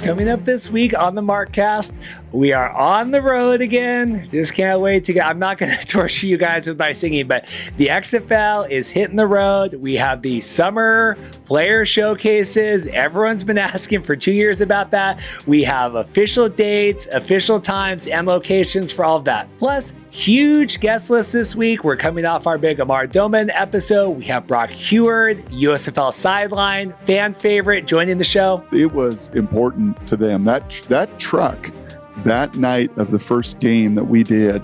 Coming up this week on the Markcast, we are on the road again. Just can't wait to get. I'm not going to torture you guys with my singing, but the XFL is hitting the road. We have the summer player showcases. Everyone's been asking for 2 years about that. We have official dates, official times, and locations for all of that. Plus, huge guest list this week. We're coming off our big Amar Doman episode. We have Brock Huard, USFL Sideline, fan favorite, joining the show. It was important to them. That truck, that night of the first game that we did,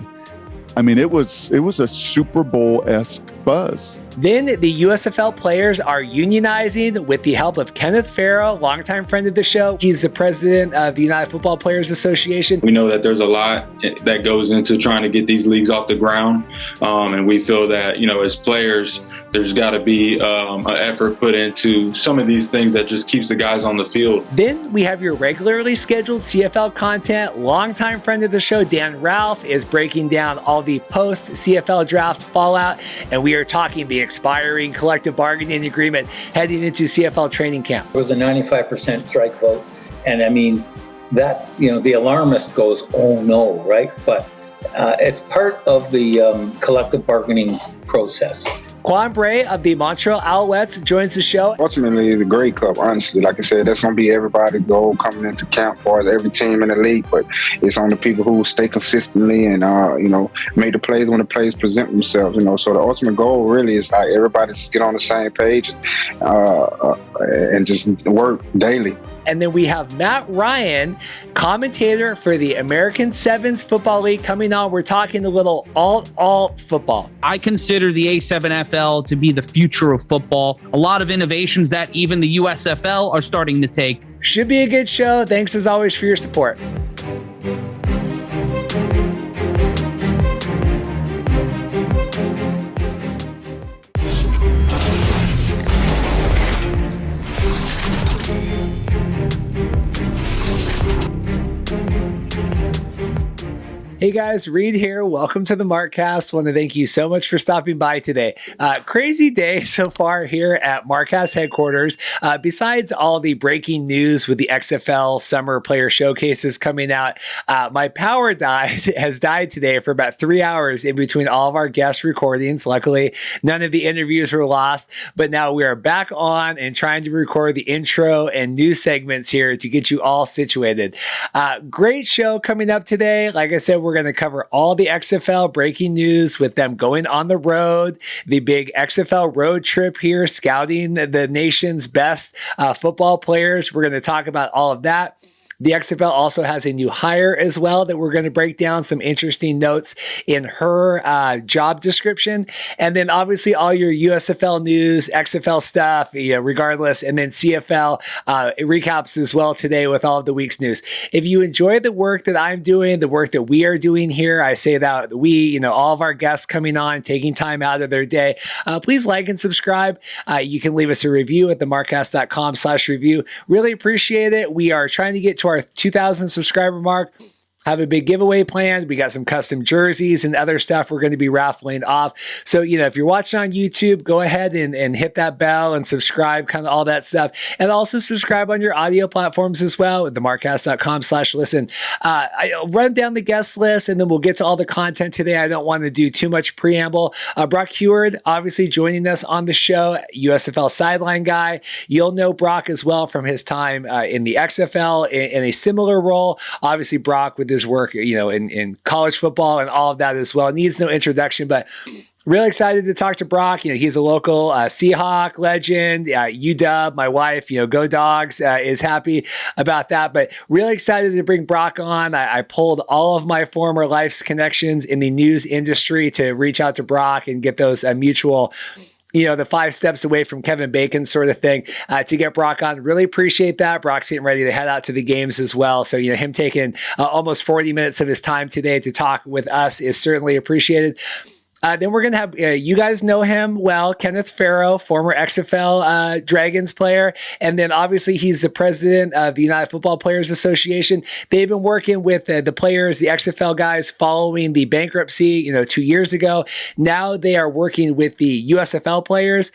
I mean, it was a Super Bowl-esque buzz. Then the USFL players are unionizing with the help of Kenneth Farrow, longtime friend of the show. He's the president of the United Football Players Association. We know that there's a lot that goes into trying to get these leagues off the ground. And we feel that, as players, there's got to be an effort put into some of these things that just keeps the guys on the field. Then we have your regularly scheduled CFL content. Longtime friend of the show, Dan Ralph, is breaking down all the post-CFL draft fallout. And we are talking the expiring collective bargaining agreement heading into CFL training camp. It was a 95% strike vote. And I mean, that's, the alarmist goes, oh no, right? But it's part of the collective bargaining process. Quan Bray of the Montreal Alouettes joins the show. Ultimately, the Grey Cup, honestly, like I said, that's going to be everybody's goal coming into camp for every team in the league, but it's on the people who stay consistently and, make the plays when the plays present themselves, So the ultimate goal really is like everybody just get on the same page and just work daily. And then we have Matt Ryan, commentator for the American Sevens Football League, coming on. We're talking a little alt football. I consider the A7FL to be the future of football. A lot of innovations that even the USFL are starting to take. Should be a good show. Thanks as always for your support. Hey guys, Reed here. Welcome to the Markcast. Want to thank you so much for stopping by today. Crazy day so far here at Markcast headquarters. Besides all the breaking news with the XFL Summer Player Showcases coming out, my power has died today for about 3 hours in between all of our guest recordings. Luckily, none of the interviews were lost, but now we are back on and trying to record the intro and news segments here to get you all situated. Great show coming up today. Like I said, we're going to cover all the XFL breaking news with them going on the road, the big XFL road trip here, scouting the nation's best football players. We're going to talk about all of that. The XFL also has a new hire as well that we're going to break down some interesting notes in her job description. And then obviously all your USFL news, XFL stuff, regardless. And then CFL recaps as well today with all of the week's news. If you enjoy the work that I'm doing, the work that we are doing here, I say that we, all of our guests coming on, taking time out of their day, please like and subscribe. You can leave us a review at themarkcast.com/review. Really appreciate it. We are trying to get to our 2,000 subscriber mark. Have a big giveaway planned. We got some custom jerseys and other stuff we're going to be raffling off. So, if you're watching on YouTube, go ahead and hit that bell and subscribe, kind of all that stuff. And also subscribe on your audio platforms as well at themarkcast.com/listen. I'll run down the guest list and then we'll get to all the content today. I don't want to do too much preamble. Brock Huard, obviously joining us on the show, USFL Sideline guy. You'll know Brock as well from his time in the XFL in a similar role. Obviously, Brock with his work, in college football and all of that as well. Needs no introduction, but really excited to talk to Brock. He's a local Seahawk legend, UW. My wife, go Dogs, is happy about that. But really excited to bring Brock on. I pulled all of my former life's connections in the news industry to reach out to Brock and get those mutual the 5 steps away from Kevin Bacon sort of thing to get Brock on. Really appreciate that. Brock's getting ready to head out to the games as well. So, him taking almost 40 minutes of his time today to talk with us is certainly appreciated. Then we're going to have, you guys know him well, Kenneth Farrow, former XFL Dragons player. And then obviously he's the president of the United Football Players Association. They've been working with the players, the XFL guys, following the bankruptcy, 2 years ago. Now they are working with the USFL players.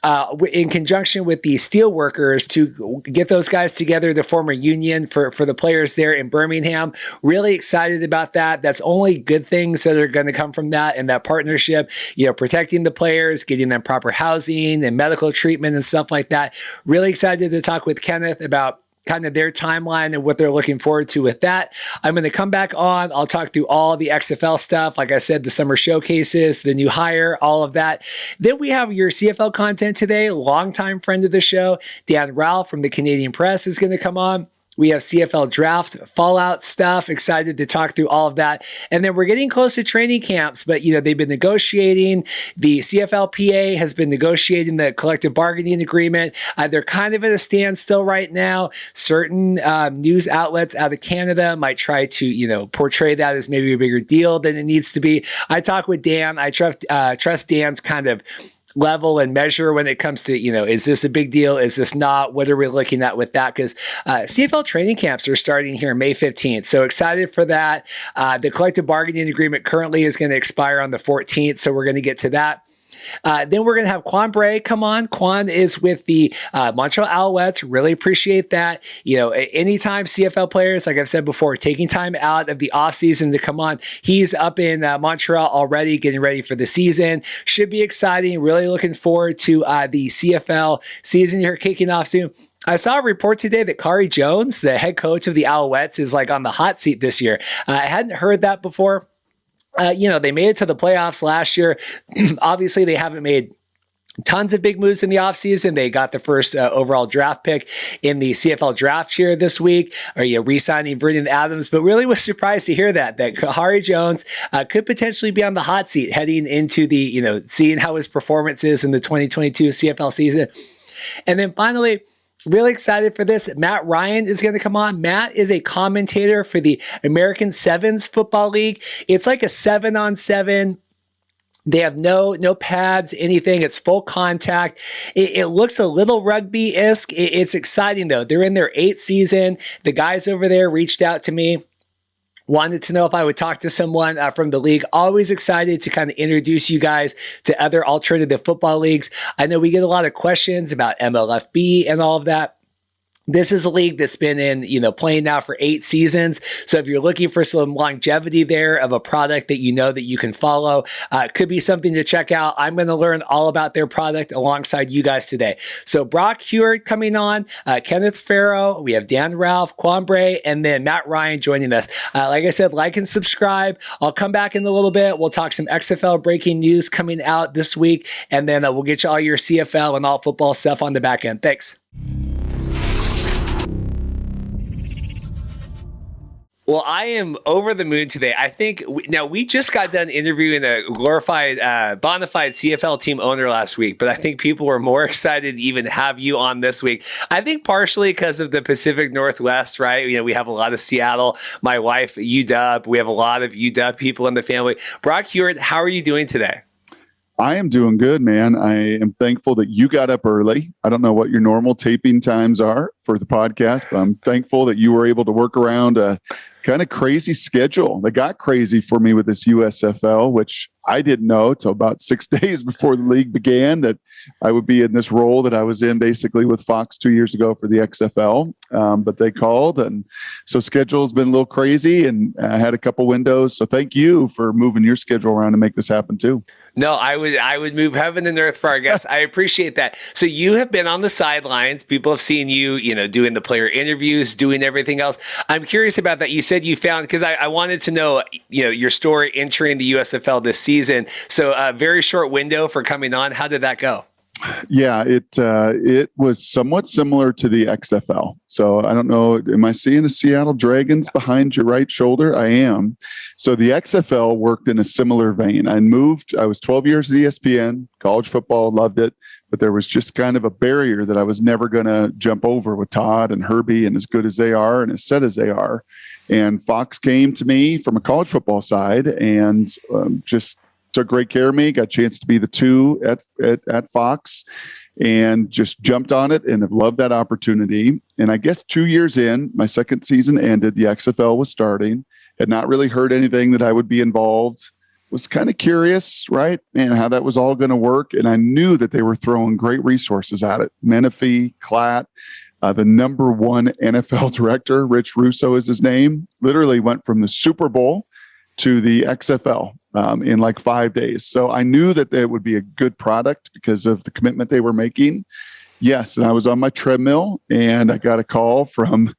in conjunction with the steelworkers to get those guys together to form a union for the players there in Birmingham. Really excited about that. That's only good things that are going to come from that and that partnership, protecting the players, getting them proper housing and medical treatment and stuff like that. Really excited to talk with Kenneth about kind of their timeline and what they're looking forward to with that. I'm going to come back on. I'll talk through all the XFL stuff. Like I said, the summer showcases, the new hire, all of that. Then we have your CFL content today. Longtime friend of the show, Dan Ralph from the Canadian Press is going to come on. We have CFL draft fallout stuff. Excited to talk through all of that. And then we're getting close to training camps, but they've been negotiating. The CFLPA has been negotiating the collective bargaining agreement. They're kind of at a standstill right now. Certain news outlets out of Canada might try to, portray that as maybe a bigger deal than it needs to be. I talk with Dan. I trust Dan's kind of level and measure when it comes to, is this a big deal? Is this not? What are we looking at with that? Because CFL training camps are starting here May 15th. So excited for that. The collective bargaining agreement currently is going to expire on the 14th. So we're going to get to that. Then we're going to have Quan Bray come on. Quan is with the Montreal Alouettes. Really appreciate that. Anytime CFL players, like I've said before, taking time out of the offseason to come on, he's up in Montreal already, getting ready for the season. Should be exciting. Really looking forward to the CFL season here kicking off soon. I saw a report today that Khari Jones, the head coach of the Alouettes, is on the hot seat this year. I hadn't heard that before. They made it to the playoffs last year. Obviously, they haven't made tons of big moves in the offseason. They got the first overall draft pick in the CFL draft here this week, re-signing Brendan Adams, but really was surprised to hear that Khari Jones could potentially be on the hot seat heading into the, seeing how his performance is in the 2022 CFL season. And then finally, really excited for this. Matt Ryan is going to come on. Matt is a commentator for the American Sevens Football League. It's like a 7-on-7. They have no pads, anything. It's full contact. It looks a little rugby-esque. It's exciting, though. They're in their 8th season. The guys over there reached out to me. Wanted to know if I would talk to someone from the league. Always excited to kind of introduce you guys to other alternative football leagues. I know we get a lot of questions about MLFB and all of that. This is a league that's been in, playing now for 8 seasons. So if you're looking for some longevity there of a product that that you can follow, it could be something to check out. I'm going to learn all about their product alongside you guys today. So Brock Huard coming on, Kenneth Farrow, we have Dan Ralph, Quan Bray, and then Matt Ryan joining us. Like I said, like and subscribe. I'll come back in a little bit. We'll talk some XFL breaking news coming out this week, and then we'll get you all your CFL and all football stuff on the back end. Thanks. Well, I am over the moon today. I think we just got done interviewing a glorified, bona fide CFL team owner last week, but I think people were more excited to even have you on this week. I think partially because of the Pacific Northwest, right? We have a lot of Seattle. My wife, UW. We have a lot of UW people in the family. Brock Huard, how are you doing today? I am doing good, man. I am thankful that you got up early. I don't know what your normal taping times are for the podcast, but I'm thankful that you were able to work around a kind of crazy schedule. That got crazy for me with this USFL, which I didn't know till about 6 days before the league began that I would be in this role that I was in basically with Fox 2 years ago for the XFL. But they called, and so schedule has been a little crazy, and I had a couple windows. So thank you for moving your schedule around to make this happen too. No, I would move heaven and earth for our guests. I appreciate that. So you have been on the sidelines. People have seen you, doing the player interviews, doing everything else. I'm curious about that. You said you found, because I wanted to know, your story entering the USFL this season. So a very short window for coming on. How did that go? Yeah, it was somewhat similar to the XFL. So I don't know, am I seeing the Seattle Dragons behind your right shoulder? I am. So the XFL worked in a similar vein. I was 12 years at ESPN, college football, loved it, but there was just kind of a barrier that I was never going to jump over with Todd and Herbie, and as good as they are and as set as they are. And Fox came to me from a college football side and just took great care of me, got a chance to be the 2 at Fox, and just jumped on it and have loved that opportunity. And I guess 2 years in, my second season ended, the XFL was starting, had not really heard anything that I would be involved was kind of curious, right? And how that was all going to work. And I knew that they were throwing great resources at it. Menifee, Klatt, the number one NFL director, Rich Russo is his name, literally went from the Super Bowl to the XFL in like 5 days. So I knew that it would be a good product because of the commitment they were making. Yes, and I was on my treadmill and I got a call from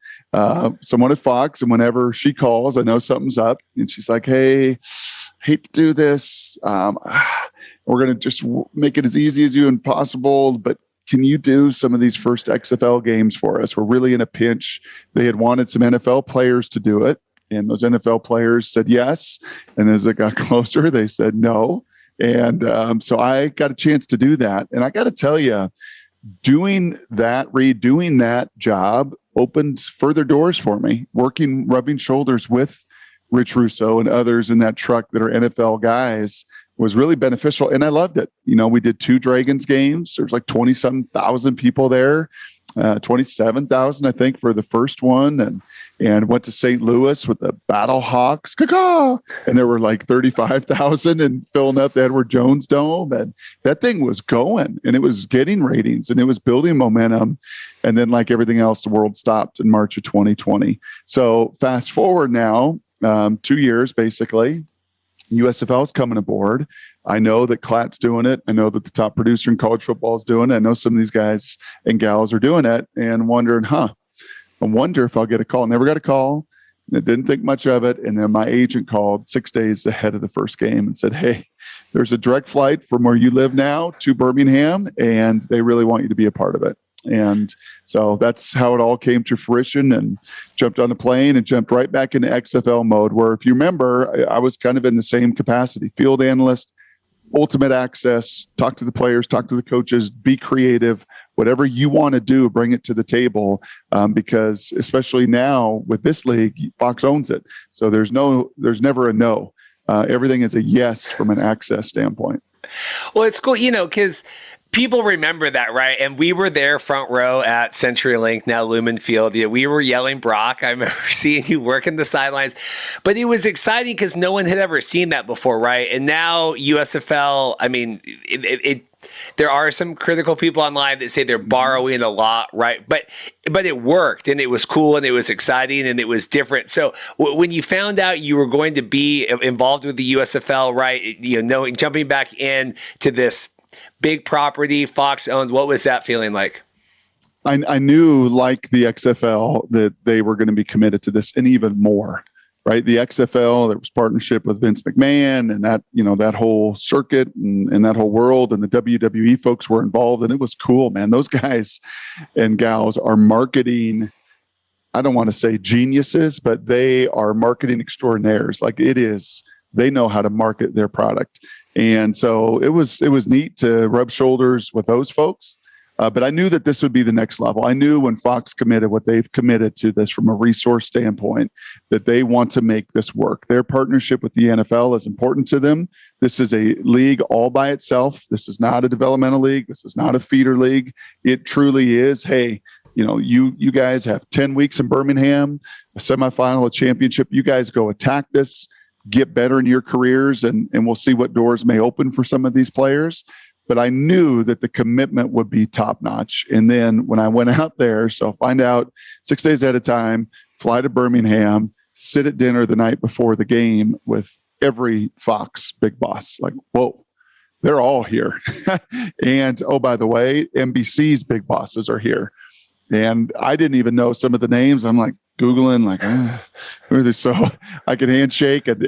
someone at Fox. And whenever she calls, I know something's up. And she's like, hey, hate to do this. We're going to just make it as easy as you possible, but can you do some of these first XFL games for us? We're really in a pinch. They had wanted some NFL players to do it, and those NFL players said yes. And as it got closer, they said no. And so I got a chance to do that. And I got to tell you, doing that job opened further doors for me, rubbing shoulders with Rich Russo and others in that truck that are NFL guys was really beneficial. And I loved it. We did 2 Dragons games. There's like 20-something thousand people there, 27,000, I think, for the first one. And went to St. Louis with the Battle Hawks. Caw-caw! And there were like 35,000 and filling up the Edward Jones Dome. And that thing was going and it was getting ratings and it was building momentum. And then like everything else, the world stopped in March of 2020. So fast forward now, 2 years basically. USFL is coming aboard. I know that Klatt's doing it. I know that the top producer in college football is doing it. I know some of these guys and gals are doing it and wondering, I wonder if I'll get a call. Never got a call. I didn't think much of it. And then my agent called 6 days ahead of the first game and said, hey, there's a direct flight from where you live now to Birmingham, and they really want you to be a part of it. And so that's how it all came to fruition, and jumped on the plane and jumped right back into XFL mode, where if you remember, I was kind of in the same capacity, field analyst, ultimate access, talk to the players, talk to the coaches, be creative, whatever you want to do, bring it to the table. Because especially now with this league, Fox owns it. So there's never a no. Everything is a yes from an access standpoint. Well, it's cool, because people remember that, right? And we were there front row at CenturyLink, now Lumen Field. We were yelling Brock. I remember seeing you working the sidelines. But it was exciting because no one had ever seen that before, right? And now USFL, I mean, there are some critical people online that say they're borrowing a lot, right? But it worked, and it was cool, and it was exciting, and it was different. So when you found out you were going to be involved with the USFL, right? Jumping back in to this big property Fox owns, what was that feeling like? I knew, like the XFL, that they were going to be committed to this, and even more. Right, the XFL, there was partnership with Vince McMahon, and that whole circuit and that whole world, and the WWE folks were involved, and it was cool, man. Those guys and gals are marketing. I don't want to say geniuses, but they are marketing extraordinaires. Like it is, they know how to market their product, and so it was neat to rub shoulders with those folks. But I knew that this would be the next level. I knew when Fox committed what they've committed to this from a resource standpoint, that they want to make this work. Their partnership with the NFL is important to them. This is a league all by itself. This is not a developmental league. This is not a feeder league. It truly is, hey, you guys have 10 weeks in Birmingham, a semifinal, a championship. You guys go attack this, get better in your careers, and we'll see what doors may open for some of these players. But I knew that the commitment would be top notch. And then when I went out there, so find out 6 days at a time, fly to Birmingham, sit at dinner the night before the game with every Fox big boss. Like, whoa, they're all here. And oh, by the way, NBC's big bosses are here. And I didn't even know some of the names. I'm like Googling, like, who are they? So I could handshake and,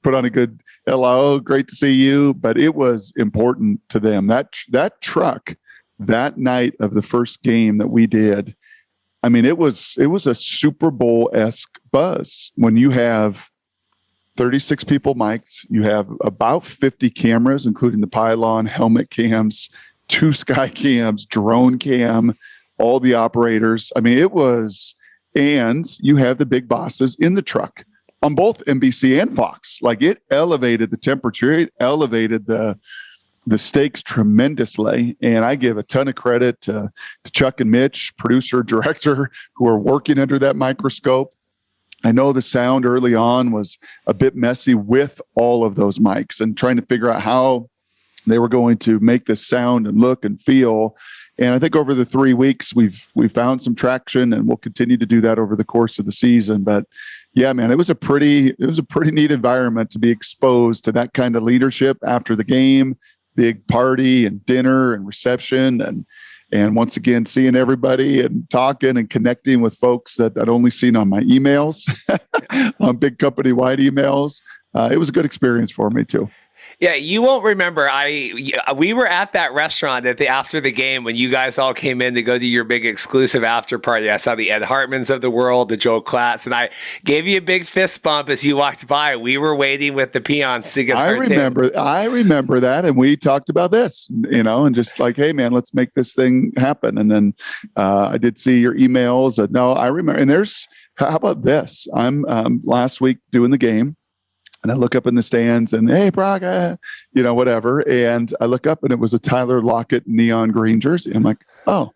put on a good hello, great to see you. But it was important to them. That truck, that night of the first game that we did, I mean, it was a Super Bowl-esque buzz when you have 36 people mics, you have about 50 cameras, including the pylon, helmet cams, 2 sky cams, drone cam, all the operators. I mean, it was, and you have the big bosses in the truck on both NBC and Fox. Like, it elevated the temperature, it elevated the stakes tremendously. And I give a ton of credit to Chuck and Mitch, producer, director, who are working under that microscope. I know the sound early on was a bit messy with all of those mics and trying to figure out how they were going to make this sound and look and feel. And I think over the 3 weeks, we've found some traction, and we'll continue to do that over the course of the season. But yeah, man, it was a pretty neat environment to be exposed to that kind of leadership after the game, big party and dinner and reception, and once again seeing everybody and talking and connecting with folks that I'd only seen on my emails, on big company wide emails. It was a good experience for me too. Yeah, you won't remember. We were at that restaurant after the game when you guys all came in to go to your big exclusive after party. I saw the Ed Hartmans of the world, the Joel Klatz, and I gave you a big fist bump as you walked by. We were waiting with the peons to get. I remember that, and we talked about this, and just like, hey man, let's make this thing happen. And then I did see your emails. No, I remember. And how about this? I'm last week doing the game. And I look up in the stands and, hey, Brock, whatever. And I look up and it was a Tyler Lockett neon green jersey. I'm like, oh,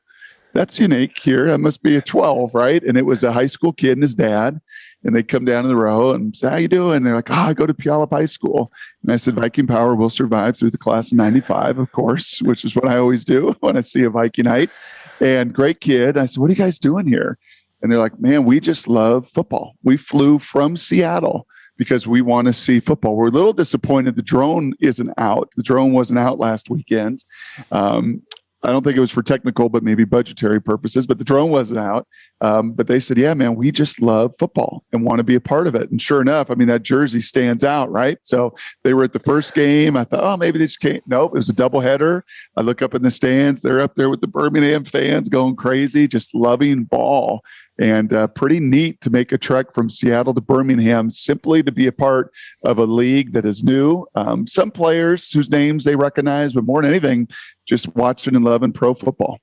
that's unique here. That must be a 12, right? And it was a high school kid and his dad. And they come down in the row and say, how you doing? And they're like, I go to Puyallup High School. And I said, Viking Power will survive through the class of 95, of course, which is what I always do when I see a Vikingite. And great kid. I said, what are you guys doing here? And they're like, man, we just love football. We flew from Seattle because we want to see football. We're a little disappointed the drone isn't out. The drone wasn't out last weekend. I don't think it was for technical, but maybe budgetary purposes, but the drone wasn't out. But they said, yeah, man, we just love football and want to be a part of it. And sure enough, I mean, that jersey stands out, right? So they were at the first game. I thought, oh, maybe they just can't. Nope, it was a doubleheader. I look up in the stands. They're up there with the Birmingham fans going crazy, just loving ball. And pretty neat to make a trek from Seattle to Birmingham simply to be a part of a league that is new. Some players whose names they recognize, but more than anything, just watching and loving pro football.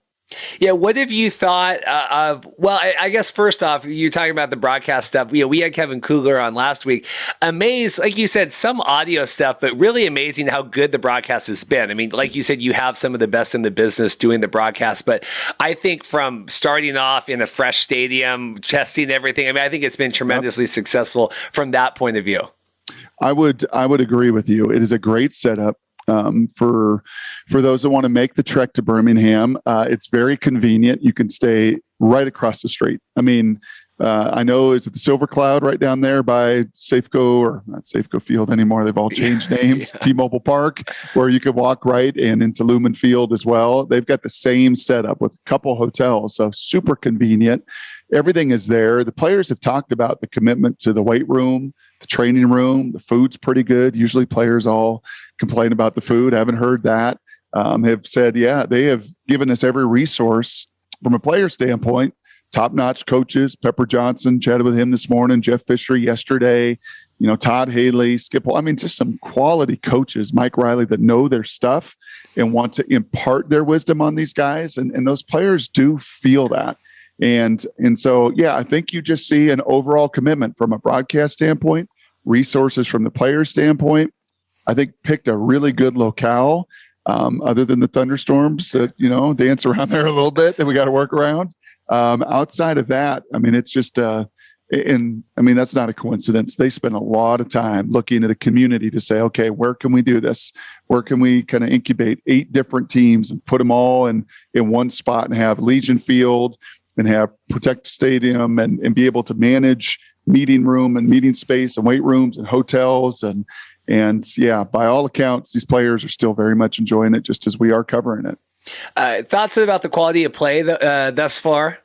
Yeah, what have you thought of? Well, I guess first off, you're talking about the broadcast stuff. We had Kevin Kugler on last week. Amazed, like you said, some audio stuff, but really amazing how good the broadcast has been. I mean, like you said, you have some of the best in the business doing the broadcast, but I think from starting off in a fresh stadium, testing everything, I think it's been tremendously successful from that point of view. I would agree with you. It is a great setup. For those that want to make the trek to Birmingham, it's very convenient. You can stay right across the street. I mean, I know, is it the Silver Cloud right down there by Safeco, or not Safeco Field anymore? They've all changed names. Yeah. T-Mobile Park, where you could walk right and into Lumen Field as well. They've got the same setup with a couple hotels, so super convenient. Everything is there. The players have talked about the commitment to the weight room, the training room. The food's pretty good. Usually players all complain about the food. I haven't heard that. Have said, yeah, they have given us every resource from a player standpoint. Top-notch coaches, Pepper Johnson, chatted with him this morning, Jeff Fisher yesterday, Todd Haley, Skip. Just some quality coaches, Mike Riley, that know their stuff and want to impart their wisdom on these guys. And those players do feel that. And so, yeah, I think you just see an overall commitment from a broadcast standpoint, resources from the player standpoint. I think picked a really good locale, other than the thunderstorms that, dance around there a little bit that we got to work around. Outside of that, it's just, that's not a coincidence. They spend a lot of time looking at a community to say, okay, where can we do this? Where can we kind of incubate 8 different teams and put them all in one spot and have Legion Field and have Protective Stadium and be able to manage meeting room and meeting space and weight rooms and hotels. And yeah, by all accounts, these players are still very much enjoying it, just as we are covering it. Thoughts about the quality of play thus far?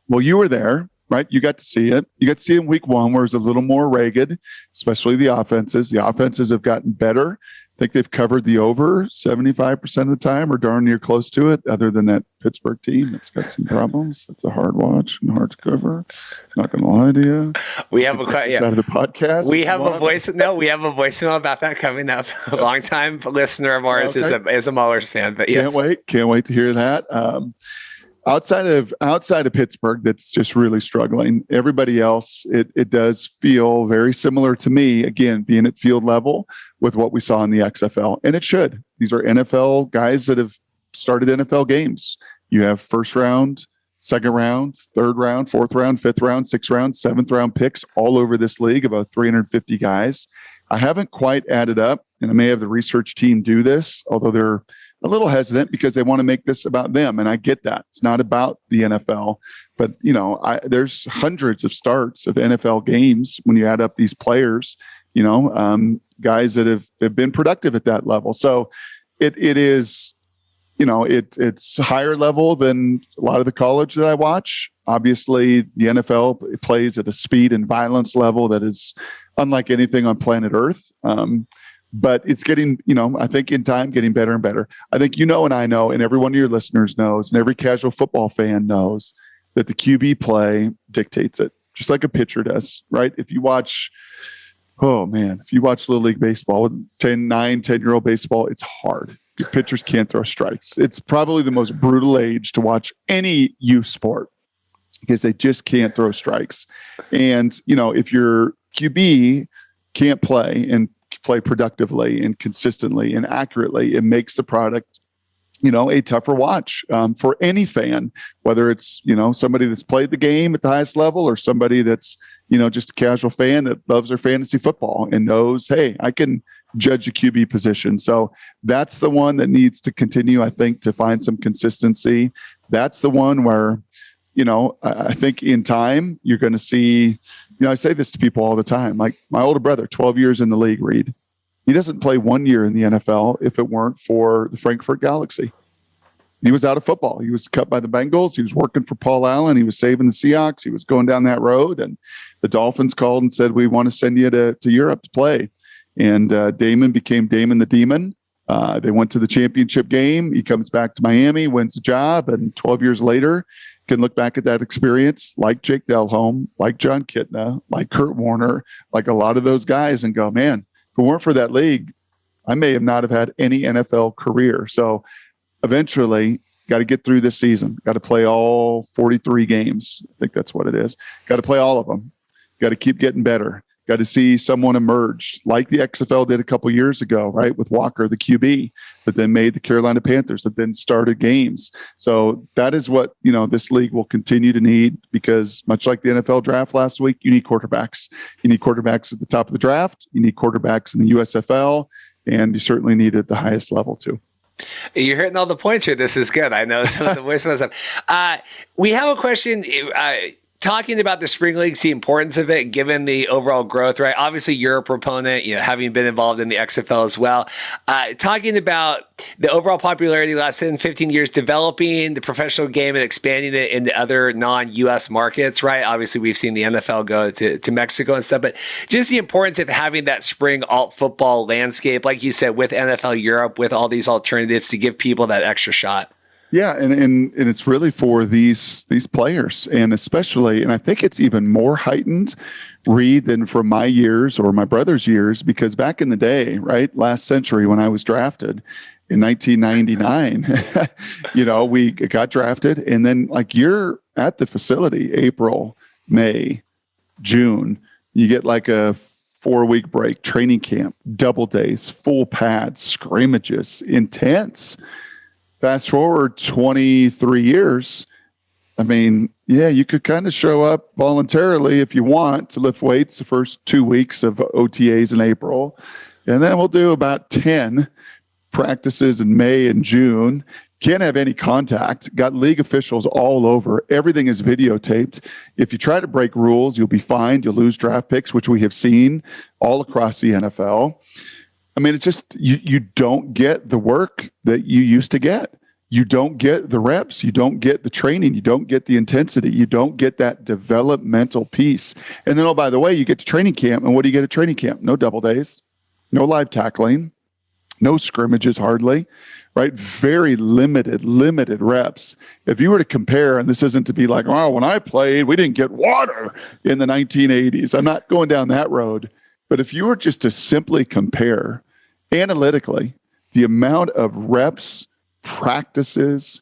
Well, you were there, right? You got to see it. You got to see it in week 1, where it was a little more ragged, especially the offenses. The offenses have gotten better. I think they've covered the over 75% of the time, or darn near close to it, other than that Pittsburgh team that's got some problems. It's a hard watch and hard to cover. Not going to lie to you. We have out of the podcast. We have a voice. No, we have a voicemail about that coming up. A long-time listener of ours is a Maulers fan, but yes. Can't wait to hear that. Outside of Pittsburgh, that's just really struggling. Everybody else, it does feel very similar to me, again, being at field level with what we saw in the XFL. And it should. These are NFL guys that have started NFL games. You have first round, second round, third round, fourth round, fifth round, sixth round, seventh round picks all over this league, about 350 guys. I haven't quite added up, and I may have the research team do this, although they're a little hesitant because they want to make this about them. And I get that. It's not about the NFL. But, there's hundreds of starts of NFL games when you add up these players, guys that have been productive at that level. So it is, it's higher level than a lot of the college that I watch. Obviously, the NFL plays at a speed and violence level that is unlike anything on planet Earth. But it's getting, I think in time, getting better and better. I think and I know, and every one of your listeners knows, and every casual football fan knows that the QB play dictates it, just like a pitcher does, right? If you watch Little League Baseball, 10-year-old baseball, it's hard. The pitchers can't throw strikes. It's probably the most brutal age to watch any youth sport because they just can't throw strikes. And, if your QB can't play and play productively and consistently and accurately, it makes the product, a tougher watch for any fan, whether it's, somebody that's played the game at the highest level or somebody that's, just a casual fan that loves their fantasy football and knows, hey, I can judge a QB position. So that's the one that needs to continue, I think, to find some consistency. That's the one where, I think in time you're going to see, I say this to people all the time, like my older brother, 12 years in the league, Reed. He doesn't play 1 year in the NFL if it weren't for the Frankfurt Galaxy. He was out of football. He was cut by the Bengals. He was working for Paul Allen. He was saving the Seahawks. He was going down that road. And the Dolphins called and said, we want to send you to Europe to play. And Damon became Damon the Demon. They went to the championship game. He comes back to Miami, wins the job. And 12 years later, can look back at that experience like Jake Delhomme, like John Kitna, like Kurt Warner, like a lot of those guys and go, man, if it weren't for that league, I may have not have had any NFL career. So eventually, got to get through this season. Got to play all 43 games. I think that's what it is. Got to play all of them. Got to keep getting better. Got to see someone emerge like the XFL did a couple years ago, right? With Walker, the QB, that then made the Carolina Panthers, that then started games. So that is what, this league will continue to need because much like the NFL draft last week, you need quarterbacks. You need quarterbacks at the top of the draft. You need quarterbacks in the USFL, and you certainly need it at the highest level too. You're hitting all the points here. This is good. I know some of the voice of stuff. We have a question. Talking about the spring leagues, the importance of it, given the overall growth, right? Obviously, you're a proponent, having been involved in the XFL as well. Talking about the overall popularity last 10, 15 years, developing the professional game and expanding it into other non-U.S. markets, right? Obviously, we've seen the NFL go to Mexico and stuff, but just the importance of having that spring alt football landscape, like you said, with NFL Europe, with all these alternatives to give people that extra shot. Yeah, and it's really for these players, and especially, and I think it's even more heightened, Reed, than from my years or my brother's years, because back in the day, right, last century when I was drafted in 1999, we got drafted, and then like you're at the facility April, May, June, you get like a 4-week break, training camp, double days, full pads, scrimmages, intense. Fast forward 23 years, I mean, yeah, you could kind of show up voluntarily if you want to lift weights the first 2 weeks of OTAs in April. And then we'll do about 10 practices in May and June. Can't have any contact. Got league officials all over. Everything is videotaped. If you try to break rules, you'll be fined. You'll lose draft picks, which we have seen all across the NFL. I mean, it's just you don't get the work that you used to get. You don't get the reps. You don't get the training. You don't get the intensity. You don't get that developmental piece. And then, oh, by the way, you get to training camp. And what do you get at training camp? No double days, no live tackling, no scrimmages hardly, right? Very limited reps. If you were to compare, and this isn't to be like, oh, when I played, we didn't get water in the 1980s. I'm not going down that road. But if you were just to simply compare analytically the amount of reps, practices,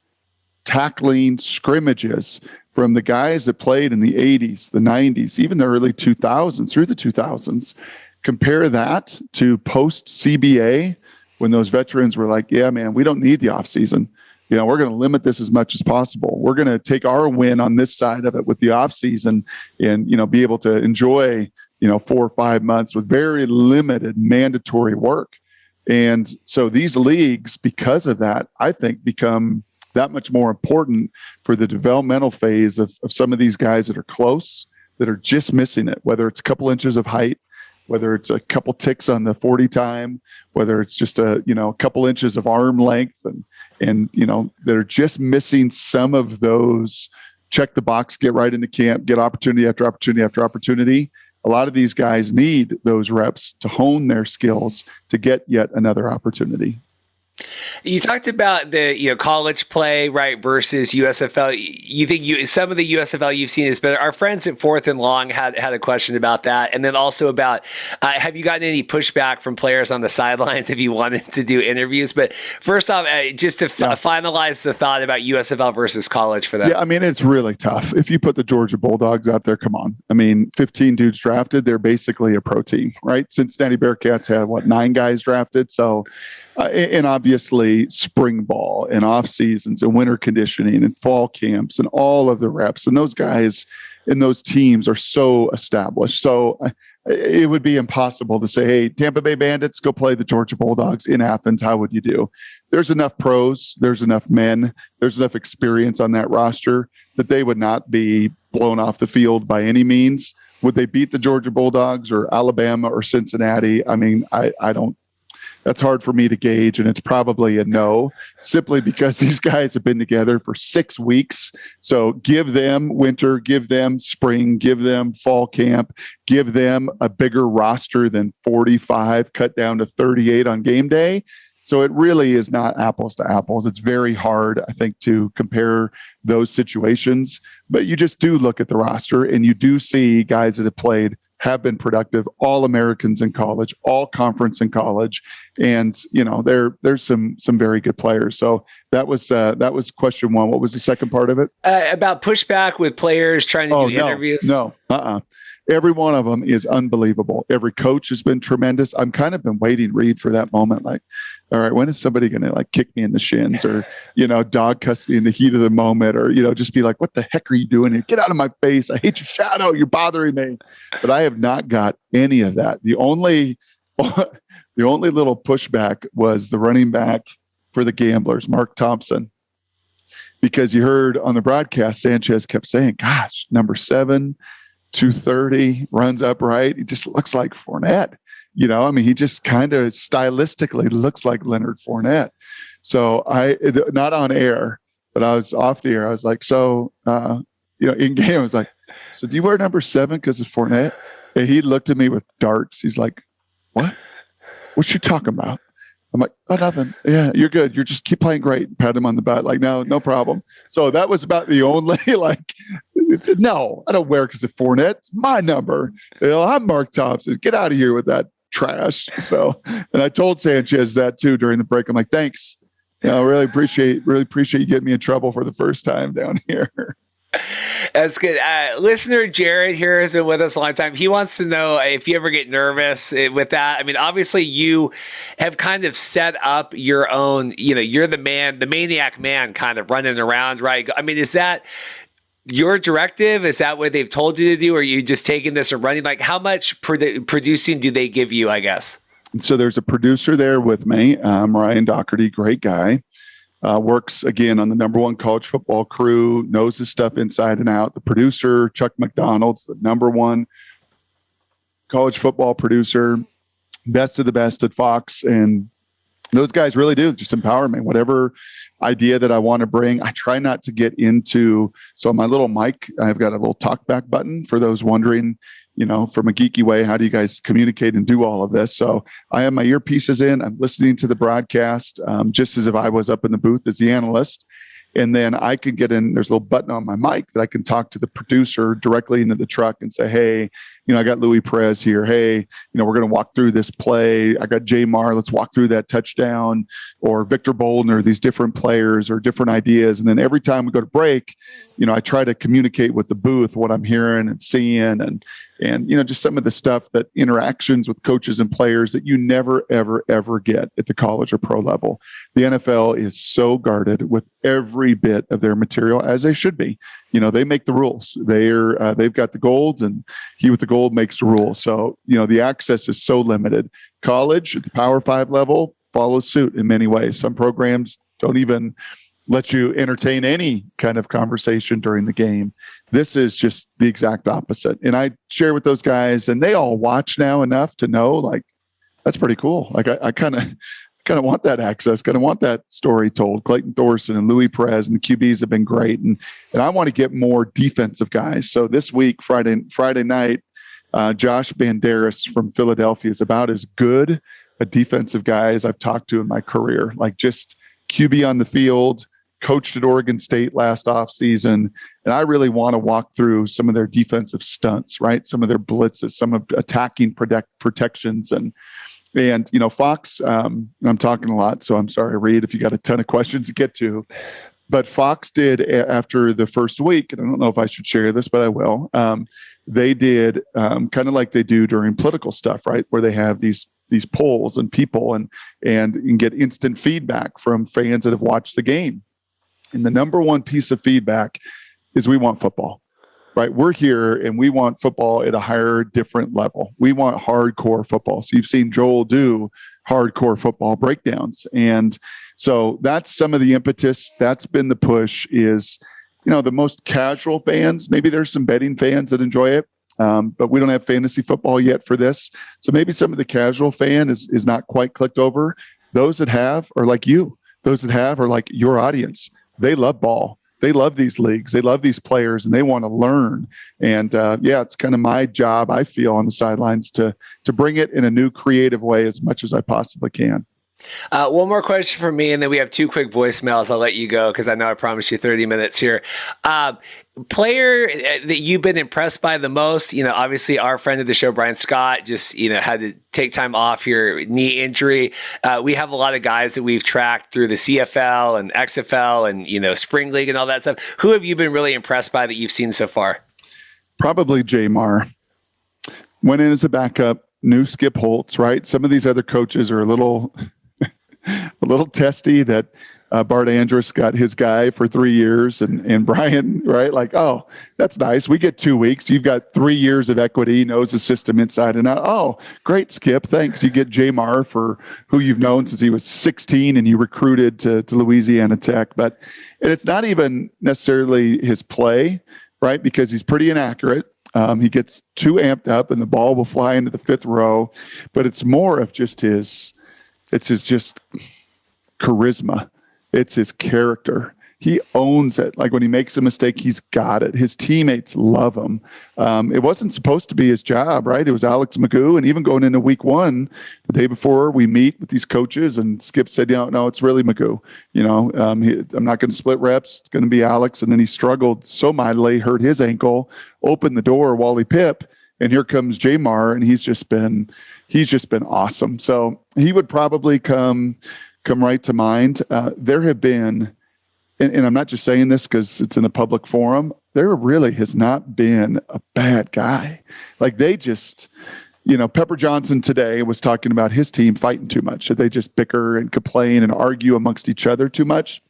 tackling, scrimmages from the guys that played in the 80s, the 90s, even the early 2000s, through the 2000s, compare that to post-CBA when those veterans were like, yeah, man, we don't need the offseason. we're going to limit this as much as possible. We're going to take our win on this side of it with the off season and, be able to enjoy, 4 or 5 months with very limited mandatory work. And so these leagues, because of that, I think become that much more important for the developmental phase of some of these guys that are close, that are just missing it, whether it's a couple inches of height, whether it's a couple ticks on the 40 time, whether it's just a couple inches of arm length and they're just missing some of those check the box, get right into camp, get opportunity after opportunity after opportunity. A lot of these guys need those reps to hone their skills to get yet another opportunity. You talked about the college play, right, versus USFL. You think some of the USFL you've seen is better. Our friends at Fourth and Long had a question about that, and then also about have you gotten any pushback from players on the sidelines if you wanted to do interviews? But first off, just to finalize the thought about USFL versus college for them. Yeah, I mean, it's really tough. If you put the Georgia Bulldogs out there, come on. I mean, 15 dudes drafted, they're basically a pro team, right? Cincinnati Bearcats had 9 guys drafted, so. And obviously spring ball and off seasons and winter conditioning and fall camps and all of the reps. And those guys in those teams are so established. So it would be impossible to say, hey, Tampa Bay Bandits, go play the Georgia Bulldogs in Athens. How would you do? There's enough pros. There's enough men. There's enough experience on that roster that they would not be blown off the field by any means. Would they beat the Georgia Bulldogs or Alabama or Cincinnati? I mean, I don't. That's hard for me to gauge, and it's probably a no, simply because these guys have been together for 6 weeks. So give them winter, give them spring, give them fall camp, give them a bigger roster than 45, cut down to 38 on game day. So it really is not apples to apples. It's very hard, I think, to compare those situations. But you just do look at the roster, and you do see guys that have been productive, all Americans in college, all conference in college. And, there's some very good players. So that was question one. What was the second part of it? About pushback with players trying to do interviews? No. Every one of them is unbelievable. Every coach has been tremendous. I'm kind of been waiting, Reed, for that moment. Like, all right, when is somebody going to kick me in the shins or, dog cuss me in the heat of the moment or, just be like, what the heck are you doing here? Get out of my face. I hate your shadow. You're bothering me. But I have not got any of that. The only little pushback was the running back for the Gamblers, Mark Thompson, because you heard on the broadcast, Sanchez kept saying, gosh, number 7, 230, runs upright. He just looks like Fournette. He just kind of stylistically looks like Leonard Fournette. So not on air, but I was off the air. I was like, so, in game, I was like, so do you wear number 7 because it's Fournette? And he looked at me with darts. He's like, what? What you talking about? I'm like, oh, nothing. Yeah, you're good. You just keep playing great. Pat him on the butt. Like, no problem. So that was about the only, no, I don't wear it because of Fournette. It's my number. I'm Mark Thompson. Get out of here with that trash. So, and I told Sanchez that too during the break. I'm like, thanks. Really appreciate you getting me in trouble for the first time down here. That's good. Listener Jared here has been with us a long time. He wants to know if you ever get nervous with that. I mean, obviously you have kind of set up your own, you're the maniac man kind of running around, right? I mean, is that your directive? Is that what they've told you to do? Or are you just taking this and running? Like, how much producing do they give you, I guess? So there's a producer there with me, Ryan Doherty, great guy. Works, again, on the #1 college football crew, knows his stuff inside and out. The producer, Chuck McDonald's the #1 college football producer, best of the best at Fox. And those guys really do just empower me. Whatever idea that I want to bring, I try not to get into. So my little mic, I've got a little talkback button for those wondering, from a geeky way, how do you guys communicate and do all of this? So I have my earpieces in. I'm listening to the broadcast just as if I was up in the booth as the analyst. And then I can get in, there's a little button on my mic that I can talk to the producer directly into the truck and say, hey, I got Louis Perez here. Hey, we're going to walk through this play. I got Jamar. Let's walk through that touchdown, or Victor Boldner, these different players or different ideas. And then every time we go to break, I try to communicate with the booth what I'm hearing and seeing, and just some of the stuff, that interactions with coaches and players that you never, ever, ever get at the college or pro level. The NFL is so guarded with every bit of their material, as they should be. They make the rules. They've got the golds, and he with the gold makes the rules. So, the access is so limited. College at the Power 5 level follows suit in many ways. Some programs don't even let you entertain any kind of conversation during the game. This is just the exact opposite. And I share with those guys, and they all watch now enough to know, like, that's pretty cool. Like, I kind of want that access, kind of want that story told. Clayton Thorson and Louis Perez and the QBs have been great. And I want to get more defensive guys. So this week, Friday night, Josh Banderas from Philadelphia is about as good a defensive guy as I've talked to in my career. Like, just QB on the field, coached at Oregon State last offseason. And I really want to walk through some of their defensive stunts, right? Some of their blitzes, some of attacking protections. And Fox, I'm talking a lot, so I'm sorry, Reed, if you got a ton of questions to get to. But Fox did, after the first week, and I don't know if I should share this, but I will. They did kind of like they do during political stuff, right? Where they have these polls and people and you can get instant feedback from fans that have watched the game. And the number one piece of feedback is we want football, right? We're here and we want football at a higher, different level. We want hardcore football. So you've seen Joel do hardcore football breakdowns. And so that's some of the impetus. That's been the push is, the most casual fans. Maybe there's some betting fans that enjoy it. But we don't have fantasy football yet for this. So maybe some of the casual fan is not quite clicked over. Those that have are like you. Those that have are like your audience. They love ball. They love these leagues. They love these players, and they want to learn. And it's kind of my job, I feel, on the sidelines to bring it in a new creative way as much as I possibly can. One more question from me, and then we have 2 quick voicemails. I'll let you go because I know I promised you 30 minutes here. Player that you've been impressed by the most, obviously our friend of the show, Brian Scott, just, had to take time off here, knee injury. We have a lot of guys that we've tracked through the CFL and XFL and, Spring League and all that stuff. Who have you been really impressed by that you've seen so far? Probably Jamar. Went in as a backup, new Skip Holtz, right? Some of these other coaches are a little testy that Bart Andrus got his guy for 3 years and Brian, right? Like, oh, that's nice. We get 2 weeks. You've got 3 years of equity, knows the system inside and out. Oh, great, Skip. Thanks. You get Jamar for who you've known since he was 16 and you recruited to Louisiana Tech. And it's not even necessarily his play, right? Because he's pretty inaccurate. He gets too amped up and the ball will fly into the 5th row, but it's more of just his charisma. It's his character. He owns it. Like when he makes a mistake, he's got it. His teammates love him. It wasn't supposed to be his job, right? It was Alex Magoo. And even going into week 1, the day before, we meet with these coaches and Skip said, no, it's really Magoo. I'm not going to split reps. It's going to be Alex. And then he struggled so mightily, hurt his ankle, opened the door, Wally Pipp. And here comes Jamar, and he's just been awesome. So he would probably come right to mind. There have been, and I'm not just saying this because it's in a public forum, there really has not been a bad guy. Like they just, Pepper Johnson today was talking about his team fighting too much. That they just bicker and complain and argue amongst each other too much.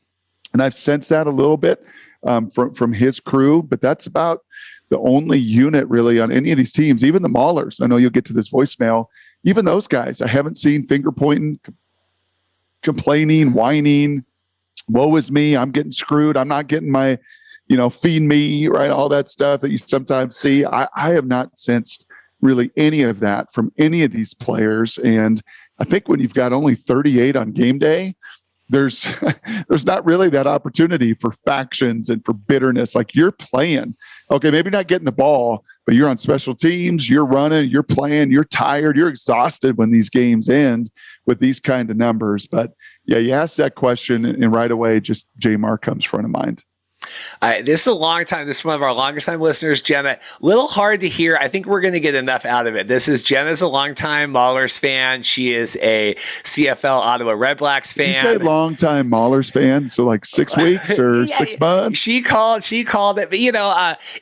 And I've sensed that a little bit from his crew, but that's about the only unit really on any of these teams, even the Maulers. I know you'll get to this voicemail. Even those guys, I haven't seen finger pointing, complaining, whining, woe is me, I'm getting screwed, I'm not getting my, feed me, right? All that stuff that you sometimes see. I have not sensed really any of that from any of these players. And I think when you've got only 38 on game day, there's not really that opportunity for factions and for bitterness. Like you're playing, okay, maybe not getting the ball, but you're on special teams, you're running, you're playing, you're tired, you're exhausted when these games end with these kind of numbers. But yeah, you ask that question and right away, just Jamar comes front of mind. This is a long time. This is one of our longest time listeners, Jenna. Little hard to hear. I think we're going to get enough out of it. This is Jenna's a longtime Maulers fan. She is a CFL Ottawa Red Blacks fan. You say longtime Maulers fan, so like 6 weeks or 6 months? She called it, but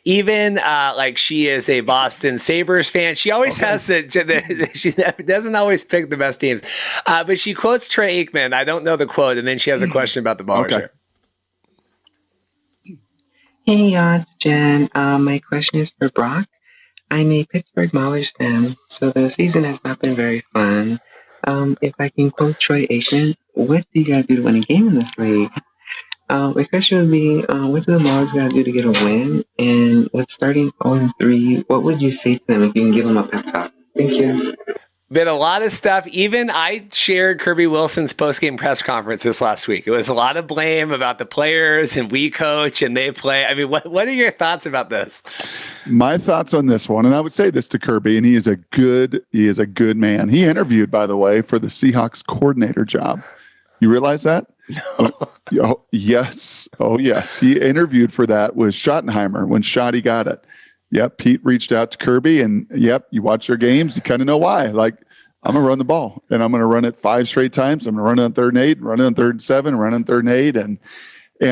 even like she is a Boston Sabres fan. She always has she doesn't always pick the best teams. But she quotes Trey Aikman. I don't know the quote, and then she has a question about the Maulers. Okay. Hey, it's Jen. My question is for Brock. I'm a Pittsburgh Maulers fan, so the season has not been very fun. If I can quote Troy Aikman, what do you got to do to win a game in this league? My question would be, what do the Maulers got to do to get a win? And with starting 0-3, what would you say to them if you can give them a pep talk? Thank you. Been a lot of stuff. Even I shared Kirby Wilson's post-game press conference this last week. It was a lot of blame about the players and we coach and they play. I mean, what are your thoughts about this? My thoughts on this one, and I would say this to Kirby, and he is a good man. He interviewed, by the way, for the Seahawks coordinator job. You realize that? No. Oh, yes. Oh, yes. He interviewed for that with Schottenheimer when Schotty got it. Yep, Pete reached out to Kirby, and you watch their games, you kind of know why. Like, I'm going to run the ball, and I'm going to run it 5 straight times. I'm going to run it on 3rd and 8, run it on 3rd and 7, run it on 3rd and 8. And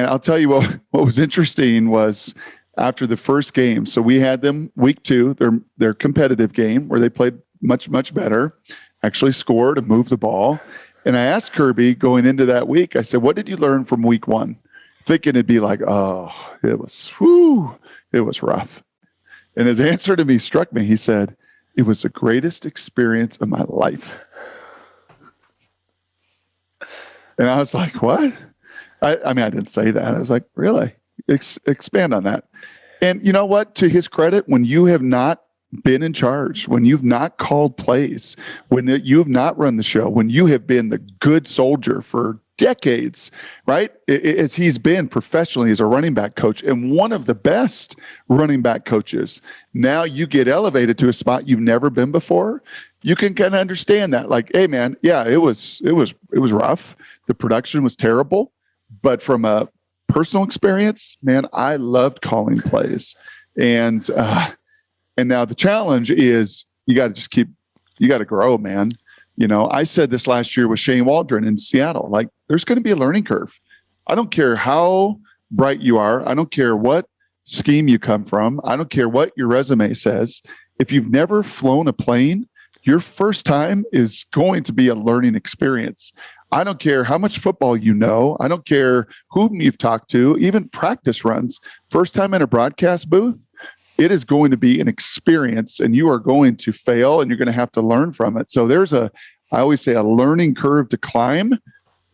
I'll tell you what was interesting was after the first game, so we had them week 2, their competitive game where they played much, much better, actually scored and moved the ball. And I asked Kirby going into that week, I said, what did you learn from week 1? Thinking it'd be like, oh, it was rough. And his answer to me struck me. He said, it was the greatest experience of my life. And I was like, what? I mean, I didn't say that. I was like, really? Expand on that. And you know what? To his credit, when you have not been in charge, when you've not called plays, when you have not run the show, when you have been the good soldier for decades, right? As he's been professionally as a running back coach and one of the best running back coaches. Now you get elevated to a spot you've never been before. You can kind of understand that. Like, hey man, yeah, it was rough. The production was terrible, but from a personal experience, man, I loved calling plays. And now the challenge is you got to grow, man. You know, I said this last year with Shane Waldron in Seattle, like there's going to be a learning curve. I don't care how bright you are. I don't care what scheme you come from. I don't care what your resume says. If you've never flown a plane, your first time is going to be a learning experience. I don't care how much football you know. I don't care whom you've talked to, even practice runs. First time in a broadcast booth, it is going to be an experience and you are going to fail and you're going to have to learn from it. So I always say a learning curve to climb,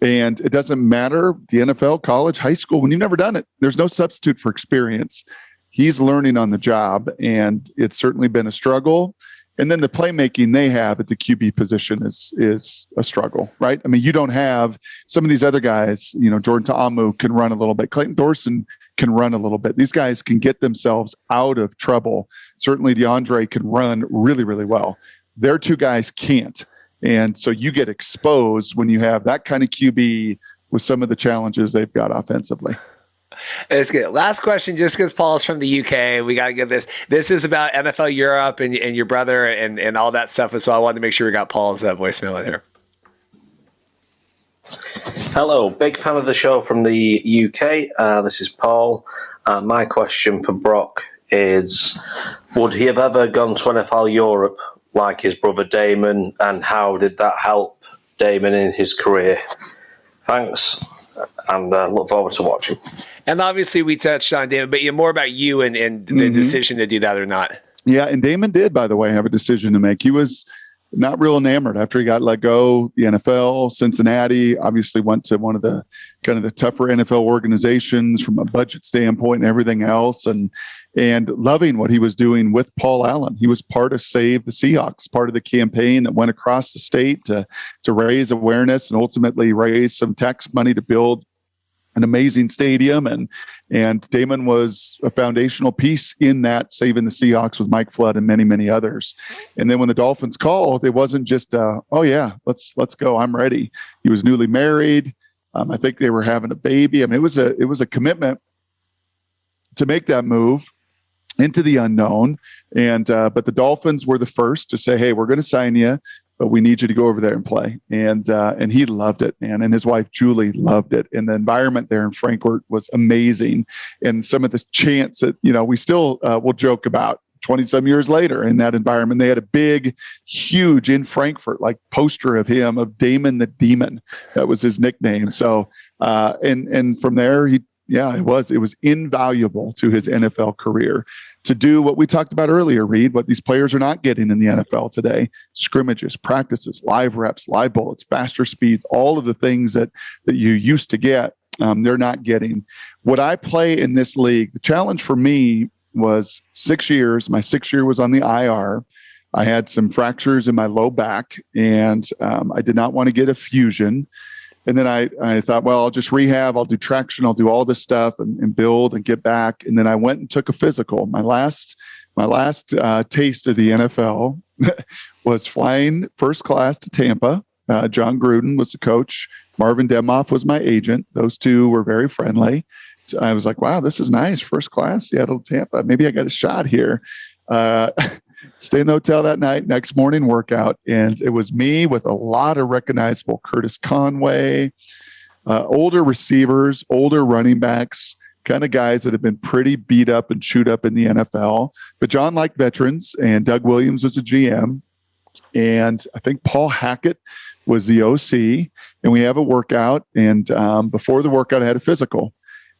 and it doesn't matter the NFL, college, high school, when you've never done it, there's no substitute for experience. He's learning on the job and it's certainly been a struggle. And then the playmaking they have at the QB position is a struggle, right? I mean, you don't have some of these other guys, you know, Jordan Ta'amu can run a little bit. Clayton Thorson can run a little bit. These guys can get themselves out of trouble. Certainly DeAndre can run really, really well. Their 2 guys can't. And so you get exposed when you have that kind of QB with some of the challenges they've got offensively. That's good. Last question, just because Paul's from the UK, we got to get this. This is about NFL Europe and your brother and all that stuff. So I wanted to make sure we got Paul's voicemail in here. Hello, big fan of the show from the UK. This is Paul. My question for Brock is, would he have ever gone to NFL Europe like his brother Damon, and how did that help Damon in his career? Thanks, and look forward to watching. And obviously we touched on Damon, but more about you and the decision to do that or not. Yeah, and Damon did, by the way, have a decision to make. He was not real enamored after he got let go. The NFL, Cincinnati, obviously went to one of the kind of the tougher NFL organizations from a budget standpoint and everything else, and loving what he was doing with Paul Allen. He was part of Save the Seahawks, part of the campaign that went across the state to raise awareness and ultimately raise some tax money to build an amazing stadium. And Damon was a foundational piece in that, saving the Seahawks with Mike Flood and many, many others. And then when the Dolphins called, it wasn't just, oh yeah, let's go, I'm ready. He was newly married. I think they were having a baby. I mean, it was a commitment to make that move into the unknown. And but the Dolphins were the first to say, hey, we're going to sign you, but we need you to go over there and play. And he loved it, man. And his wife, Julie, loved it. And the environment there in Frankfurt was amazing. And some of the chants that, we still will joke about 20-some years later in that environment. They had a big, huge in Frankfurt, like poster of him, of Damon the Demon. That was his nickname. So, and from there, it was invaluable to his NFL career to do what we talked about earlier, Reed, what these players are not getting in the NFL today: scrimmages, practices, live reps, live bullets, faster speeds, all of the things that you used to get, they're not getting. What I play in this league, the challenge for me was 6 years. My 6th year was on the IR. I had some fractures in my low back, and I did not want to get a fusion. And then I thought, well, I'll just rehab. I'll do traction. I'll do all this stuff and build and get back. And then I went and took a physical. My last taste of the NFL was flying first class to Tampa. John Gruden was the coach. Marvin Demoff was my agent. Those two were very friendly. So I was like, wow, this is nice. First class, Seattle to Tampa. Maybe I got a shot here. Stay in the hotel that night, next morning workout. And it was me with a lot of recognizable Curtis Conway, older receivers, older running backs, kind of guys that have been pretty beat up and chewed up in the NFL. But John liked veterans, and Doug Williams was a GM. And I think Paul Hackett was the OC. And we have a workout. And before the workout, I had a physical.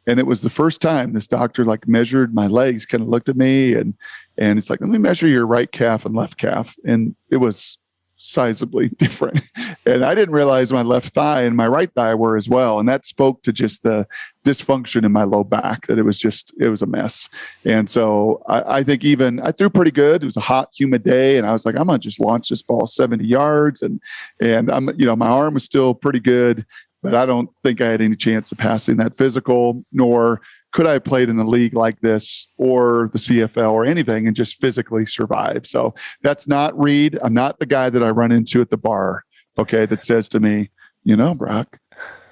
And it was the first time this doctor measured my legs, kind of looked at me, and it's like, let me measure your right calf and left calf. And it was sizably different. And I didn't realize my left thigh and my right thigh were as well. And that spoke to just the dysfunction in my low back, that it was a mess. And so I think I threw pretty good. It was a hot, humid day. And I was like, I'm going to just launch this ball 70 yards. And I'm, my arm was still pretty good, but I don't think I had any chance of passing that physical, nor could I have played in the league like this or the CFL or anything and just physically survive. So that's not Reed. I'm not the guy that I run into at the bar, okay, that says to me, Brock,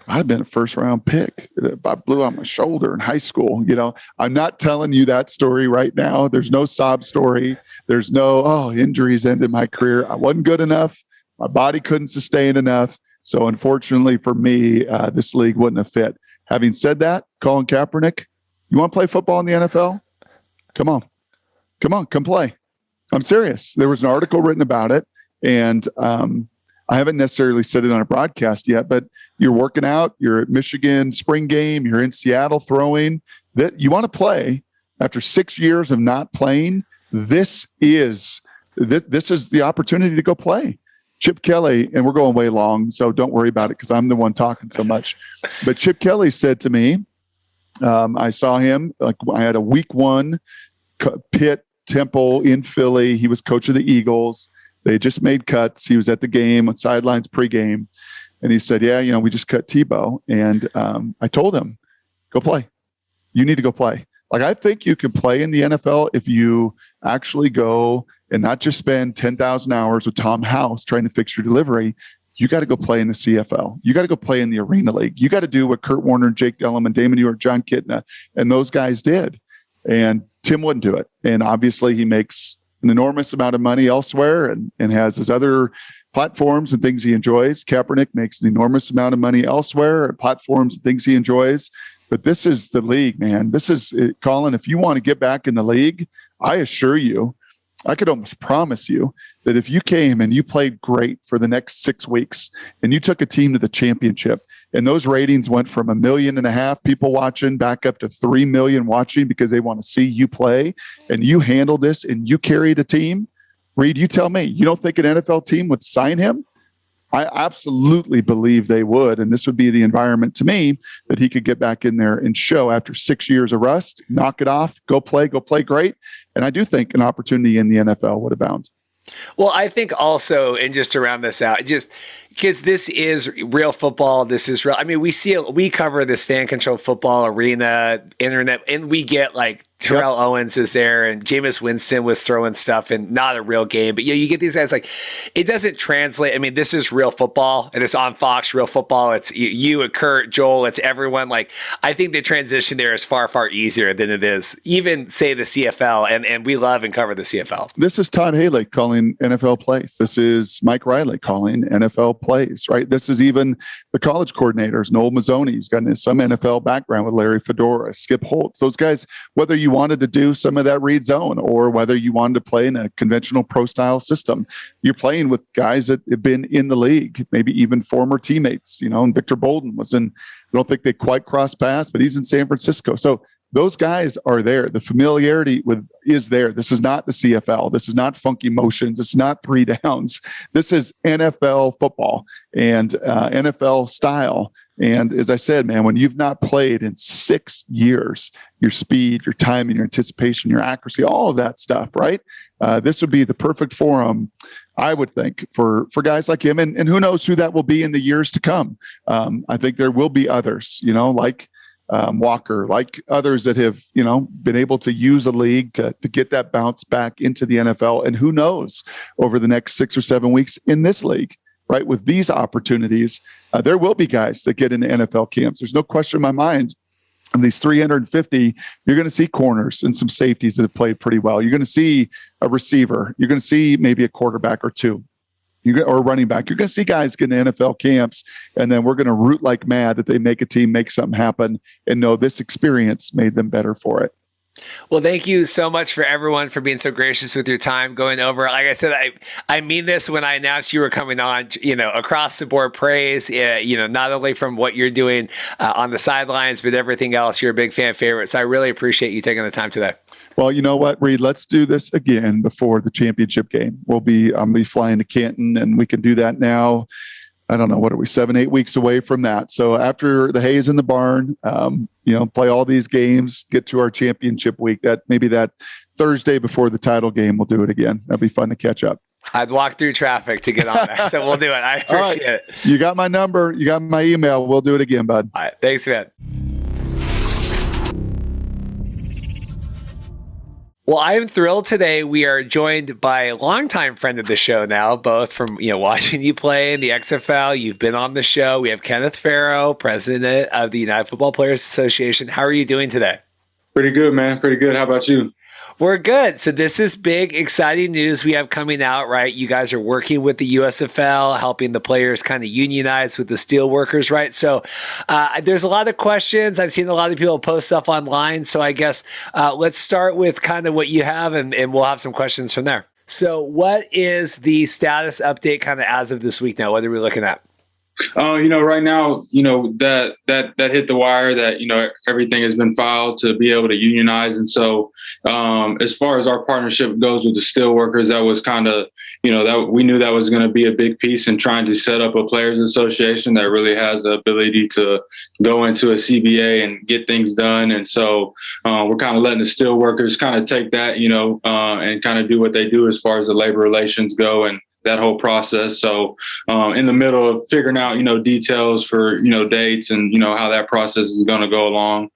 I've been a first-round pick. I blew out my shoulder in high school. I'm not telling you that story right now. There's no sob story. There's no, injuries ended my career. I wasn't good enough. My body couldn't sustain enough. So unfortunately for me, this league wouldn't have fit. Having said that, Colin Kaepernick, you want to play football in the NFL? Come on, come play. I'm serious. There was an article written about it, and I haven't necessarily said it on a broadcast yet, but you're working out, you're at Michigan spring game, you're in Seattle throwing, that you want to play after 6 years of not playing. This is the opportunity to go play. Chip Kelly, and we're going way long, so don't worry about it because I'm the one talking so much. But Chip Kelly said to me, I saw him, I had a week 1 Pitt Temple in Philly. He was coach of the Eagles. They just made cuts. He was at the game on Sidelines pregame. And he said, yeah, we just cut Tebow. And I told him, go play. You need to go play. I think you can play in the NFL if you actually go and not just spend 10,000 hours with Tom House trying to fix your delivery. You got to go play in the CFL. You got to go play in the Arena League. You got to do what Kurt Warner, Jake Dellam, Damon Ewart, John Kitna, and those guys did. And Tim wouldn't do it. And obviously he makes an enormous amount of money elsewhere and has his other platforms and things he enjoys. Kaepernick makes an enormous amount of money elsewhere and platforms and things he enjoys. But this is the league, man. This is it, Colin. If you want to get back in the league, I assure you, I could almost promise you that if you came and you played great for the next 6 weeks and you took a team to the championship and those ratings went from 1.5 million people watching back up to 3 million watching because they want to see you play, and you handled this and you carried a team, Reed, you tell me, you don't think an NFL team would sign him? I absolutely believe they would. And this would be the environment to me that he could get back in there and show after 6 years of rust, knock it off, go play great. And I do think an opportunity in the NFL would abound. Well, I think also, and just to round this out, just because this is real football, this is real. I mean, we cover this fan controlled football arena, internet, and we get Terrell Owens is there, and Jameis Winston was throwing stuff in not a real game. But you get these guys like, it doesn't translate. I mean, this is real football, and it's on Fox, real football. It's you and Kurt, Joel, it's everyone. Like, I think the transition there is far, far easier than it is even, say, the CFL, and we love and cover the CFL. This is Todd Haley calling NFL plays. This is Mike Riley calling NFL plays, right? This is even the college coordinators, Noel Mazzoni, who's got some NFL background with Larry Fedora, Skip Holtz. Those guys, whether you wanted to do some of that read zone or whether you wanted to play in a conventional pro style system, you're playing with guys that have been in the league, maybe even former teammates, and Victor Bolden was in, I don't think they quite crossed paths, but he's in San Francisco. So those guys are there. The familiarity is there. This is not the CFL. This is not funky motions. It's not 3 downs. This is NFL football and NFL style. And as I said, man, when you've not played in 6 years, your speed, your timing, your anticipation, your accuracy, all of that stuff, right? This would be the perfect forum, I would think, for guys like him. And who knows who that will be in the years to come. I think there will be others, like Walker, like others that have, been able to use a league to get that bounce back into the NFL. And who knows over the next 6 or 7 weeks in this league, right? With these opportunities, there will be guys that get into NFL camps. There's no question in my mind. Of these 350, you're going to see corners and some safeties that have played pretty well. You're going to see a receiver. You're going to see maybe a quarterback or two. Or a running back. You're going to see guys get into NFL camps, and then we're going to root like mad that they make a team, make something happen, and know this experience made them better for it. Well, thank you so much for everyone for being so gracious with your time going over. Like I said, I mean this when I announced you were coming on, across the board praise, not only from what you're doing on the sidelines, but everything else. You're a big fan favorite. So I really appreciate you taking the time today. Well, you know what, Reed, let's do this again before the championship game. I'll be flying to Canton, and we can do that now. I don't know, what are we, 7-8 weeks away from that? So after the hay's in the barn, play all these games, get to our championship week. Maybe that Thursday before the title game, we'll do it again. That'd be fun to catch up. I'd walk through traffic to get on there, so we'll do it. I appreciate it. You got my number. You got my email. We'll do it again, bud. All right. Thanks, man. Well, I am thrilled today. We are joined by a longtime friend of the show now, both from watching you play in the XFL. You've been on the show. We have Kenneth Farrow, president of the United Football Players Association. How are you doing today? Pretty good, man. Pretty good. How about you? We're good. So this is big, exciting news we have coming out, right? You guys are working with the USFL, helping the players kind of unionize with the steelworkers, right? So there's a lot of questions. I've seen a lot of people post stuff online. So I guess let's start with kind of what you have, and we'll have some questions from there. So what is the status update kind of as of this week now? What are we looking at? Right now, that hit the wire that, everything has been filed to be able to unionize. And so as far as our partnership goes with the steelworkers, that was kind of, that we knew that was going to be a big piece in trying to set up a players association that really has the ability to go into a CBA and get things done. And so we're kind of letting the steelworkers kind of take that, and kind of do what they do as far as the labor relations go and that whole process. So in the middle of figuring out, details for, dates and, how that process is going to go along.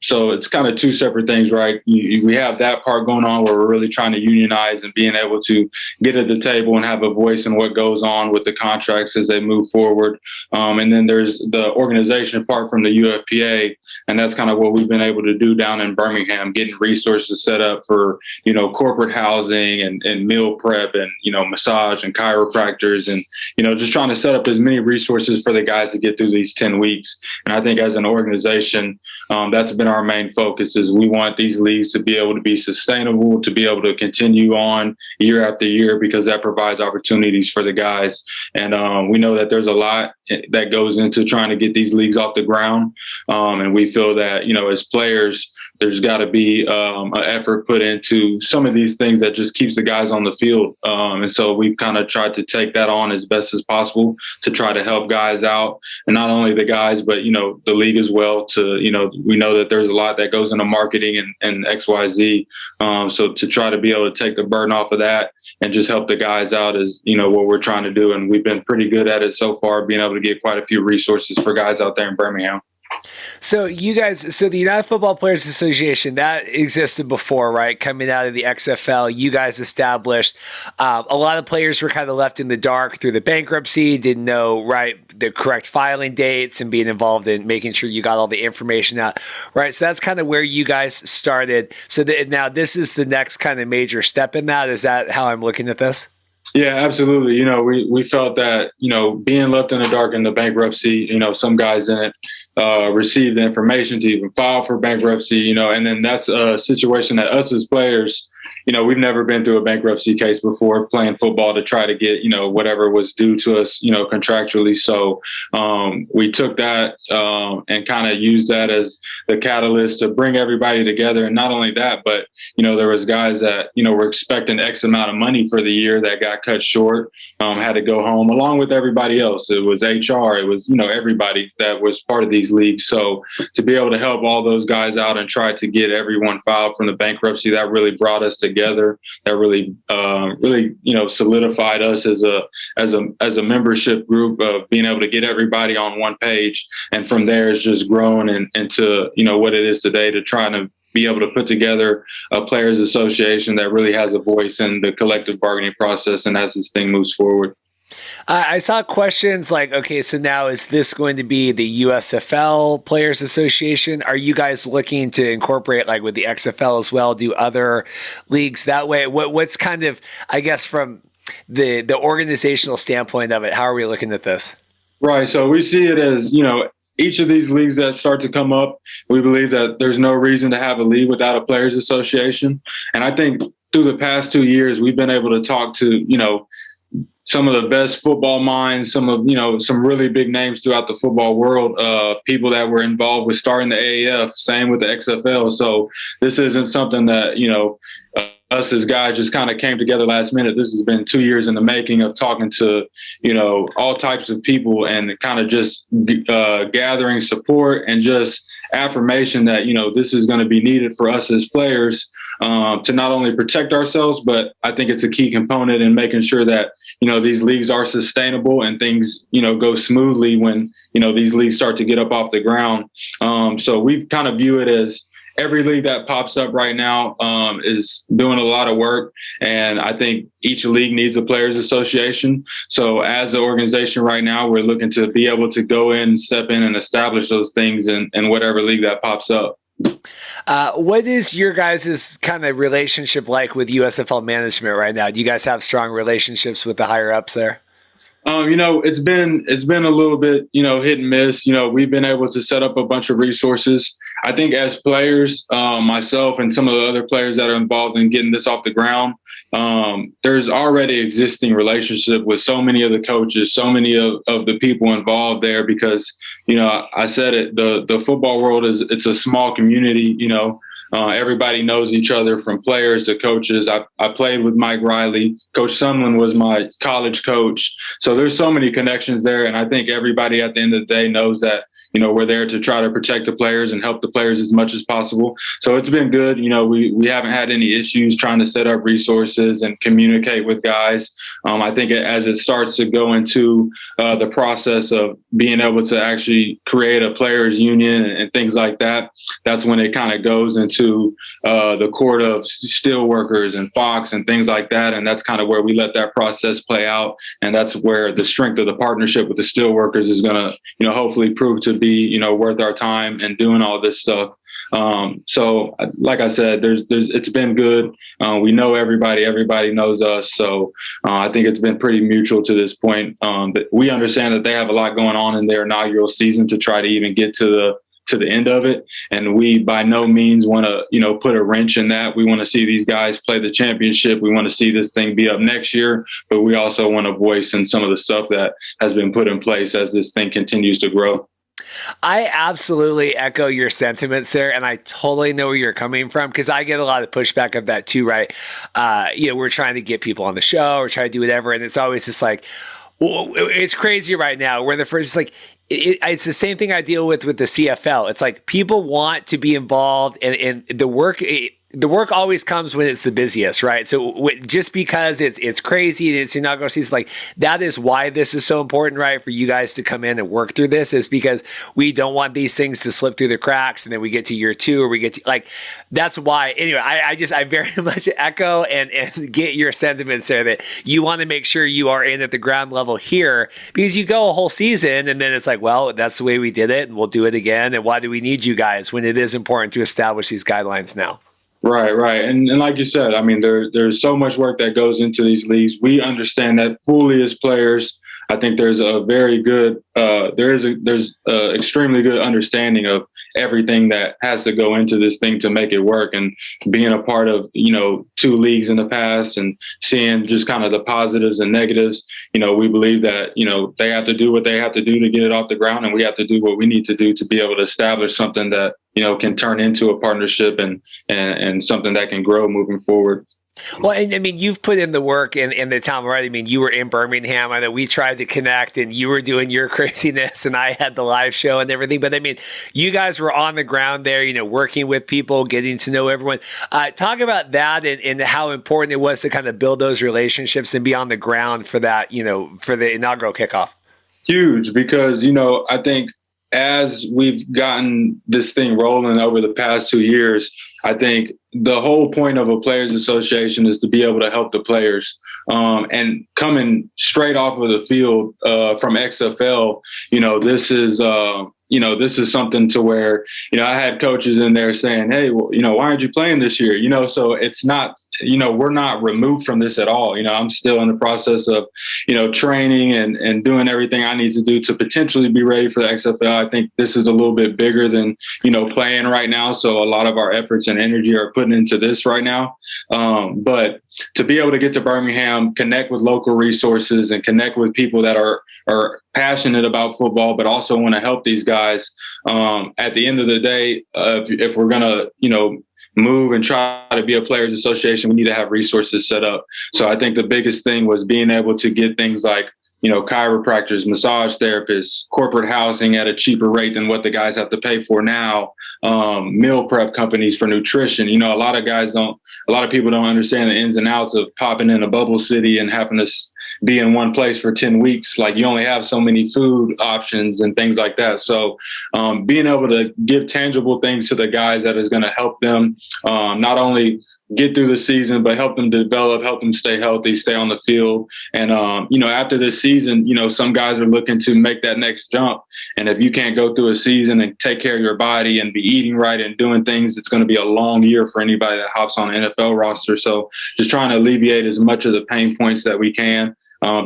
So it's kind of two separate things, right? We have that part going on where we're really trying to unionize and being able to get at the table and have a voice in what goes on with the contracts as they move forward. And then there's the organization part from the UFPA. And that's kind of what we've been able to do down in Birmingham, getting resources set up for, corporate housing and meal prep and, massage and chiropractors and, just trying to set up as many resources for the guys to get through these 10 weeks. And I think as an organization, that's been our main focus is we want these leagues to be able to be sustainable, to be able to continue on year after year, because that provides opportunities for the guys. And we know that there's a lot that goes into trying to get these leagues off the ground. And we feel that, as players, there's got to be an effort put into some of these things that just keeps the guys on the field. And so we've kind of tried to take that on as best as possible to try to help guys out, and not only the guys, but, the league as well to, we know that there's a lot that goes into marketing and XYZ. So to try to be able to take the burden off of that and just help the guys out is, what we're trying to do. And we've been pretty good at it so far, being able to get quite a few resources for guys out there in Birmingham. So you guys, so the United Football Players Association, that existed before, right? Coming out of the XFL, you guys established. A lot of players were kind of left in the dark through the bankruptcy, didn't know, right, the correct filing dates and being involved in making sure you got all the information out, right? So that's kind of where you guys started. So now this is the next kind of major step in that. Is that how I'm looking at this? Yeah, absolutely. We felt that, being left in the dark in the bankruptcy, some guys didn't receive the information to even file for bankruptcy, and then that's a situation that us as players, we've never been through a bankruptcy case before playing football to try to get, whatever was due to us, contractually. So we took that and kind of used that as the catalyst to bring everybody together. And not only that, but, there was guys that, were expecting X amount of money for the year that got cut short, had to go home along with everybody else. It was HR. It was, everybody that was part of these leagues. So to be able to help all those guys out and try to get everyone filed from the bankruptcy, that really brought us together. That really, solidified us as a membership group of being able to get everybody on one page. And from there, it's just grown into, what it is today, to try to be able to put together a players association that really has a voice in the collective bargaining process and as this thing moves forward. I saw questions like, okay, so now is this going to be the USFL Players Association? Are you guys looking to incorporate, like with the XFL as well, do other leagues that way? What's kind of, I guess, from the organizational standpoint of it, how are we looking at this? Right. So we see it as, each of these leagues that start to come up, we believe that there's no reason to have a league without a players association. And I think through the past 2 years, we've been able to talk to, some of the best football minds, some really big names throughout the football world, people that were involved with starting the AAF, same with the XFL. So this isn't something that, us as guys just kind of came together last minute. This has been 2 years in the making of talking to, all types of people and kind of just gathering support and just affirmation that, this is going to be needed for us as players to not only protect ourselves, but I think it's a key component in making sure that, these leagues are sustainable and things, go smoothly when, these leagues start to get up off the ground. So we kind of view it as every league that pops up right now is doing a lot of work. And I think each league needs a players association. So as an organization right now, we're looking to be able to go in, step in and establish those things in whatever league that pops up. What is your guys' kind of relationship like with USFL management right now? Do you guys have strong relationships with the higher ups there? It's been a little bit, hit and miss. We've been able to set up a bunch of resources. I think as players, myself and some of the other players that are involved in getting this off the ground, there's already existing relationship with so many of the coaches, so many of the people involved there because, I said it, the football world it's a small community, everybody knows each other from players to coaches. I played with Mike Riley. Coach Sunland was my college coach. So there's so many connections there. And I think everybody at the end of the day knows that, we're there to try to protect the players and help the players as much as possible. So it's been good. We haven't had any issues trying to set up resources and communicate with guys. I think as it starts to go into the process of being able to actually create a players union and things like that, that's when it kind of goes into the court of steelworkers and Fox and things like that. And that's kind of where we let that process play out. And that's where the strength of the partnership with the steelworkers is going to, hopefully prove to be, worth our time and doing all this stuff. So like I said, it's been good. We know everybody knows us. So I think it's been pretty mutual to this point. But we understand that they have a lot going on in their inaugural season to try to even get to the end of it. And we by no means want to, put a wrench in that. We want to see these guys play the championship. We want to see this thing be up next year, but we also want to voice in some of the stuff that has been put in place as this thing continues to grow. I absolutely echo your sentiments there, and I totally know where you're coming from because I get a lot of pushback of that too, right? We're trying to get people on the show or try to do whatever, and it's always just like, well, it's crazy right now. We're in the first, like, it's the same thing I deal with the CFL. It's like people want to be involved in the work. the work always comes when it's the busiest, right? So just because it's crazy and it's inaugural season, like that is why this is so important, right? For you guys to come in and work through this, is because we don't want these things to slip through the cracks, and then we get to year 2 or we get to, like, that's why. Anyway, I very much echo and get your sentiments there, that you want to make sure you are in at the ground level here, because you go a whole season and then it's like, well, that's the way we did it and we'll do it again. And why do we need you guys when it is important to establish these guidelines now? Right. And like you said, I mean, there's so much work that goes into these leagues. We understand that fully as players. I think there's a very good, there's extremely good understanding of everything that has to go into this thing to make it work. And being a part of, 2 leagues in the past and seeing just kind of the positives and negatives, we believe that, they have to do what they have to do to get it off the ground, and we have to do what we need to do to be able to establish something that, can turn into a partnership and something that can grow moving forward. Well, and I mean, you've put in the work in the town already. I mean, you were in Birmingham. I know we tried to connect and you were doing your craziness and I had the live show and everything. But I mean, you guys were on the ground there, working with people, getting to know everyone. Talk about that and how important it was to kind of build those relationships and be on the ground for that, for the inaugural kickoff. Huge, because, I think as we've gotten this thing rolling over the past 2 years, I think the whole point of a players association is to be able to help the players. And coming straight off of the field from XFL, this is something to where, I had coaches in there saying, hey, well, why aren't you playing this year? So it's not, we're not removed from this at all. I'm still in the process of, training and doing everything I need to do to potentially be ready for the XFL. I think this is a little bit bigger than, playing right now. So a lot of our efforts and energy are putting into this right now. But to be able to get to Birmingham, connect with local resources and connect with people that are passionate about football, but also want to help these guys. At the end of the day, if we're going to, move and try to be a players association, we need to have resources set up. So I think the biggest thing was being able to get things like, chiropractors, massage therapists, corporate housing at a cheaper rate than what the guys have to pay for now, meal prep companies for nutrition. A lot of people don't understand the ins and outs of popping in a bubble city and having to be in one place for 10 weeks. Like, you only have so many food options and things like that. So being able to give tangible things to the guys that is going to help them not only get through the season, but help them develop, help them stay healthy, stay on the field. And, after this season, some guys are looking to make that next jump. And if you can't go through a season and take care of your body and be eating right and doing things, it's going to be a long year for anybody that hops on an NFL roster. So just trying to alleviate as much of the pain points that we can.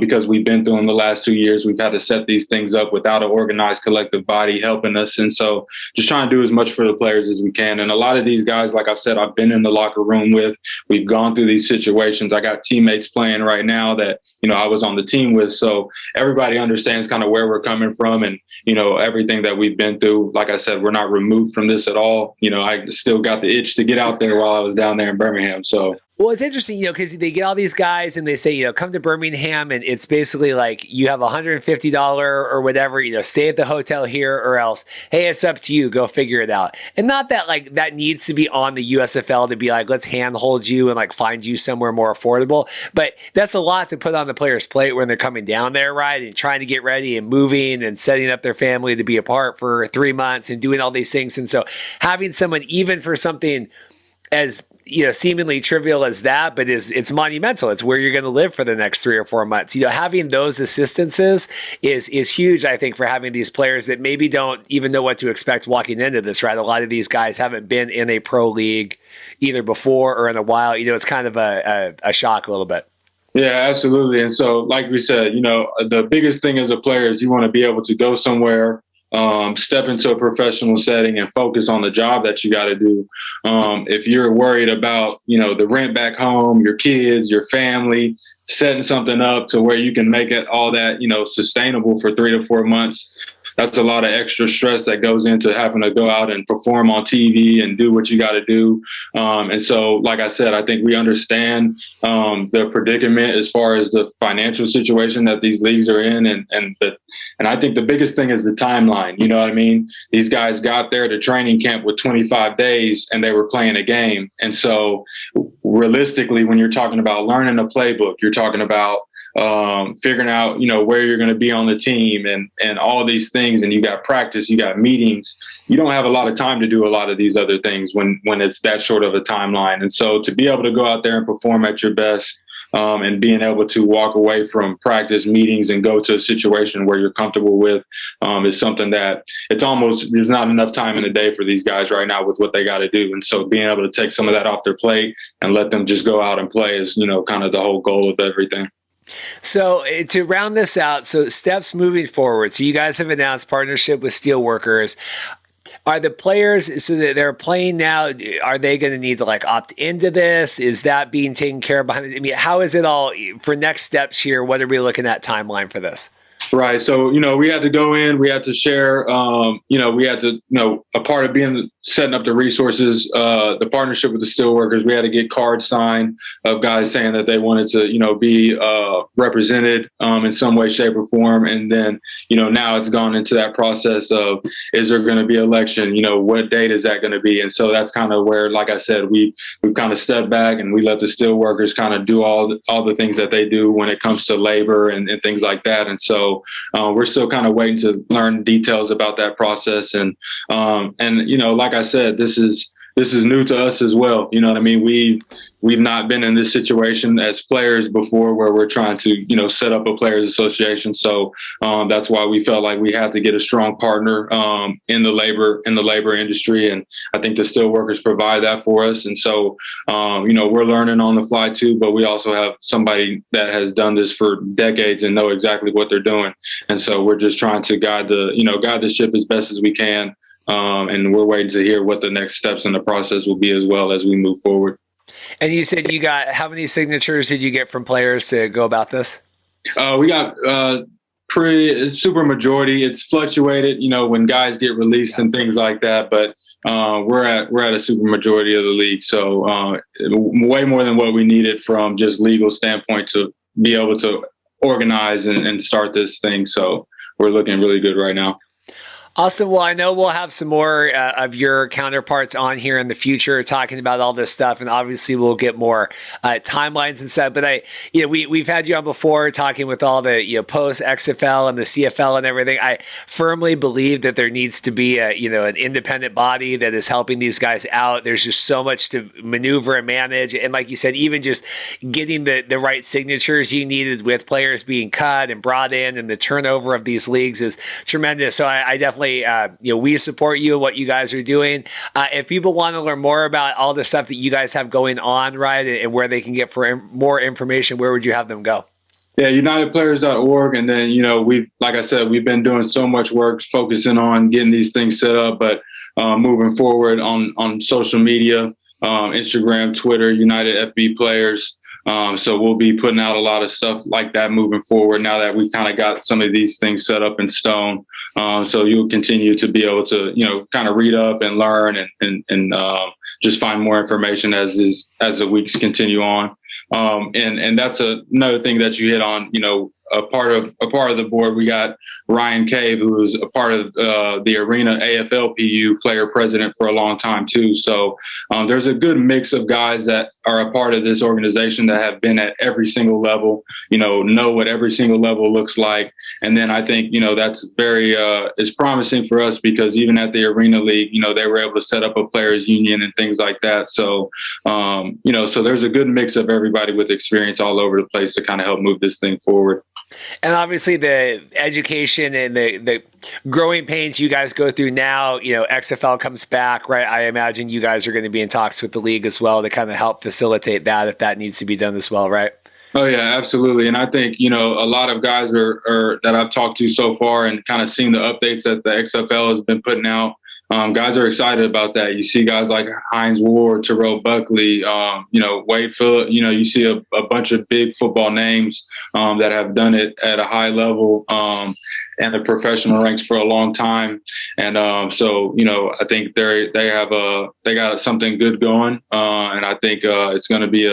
Because we've been through in the last 2 years, we've had to set these things up without an organized collective body helping us. And so just trying to do as much for the players as we can. And a lot of these guys, like I've said, I've been in the locker room with. We've gone through these situations. I got teammates playing right now that, I was on the team with. So everybody understands kind of where we're coming from and, everything that we've been through. Like I said, we're not removed from this at all. I still got the itch to get out there while I was down there in Birmingham. So. Well, it's interesting, because they get all these guys and they say, come to Birmingham, and it's basically like you have $150 or whatever, stay at the hotel here or else, hey, it's up to you, go figure it out. And not that like that needs to be on the USFL to be like, let's handhold you and like find you somewhere more affordable. But that's a lot to put on the player's plate when they're coming down there, right? And trying to get ready and moving and setting up their family to be apart for 3 months and doing all these things. And so having someone, even for something as seemingly trivial as that, but it's monumental. It's where you're going to live for the next 3 or 4 months. Having those assistances is huge, I think, for having these players that maybe don't even know what to expect walking into this, right? A lot of these guys haven't been in a pro league either before or in a while. It's kind of a shock a little bit. Yeah, absolutely. And so, like we said, the biggest thing as a player is you want to be able to go somewhere, step into a professional setting and focus on the job that you got to do. If you're worried about, the rent back home, your kids, your family, setting something up to where you can make it all that, sustainable for 3 to 4 months, that's a lot of extra stress that goes into having to go out and perform on TV and do what you got to do. And so, like I said, I think we understand the predicament as far as the financial situation that these leagues are in. And I think the biggest thing is the timeline. You know what I mean? These guys got there to training camp with 25 days and they were playing a game. And so realistically, when you're talking about learning a playbook, you're talking about figuring out, where you're going to be on the team and all these things. And you got practice, you got meetings. You don't have a lot of time to do a lot of these other things when it's that short of a timeline. And so to be able to go out there and perform at your best, and being able to walk away from practice meetings and go to a situation where you're comfortable with is something that there's not enough time in the day for these guys right now with what they got to do. And so being able to take some of that off their plate and let them just go out and play is, kind of the whole goal of everything. So to round this out, so steps moving forward. So you guys have announced partnership with Steelworkers. Are the players, so that they're playing now, are they going to need to opt into this? Is that being taken care of behind? I mean, how is it all for next steps here? What are we looking at timeline for this? Right. So, we had to go in, we had to share, we had to, a part of setting up the resources, the partnership with the Steelworkers, we had to get cards signed of guys saying that they wanted to, be represented in some way, shape, or form. And then, now it's gone into that process of, is there going to be an election? What date is that going to be? And so that's kind of where, like I said, we've kind of stepped back and we let the Steelworkers kind of do all the things that they do when it comes to labor and things like that. And so we're still kind of waiting to learn details about that process. And like I said, this is new to us as well. You know what I mean? We've not been in this situation as players before where we're trying to, set up a players association. So that's why we felt like we had to get a strong partner in the labor industry. And I think the Steelworkers provide that for us. And so, we're learning on the fly too, but we also have somebody that has done this for decades and know exactly what they're doing. And so we're just trying to guide the ship as best as we can. And we're waiting to hear what the next steps in the process will be as well as we move forward. And you said you got, how many signatures did you get from players to go about this? We got super majority. It's fluctuated, when guys get released and things like that. But we're at a super majority of the league. So way more than what we needed from just legal standpoint to be able to organize and start this thing. So we're looking really good right now. Awesome. Well, I know we'll have some more of your counterparts on here in the future talking about all this stuff, and obviously we'll get more timelines and stuff. But we've had you on before talking with all the post XFL and the CFL and everything. I firmly believe that there needs to be an independent body that is helping these guys out. There's just so much to maneuver and manage, and like you said, even just getting the right signatures you needed with players being cut and brought in, and the turnover of these leagues is tremendous. So I definitely. We support you and what you guys are doing. If people want to learn more about all the stuff that you guys have going on, right, and where they can get more information, where would you have them go? Yeah, unitedplayers.org. And then, like I said, we've been doing so much work focusing on getting these things set up, but moving forward on social media, Instagram, Twitter, United FB Players. So we'll be putting out a lot of stuff like that moving forward now that we've kind of got some of these things set up in stone. So you'll continue to be able to, kind of read up and learn and just find more information as the weeks continue on. And that's another thing that you hit on, a part of the board. We got Ryan Cave, who was a part of the Arena AFLPU player president for a long time too. So there's a good mix of guys that are a part of this organization that have been at every single level, know what every single level looks like. And then I think, that's very is promising for us because even at the Arena League, they were able to set up a players union and things like that. So, so there's a good mix of everybody with experience all over the place to kind of help move this thing forward. And obviously the education and the growing pains you guys go through now, XFL comes back, right? I imagine you guys are going to be in talks with the league as well to kind of help facilitate that if that needs to be done as well, right? Oh, yeah, absolutely. And I think, a lot of guys are that I've talked to so far and kind of seen the updates that the XFL has been putting out. guys are excited about that. You see guys like Hines Ward, Terrell Buckley, Wade Phillip. You see a bunch of big football names that have done it at a high level and the professional ranks for a long time. And so I think they got something good going, and I think it's going to be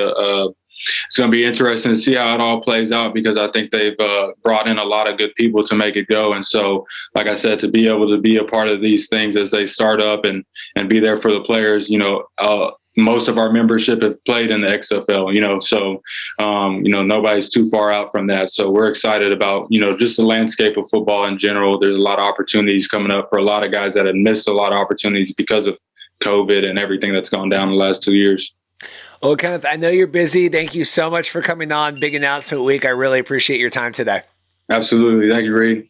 it's going to be interesting to see how it all plays out, because I think they've brought in a lot of good people to make it go. And so, like I said, to be able to be a part of these things as they start up and be there for the players, most of our membership have played in the XFL, so nobody's too far out from that. So we're excited about, just the landscape of football in general. There's a lot of opportunities coming up for a lot of guys that have missed a lot of opportunities because of COVID and everything that's gone down the last 2 years. Well, Kenneth, I know you're busy. Thank you so much for coming on. Big announcement week. I really appreciate your time today. Absolutely. Thank you, Reed.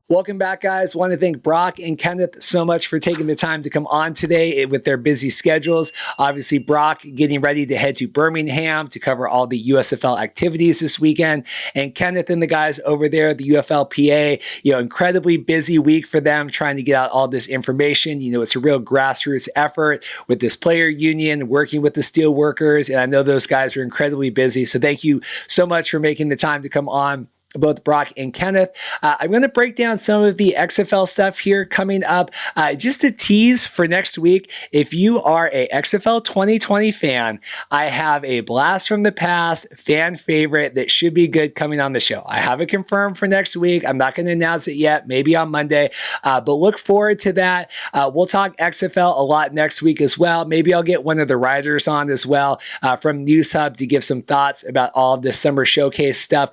Welcome back, guys. Want to thank Brock and Kenneth so much for taking the time to come on today with their busy schedules. Obviously, Brock getting ready to head to Birmingham to cover all the USFL activities this weekend. And Kenneth and the guys over there at the UFLPA, incredibly busy week for them trying to get out all this information. It's a real grassroots effort with this player union, working with the steel workers. And I know those guys are incredibly busy. So thank you so much for making the time to come on, both Brock and Kenneth. I'm going to break down some of the XFL stuff here coming up. Just a tease for next week. If you are a XFL 2020 fan, I have a blast from the past fan favorite that should be good coming on the show. I have it confirmed for next week. I'm not going to announce it yet, maybe on Monday, but look forward to that. We'll talk XFL a lot next week as well. Maybe I'll get one of the writers on as well from News Hub to give some thoughts about all of this summer showcase stuff.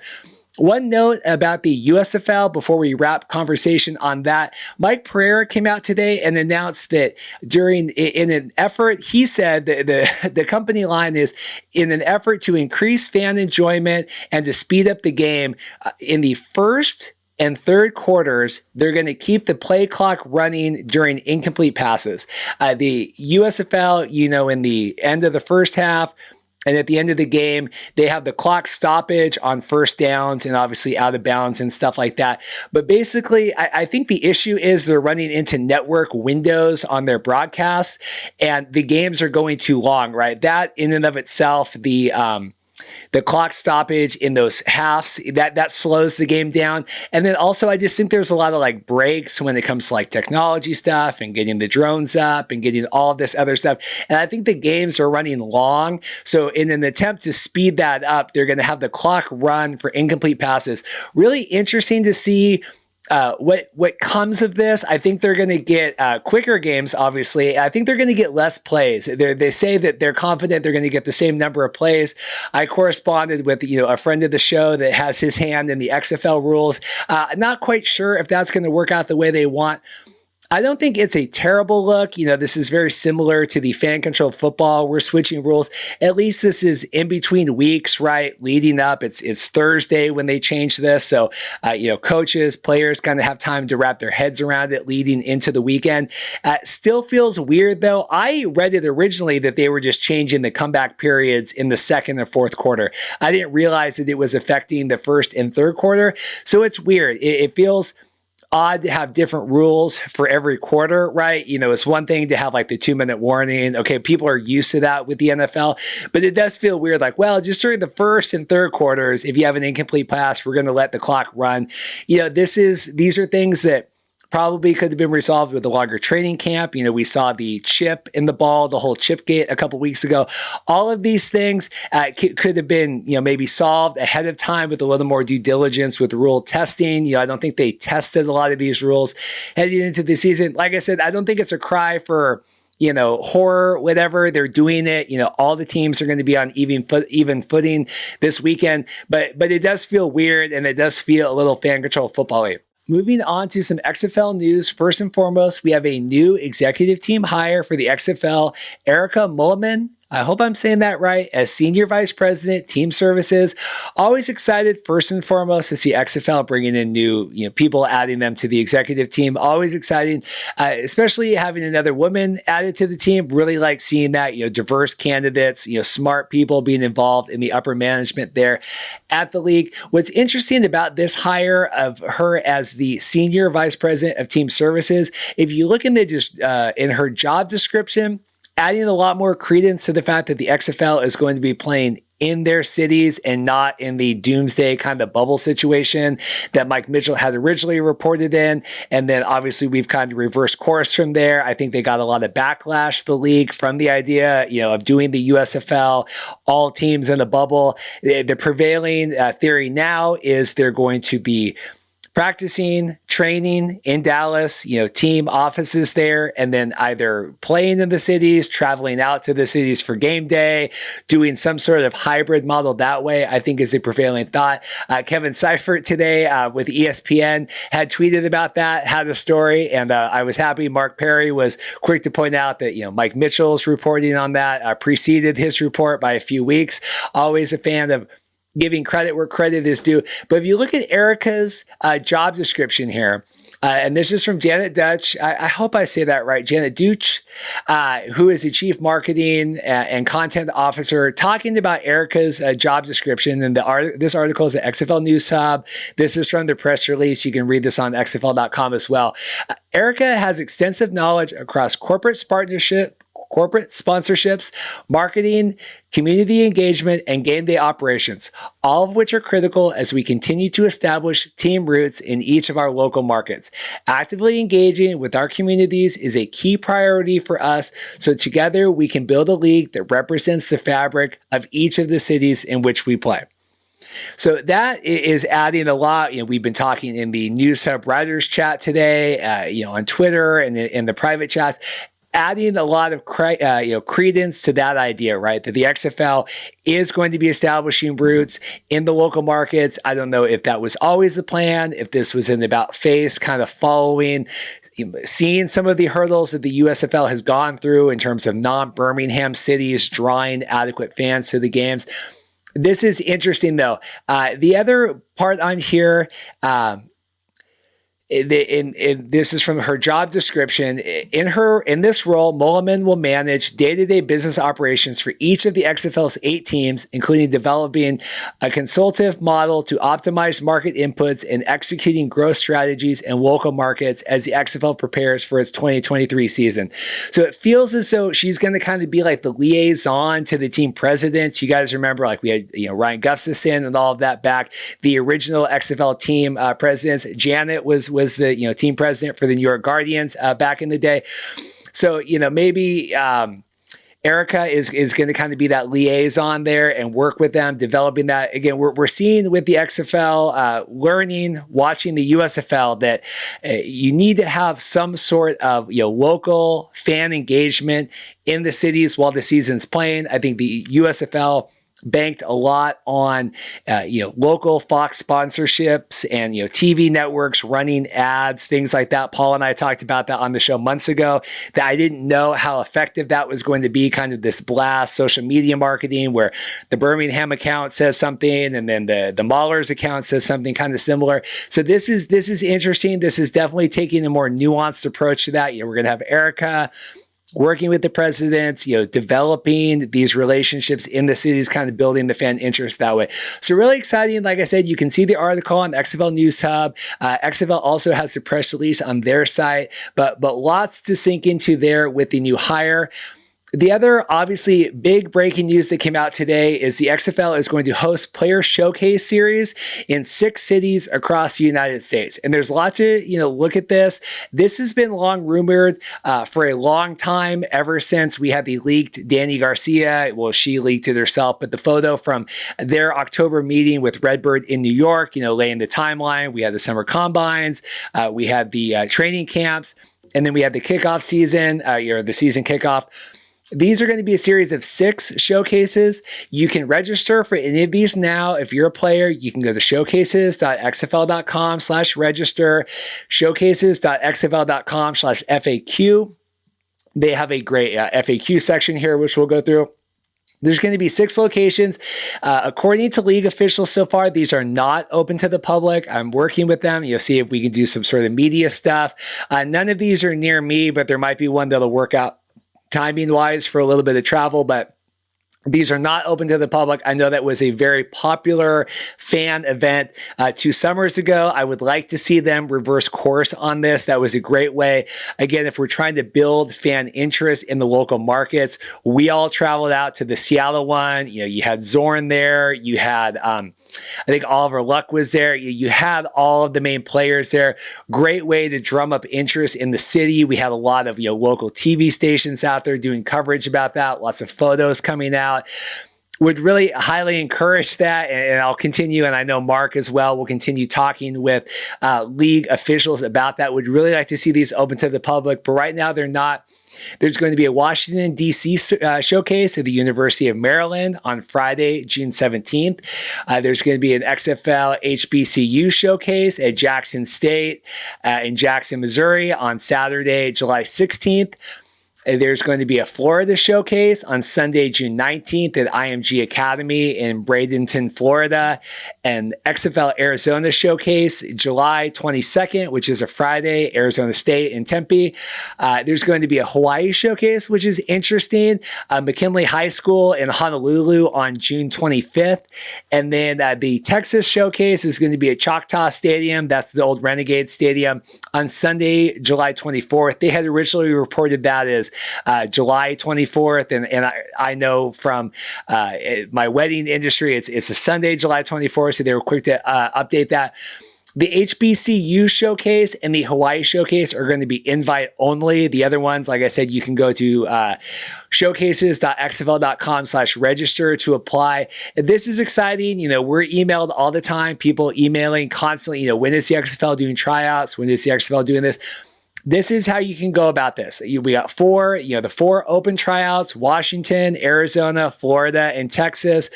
One note about the USFL before we wrap conversation on that. Mike Pereira came out today and announced that in an effort, he said the company line is in an effort to increase fan enjoyment and to speed up the game in the first and third quarters, they're going to keep the play clock running during incomplete passes. The USFL, in the end of the first half, and at the end of the game, they have the clock stoppage on first downs and obviously out of bounds and stuff like that. But basically, I think the issue is they're running into network windows on their broadcasts, and the games are going too long, right? That in and of itself, the clock stoppage in those halves, that slows the game down. And then also, I just think there's a lot of breaks when it comes to technology stuff and getting the drones up and getting all this other stuff. And I think the games are running long. So in an attempt to speed that up, they're going to have the clock run for incomplete passes. Really interesting to see what comes of this. I think they're going to get quicker games, obviously. I think they're going to get less plays. They say that they're confident they're going to get the same number of plays. I corresponded with a friend of the show that has his hand in the XFL rules. Not quite sure if that's going to work out the way they want. I don't think it's a terrible look. This is very similar to the fan controlled football. We're switching rules. At least this is in between weeks, right? Leading up. It's Thursday when they change this. So, coaches, players kind of have time to wrap their heads around it leading into the weekend. Still feels weird though. I read it originally that they were just changing the comeback periods in the second and fourth quarter. I didn't realize that it was affecting the first and third quarter. So it's weird. It feels odd to have different rules for every quarter, right? It's one thing to have the 2-minute warning. Okay, people are used to that with the NFL, but it does feel weird. Just during the first and third quarters, if you have an incomplete pass, we're going to let the clock run. These are things that probably could have been resolved with a longer training camp. We saw the chip in the ball, the whole chip gate a couple weeks ago. All of these things could have been, maybe solved ahead of time with a little more due diligence with rule testing. I don't think they tested a lot of these rules heading into the season. Like I said, I don't think it's a cry for horror, whatever. They're doing it. All the teams are going to be on even footing this weekend. But it does feel weird, and it does feel a little fan control football-y. Moving on to some XFL news. First and foremost, we have a new executive team hire for the XFL. Erica Mulliman I hope I'm saying that right, as Senior Vice President, Team Services. Always excited, first and foremost, to see XFL bringing in new people, adding them to the executive team. Always exciting, especially having another woman added to the team. Really like seeing that, diverse candidates, smart people being involved in the upper management there at the league. What's interesting about this hire of her as the Senior Vice President of Team Services, if you look in in her job description, adding a lot more credence to the fact that the XFL is going to be playing in their cities and not in the doomsday kind of bubble situation that Mike Mitchell had originally reported in. And then obviously we've kind of reversed course from there. I think they got a lot of backlash, the league, from the idea, of doing the USFL, all teams in a bubble. The prevailing theory now is they're going to be practicing, training in Dallas, team offices there, and then either playing in the cities, traveling out to the cities for game day, doing some sort of hybrid model that way, I think is a prevailing thought. Kevin Seifert today with ESPN had tweeted about that, had a story, and I was happy. Mark Perry was quick to point out that, Mike Mitchell's reporting on that preceded his report by a few weeks. Always a fan of giving credit where credit is due. But if you look at Erica's job description here, and this is from Janet Dutch, I hope I say that right, Janet Deutsch, who is the Chief Marketing and Content Officer, talking about Erica's job description. And this article is at XFL News Hub. This is from the press release. You can read this on XFL.com as well. Erica has extensive knowledge across corporate sponsorships, marketing, community engagement, and game day operations, all of which are critical as we continue to establish team roots in each of our local markets. Actively engaging with our communities is a key priority for us, so together we can build a league that represents the fabric of each of the cities in which we play. So that is adding a lot. We've been talking in the News Hub Writers chat today, on Twitter and in the private chats, adding a lot of credence to that idea, right? That the XFL is going to be establishing roots in the local markets. I don't know if that was always the plan, if this was an about face kind of following, seeing some of the hurdles that the USFL has gone through in terms of non-Birmingham cities drawing adequate fans to the games. This is interesting, though. The other part on here, this is from her job description. In this role, Mulliman will manage day-to-day business operations for each of the XFL's 8 teams, including developing a consultative model to optimize market inputs and executing growth strategies in local markets as the XFL prepares for its 2023 season. So it feels as though she's going to kind of be like the liaison to the team presidents. You guys remember, we had Ryan Gustafson and all of that back. The original XFL team presidents. Janet was the team president for the New York Guardians back in the day. So maybe Erica is going to kind of be that liaison there and work with them, developing that. Again, we're seeing with the XFL, learning, watching the USFL, that you need to have some sort of local fan engagement in the cities while the season's playing. I think the USFL banked a lot on local Fox sponsorships and TV networks running ads, things like that. Paul and I talked about that on the show months ago, that I didn't know how effective that was going to be, kind of this blast social media marketing where the Birmingham account says something and then the Maulers account says something kind of similar. So this is interesting. This is definitely taking a more nuanced approach to that. We're going to have Erica working with the presidents, developing these relationships in the cities, kind of building the fan interest that way. So really exciting. Like I said, you can see the article on XFL News Hub. XFL also has the press release on their site, but lots to sink into there with the new hire. The other obviously big breaking news that came out today is the XFL is going to host Player Showcase series in 6 cities across the United States. And there's a lot to, look at this. This has been long rumored for a long time, ever since we had the leaked Danny Garcia. Well, she leaked it herself, but the photo from their October meeting with Redbird in New York, laying the timeline. We had the summer combines, we had the training camps, and then we had the kickoff season, the season kickoff. These are going to be a series of 6 showcases. You can register for any of these now. If you're a player, you can go to showcases.xfl.com/register, showcases.xfl.com/FAQ. They have a great FAQ section here, which we'll go through. There's going to be 6 locations. According to league officials so far, these are not open to the public. I'm working with them. You'll see if we can do some sort of media stuff. None of these are near me, but there might be one that'll work out timing-wise for a little bit of travel, but these are not open to the public. I know that was a very popular fan event 2 summers ago. I would like to see them reverse course on this. That was a great way. Again, if we're trying to build fan interest in the local markets, we all traveled out to the Seattle one. You had Zorn there. You had, I think Oliver Luck was there. You had all of the main players there. Great way to drum up interest in the city. We had a lot of local TV stations out there doing coverage about that. Lots of photos coming out. Would really highly encourage that, and I'll continue, and I know Mark as well will continue talking with league officials about that. Would really like to see these open to the public, but right now they're not. There's going to be a Washington, D.C. showcase at the University of Maryland on Friday, June 17th. There's going to be an XFL HBCU showcase at Jackson State in Jackson, Missouri on Saturday, July 16th. There's going to be a Florida showcase on Sunday, June 19th at IMG Academy in Bradenton, Florida, and XFL Arizona showcase July 22nd, which is a Friday, Arizona State in Tempe. There's going to be a Hawaii showcase, which is interesting, McKinley High School in Honolulu on June 25th. And then the Texas showcase is going to be at Choctaw Stadium. That's the old Renegade Stadium on Sunday, July 24th. They had originally reported that as July 24th, and I know from my wedding industry, it's a Sunday, July 24th, so they were quick to update that. The HBCU showcase and the Hawaii showcase are going to be invite only. The other ones, like I said, you can go to showcases.xfl.com/register to apply. And this is exciting. We're emailed all the time, people emailing constantly, when is the XFL doing tryouts? When is the XFL doing this? This is how you can go about this. We got 4, the 4 open tryouts: Washington, Arizona, Florida, and Texas.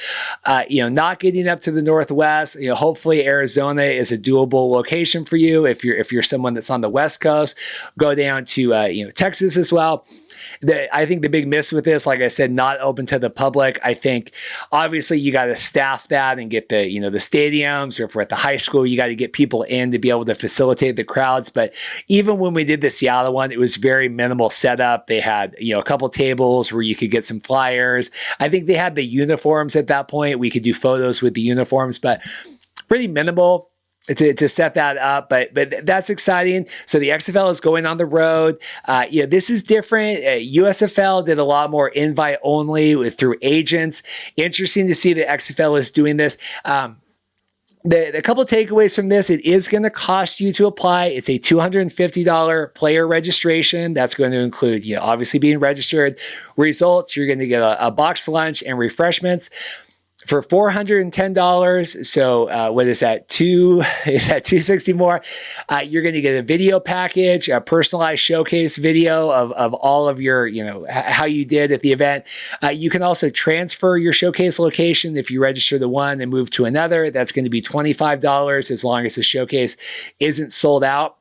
Not getting up to the Northwest. Hopefully Arizona is a doable location for you. If you're someone that's on the West Coast, go down to Texas as well. I think the big miss with this, like I said, not open to the public. I think obviously you got to staff that and get the stadiums, or if we're at the high school, you got to get people in to be able to facilitate the crowds. But even when we did the Seattle one, it was very minimal setup. They had, a couple tables where you could get some flyers. I think they had the uniforms at that point. We could do photos with the uniforms, but pretty minimal to set that up, but that's exciting. So the XFL is going on the road. This is different. USFL did a lot more invite only through agents. Interesting to see that XFL is doing this. The couple of takeaways from this: it is going to cost you to apply. It's a $250 player registration. That's going to include, obviously being registered, results. You're going to get a box lunch and refreshments for $410. So what is that? Is that $260 more? You're going to get a video package, a personalized showcase video of all of your, how you did at the event. You can also transfer your showcase location if you register the one and move to another. That's going to be $25 as long as the showcase isn't sold out.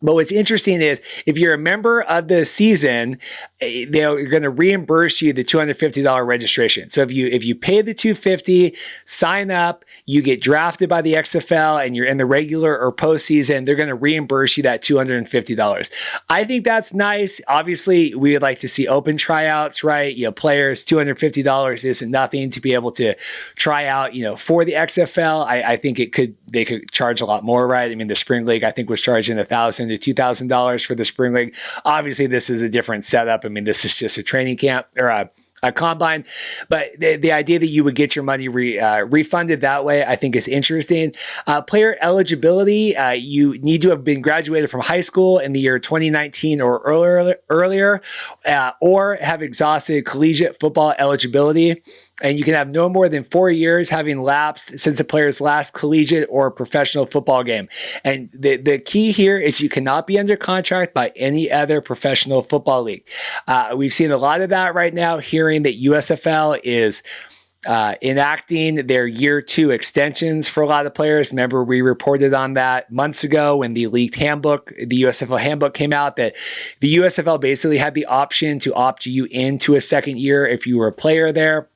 But what's interesting is if you're a member of the season, they're going to reimburse you the $250 registration. So if you pay the $250, sign up, you get drafted by the XFL, and you're in the regular or postseason, they're going to reimburse you that $250. I think that's nice. Obviously, we would like to see open tryouts, right? Players, $250 isn't nothing to be able to try out, for the XFL. I think they could charge a lot more, right? I mean, the Spring League, I think, was charging $1,000 to $2,000 for the Spring League. Obviously, this is a different setup. I mean, this is just a training camp or a combine, but the idea that you would get your money refunded that way, I think is interesting. Player eligibility, you need to have been graduated from high school in the year 2019 or earlier, or have exhausted collegiate football eligibility. And you can have no more than 4 years having lapsed since a player's last collegiate or professional football game. And the key here is you cannot be under contract by any other professional football league. We've seen a lot of that right now, hearing that USFL is enacting their year 2 extensions for a lot of players. Remember, we reported on that months ago when the league handbook, the USFL handbook came out, that the USFL basically had the option to opt you into a second year if you were a player there.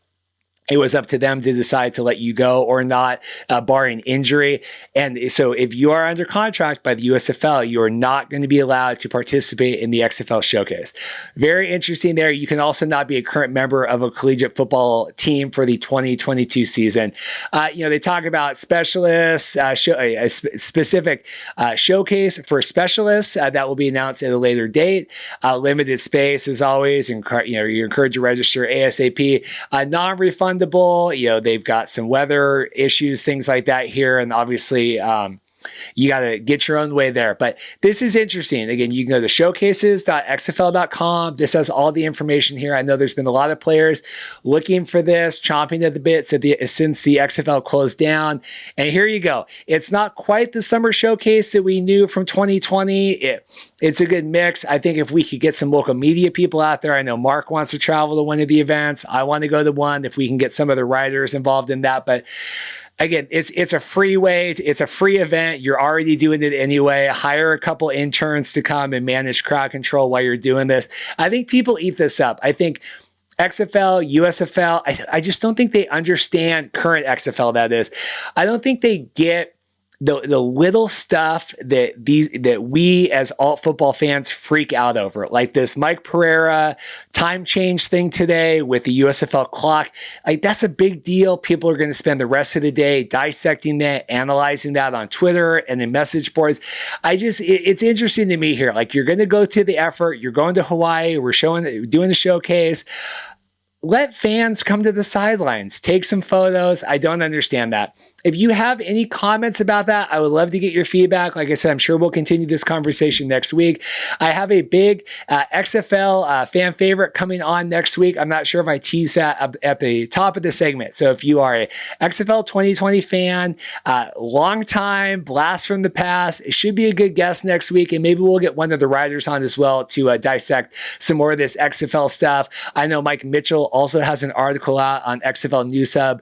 it was up to them to decide to let you go or not, barring injury. And so if you are under contract by the USFL, you are not going to be allowed to participate in the XFL Showcase. Very interesting there. You can also not be a current member of a collegiate football team for the 2022 season. They talk about specialists, a specific showcase for specialists that will be announced at a later date. Limited space as always. You're encouraged to register ASAP. Non-refundable. They've got some weather issues, things like that here, and obviously you got to get your own way there. But this is interesting. Again, you can go to showcases.xfl.com. This has all the information here. I know there's been a lot of players looking for this, chomping at the bit since the XFL closed down. And here you go. It's not quite the summer showcase that we knew from 2020. It's a good mix. I think if we could get some local media people out there, I know Mark wants to travel to one of the events. I want to go to one if we can get some of the writers involved in that. But again, it's a free way. It's a free event. You're already doing it anyway. Hire a couple interns to come and manage crowd control while you're doing this. I think people eat this up. I think XFL, USFL, I just don't think they understand current XFL, that is. I don't think they get the little stuff that we as alt football fans freak out over, like this Mike Pereira time change thing today with the USFL clock. Like, that's a big deal. People are going to spend the rest of the day dissecting that, analyzing that on Twitter and in message boards. It's interesting to me here. Like, you're going to go to the effort. You're going to Hawaii. We're doing the showcase. Let fans come to the sidelines, take some photos. I don't understand that. If you have any comments about that, I would love to get your feedback. Like I said, I'm sure we'll continue this conversation next week. I have a big XFL fan favorite coming on next week. I'm not sure if I teased that at the top of the segment. So if you are a XFL 2020 fan, long time, blast from the past, it should be a good guest next week. And maybe we'll get one of the writers on as well to dissect some more of this XFL stuff. I know Mike Mitchell also has an article out on XFL News Hub,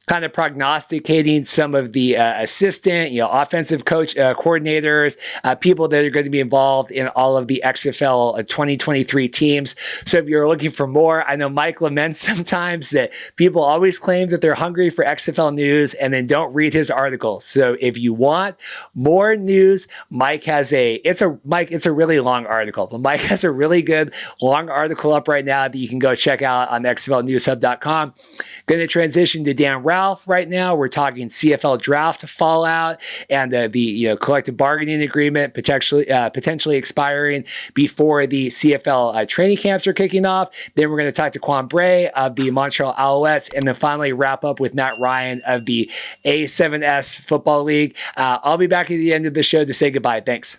kind of prognosticating some of the assistant, offensive coach coordinators, people that are going to be involved in all of the XFL 2023 teams. So if you're looking for more, I know Mike laments sometimes that people always claim that they're hungry for XFL news and then don't read his articles. So if you want more news, Mike has it's a really long article, but Mike has a really good long article up right now that you can go check out on xflnewshub.com. Going to transition to Dan Ralph right now. We're talking CFL draft fallout and the collective bargaining agreement potentially expiring before the CFL training camps are kicking off. Then we're going to talk to Quan Bray of the Montreal Alouettes, and then finally wrap up with Matt Ryan of the A7S Football League. I'll be back at the end of the show to say goodbye. Thanks.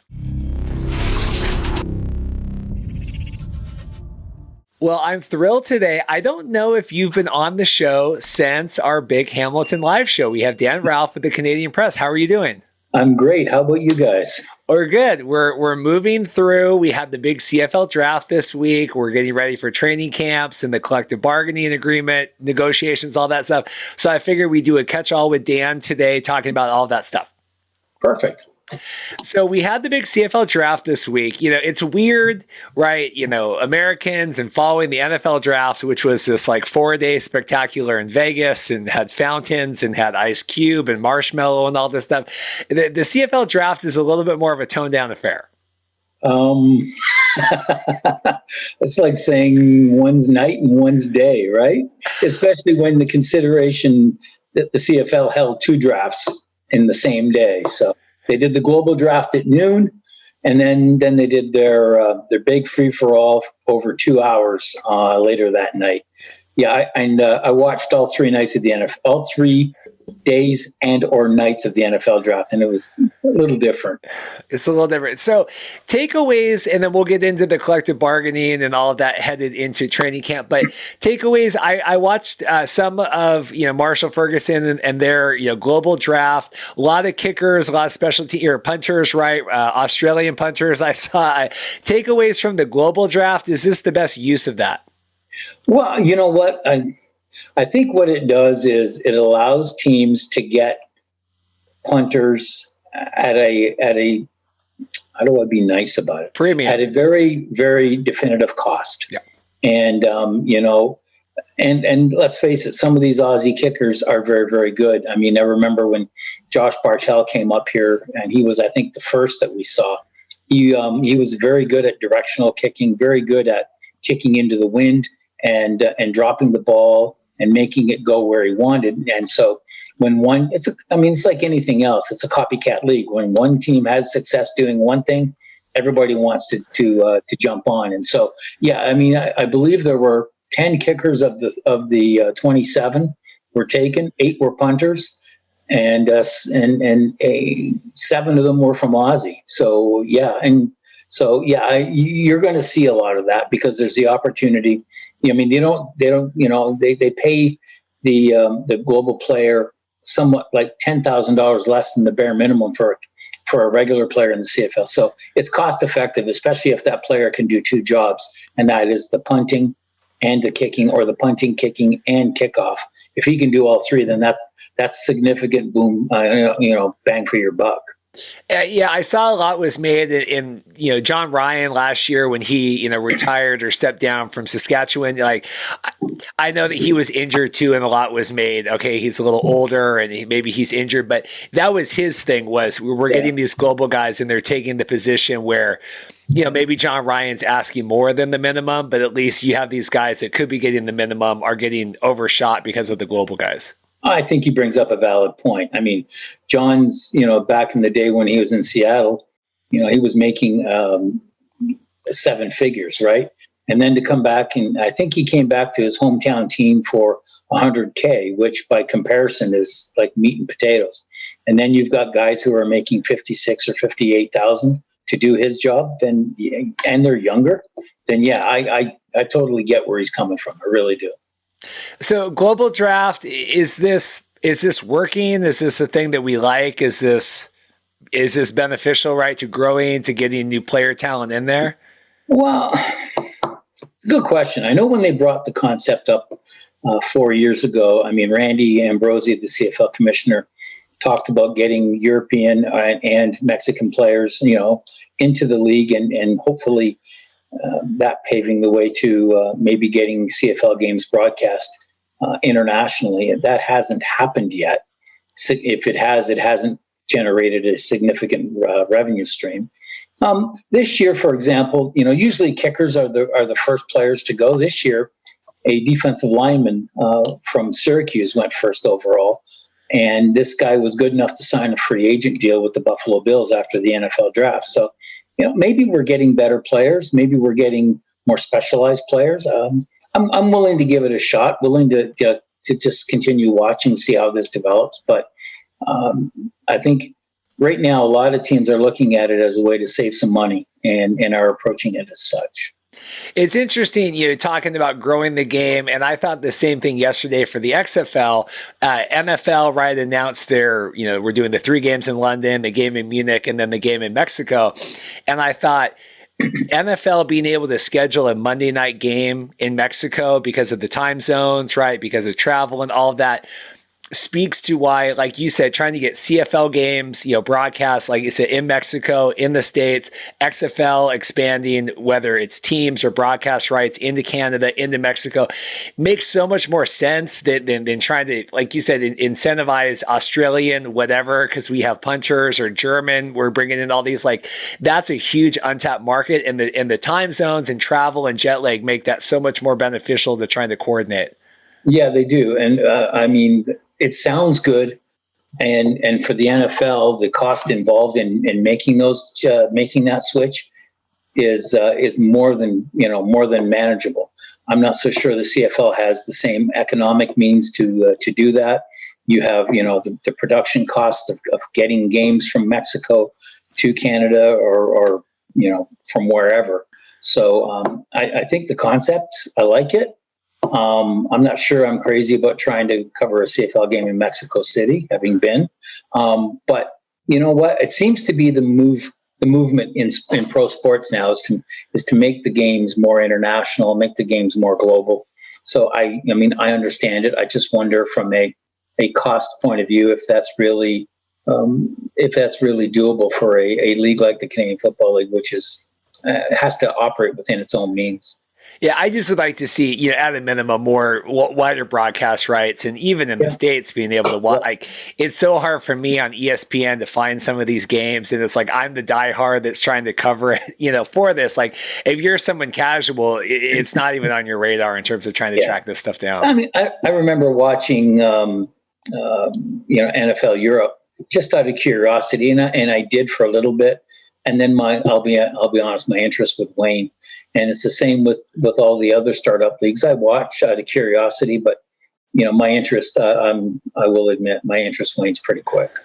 Well, I'm thrilled today. I don't know if you've been on the show since our big Hamilton live show. We have Dan Ralph with the Canadian Press. How are you doing? I'm great. How about you guys? We're good. We're moving through. We had the big CFL draft this week. We're getting ready for training camps and the collective bargaining agreement, negotiations, all that stuff. So I figured we'd do a catch-all with Dan today, talking about all that stuff. Perfect. So we had the big CFL draft this week. It's weird, right? Americans and following the NFL draft, which was this 4-day spectacular in Vegas and had fountains and had Ice Cube and Marshmallow and all this stuff. The CFL draft is a little bit more of a toned down affair. It's like saying one's night and one's day, right? Especially when the consideration that the CFL held 2 drafts in the same day. So they did the global draft at noon, and then they did their big free-for-all over 2 hours later that night. Yeah, I watched all 3 nights of the NFL, all 3 days and or nights of the NFL draft, and it was a little different. It's a little different. So takeaways, and then we'll get into the collective bargaining and all of that headed into training camp. But takeaways, I watched some of Marshall Ferguson and their global draft. A lot of kickers, a lot of specialty punters, right? Australian punters. I saw takeaways from the global draft. Is this the best use of that? Well, you know what? I think what it does is it allows teams to get punters at a how do I be nice about it? Premium. At a very, very definitive cost. Yeah. And, And let's face it, some of these Aussie kickers are very, very good. I mean, I remember when Josh Bartel came up here, and he was, I think, the first that we saw. He was very good at directional kicking, very good at kicking into the wind and dropping the ball and making it go where he wanted. And so when it's like anything else. It's a copycat league. When one team has success doing one thing, everybody wants to jump on. And so, yeah, I mean, I believe there were 10 kickers of the 27 were taken. 8 were punters, and 7 of them were from Aussie. So yeah, you're going to see a lot of that because there's the opportunity. I mean, they pay the global player somewhat like $10,000 less than the bare minimum for a regular player in the CFL. So it's cost effective, especially if that player can do 2 jobs, and that is the punting and the kicking, or the punting, kicking, and kickoff. If he can do all 3, then that's significant boom, bang for your buck. Yeah, I saw a lot was made in John Ryan last year when he retired or stepped down from Saskatchewan. Like, I know that he was injured too, and a lot was made. Okay, he's a little older and maybe he's injured, but that was his thing. Was we're getting these global guys and they're taking the position where maybe John Ryan's asking more than the minimum, but at least you have these guys that could be getting the minimum are getting overshot because of the global guys. I think he brings up a valid point. I mean, John's, back in the day when he was in Seattle, he was making 7 figures, right? And then to come back, and I think he came back to his hometown team for $100K, which by comparison is like meat and potatoes. And then you've got guys who are making 56 or 58,000 to do his job, and they're younger. Then yeah, I totally get where he's coming from. I really do. So global draft, is this working? Is this a thing that we like? Is this beneficial, right, to growing, to getting new player talent in there? Well, good question. I know when they brought the concept up 4 years ago, I mean, Randy Ambrosi, the CFL commissioner, talked about getting European and Mexican players, into the league and hopefully that paving the way to maybe getting CFL games broadcast internationally. That hasn't happened yet. If it has, it hasn't generated a significant revenue stream. This year, for example, usually kickers are the first players to go. This year, a defensive lineman from Syracuse went first overall, and this guy was good enough to sign a free agent deal with the Buffalo Bills after the NFL draft. So, maybe we're getting better players. Maybe we're getting more specialized players. I'm willing to give it a shot, willing to just continue watching, see how this develops. But I think right now a lot of teams are looking at it as a way to save some money and are approaching it as such. It's interesting, talking about growing the game, and I thought the same thing yesterday for the XFL. NFL, right, announced we're doing the 3 games in London, the game in Munich, and then the game in Mexico. And I thought NFL being able to schedule a Monday night game in Mexico because of the time zones, right, because of travel and all of that, speaks to why, like you said, trying to get CFL games, broadcast, like you said, in Mexico, in the States, XFL expanding, whether it's teams or broadcast rights into Canada, into Mexico, makes so much more sense than trying to, like you said, incentivize Australian, whatever, because we have punchers, or German, we're bringing in all these, like, that's a huge untapped market, and the time zones and travel and jet lag make that so much more beneficial to trying to coordinate. Yeah, they do. And I mean, it sounds good. And for the NFL, the cost involved in making that switch is more than manageable. I'm not so sure the CFL has the same economic means to do that. You have, the production cost of getting games from Mexico to Canada or from wherever. So I think the concept, I like it. I'm not sure I'm crazy about trying to cover a CFL game in Mexico City, having been. But you know what? It seems to be the movement in pro sports now is to make the games more international, make the games more global. So I understand it. I just wonder from a cost point of view if that's really doable for a league like the Canadian Football League, which has to operate within its own means. Yeah, I just would like to see, at a minimum, more wider broadcast rights, and even in the States, being able to watch. Like, it's so hard for me on ESPN to find some of these games, and it's like I'm the diehard that's trying to cover it, for this. Like, if you're someone casual, it's not even on your radar in terms of trying to track this stuff down. I mean, I remember watching, NFL Europe just out of curiosity, and I did for a little bit, and then I'll be honest, my interest would wane. And it's the same with all the other startup leagues. I watch out of curiosity, but my interest, I will admit, my interest wanes pretty quick.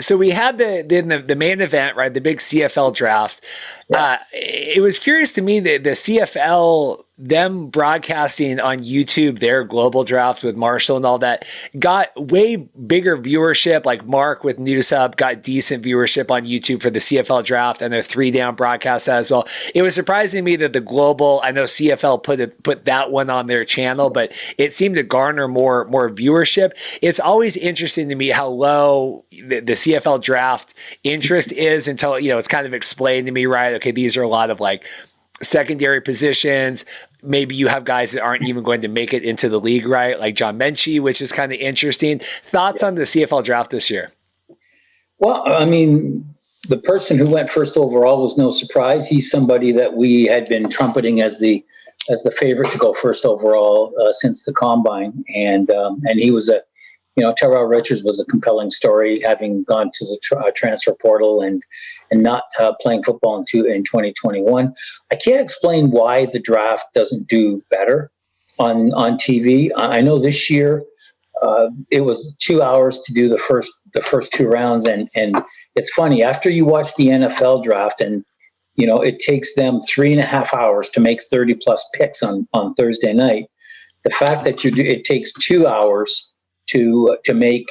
So we had the main event, right? The big CFL draft. Yeah. It was curious to me that the CFL, them broadcasting on YouTube their global draft with Marshall and all that, got way bigger viewership. Like Mark with News Hub got decent viewership on YouTube for the CFL draft, and their 3-down broadcast as well. It was surprising to me that the global, I know CFL put that one on their channel, but it seemed to garner more viewership. It's always interesting to me how low the CFL draft interest is until, it's kind of explained to me, right? Okay, these are a lot of like secondary positions. Maybe you have guys that aren't even going to make it into the league, right? Like John Menchie, which is kind of interesting. Thoughts on the CFL draft this year? Well, I mean, the person who went first overall was no surprise. He's somebody that we had been trumpeting as the favorite to go first overall since the combine, and he was Terrell Richards was a compelling story, having gone to the transfer portal and not playing football in 2021. I can't explain why the draft doesn't do better on TV. I know this year it was 2 hours to do the first 2 rounds, and it's funny, after you watch the NFL draft, and it takes them 3.5 hours to make 30 plus picks on Thursday night. The fact that it takes 2 hours to make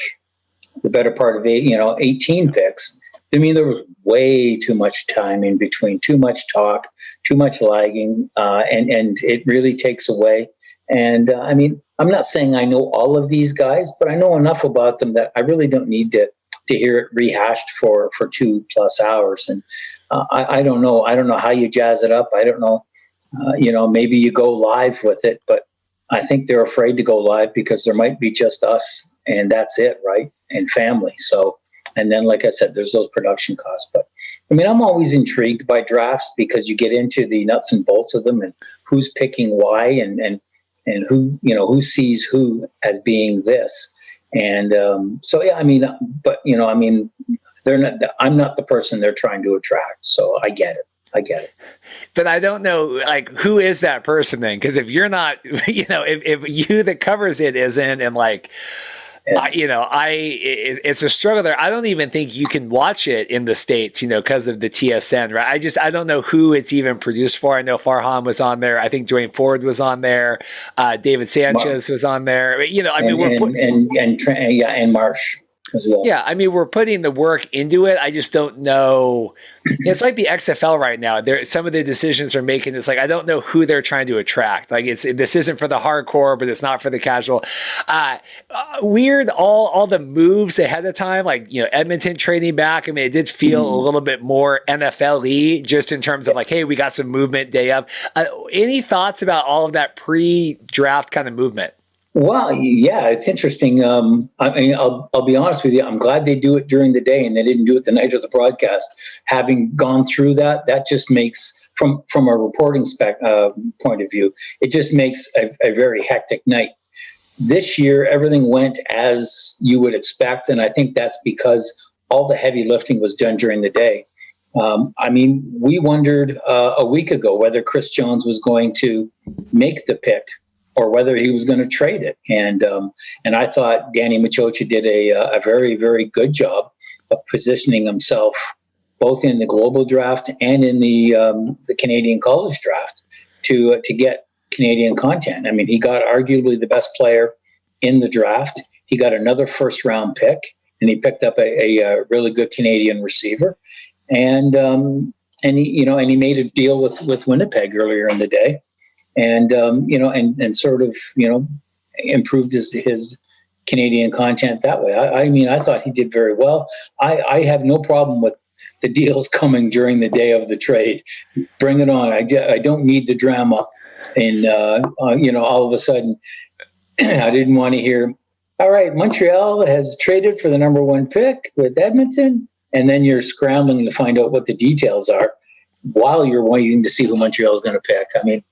the better part of 18 picks. I mean, there was way too much time in between, too much talk, too much lagging, and it really takes away. And I mean, I'm not saying I know all of these guys, but I know enough about them that I really don't need to hear it rehashed for 2+ hours. And I don't know. I don't know how you jazz it up. I don't know. Maybe you go live with it, but I think they're afraid to go live because there might be just us and that's it, right? And family. So, and then, like I said, there's those production costs. But I mean, I'm always intrigued by drafts because you get into the nuts and bolts of them and who's picking why and who, who sees who as being this. And so, yeah, I mean, but, they're not, I'm not the person they're trying to attract. So I get it. But I don't know, like, who is that person then? Because if you're not, if you that covers it isn't, and like, it's a struggle there. I don't even think you can watch it in the States, because of the TSN, right? I don't know who it's even produced for. I know Farhan was on there. I think Dwayne Ford was on there. David Sanchez was on there. And Marsh as well. Yeah, I mean, we're putting the work into it. I just don't know. It's like the XFL right now. Some of the decisions they're making, it's like, I don't know who they're trying to attract. Like, this isn't for the hardcore, but it's not for the casual. Weird, all the moves ahead of time, like, Edmonton trading back. I mean, it did feel a little bit more NFL-y just in terms of like, hey, we got some movement day up. Any thoughts about all of that pre-draft kind of movement? Well, yeah, it's interesting. I mean, I'll be honest with you. I'm glad they do it during the day and they didn't do it the night of the broadcast. Having gone through that just makes, from a reporting point of view, it just makes a very hectic night. This year, everything went as you would expect, and I think that's because all the heavy lifting was done during the day. I mean, we wondered a week ago whether Chris Jones was going to make the pick or whether he was going to trade it. And I thought Danny Machocha did a very, very good job of positioning himself both in the global draft and in the Canadian college draft to get Canadian content. I mean, he got arguably the best player in the draft. He got another first-round pick, and he picked up a really good Canadian receiver. And he made a deal with Winnipeg earlier in the day. And sort of improved his Canadian content that way. I mean, I thought he did very well. I have no problem with the deal's coming during the day of the trade. Bring it on. I don't need the drama. And, all of a sudden, I didn't want to hear, all right, Montreal has traded for the number 1 pick with Edmonton. And then you're scrambling to find out what the details are while you're waiting to see who Montreal is going to pick. I mean,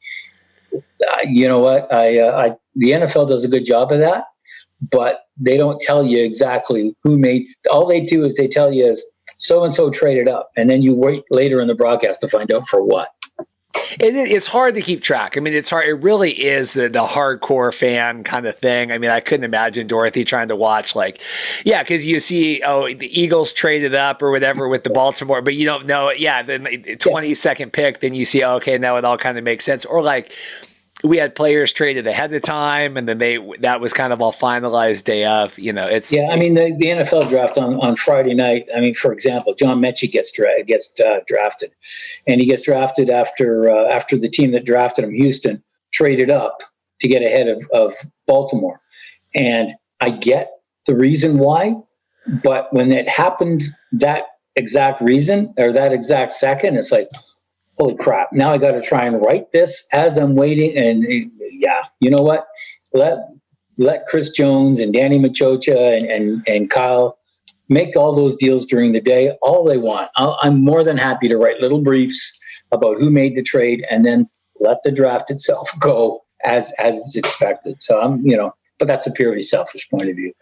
you know what? The NFL does a good job of that, but they don't tell you exactly who made. All they do is they tell you is so-and-so traded up, and then you wait later in the broadcast to find out for what. It's hard to keep track. I mean, it's hard. It really is the hardcore fan kind of thing. I mean, I couldn't imagine Dorothy trying to watch because you see, the Eagles traded up or whatever with the Baltimore, but you don't know. Yeah, the 22nd pick, then you see, okay, now it all kind of makes sense. Or we had players traded ahead of time, and then that was kind of all finalized day of. It's I mean, the NFL draft on Friday night. I mean, for example, John Mechie gets drafted, and he gets drafted after the team that drafted him, Houston, traded up to get ahead of Baltimore. And I get the reason why, but when it happened, that exact reason or that exact second, it's like, holy crap, now I got to try and write this as I'm waiting. And you know what? Let Chris Jones and Danny Machocha and Kyle make all those deals during the day, all they want. I'm more than happy to write little briefs about who made the trade and then let the draft itself go as it's expected. So but that's a purely selfish point of view.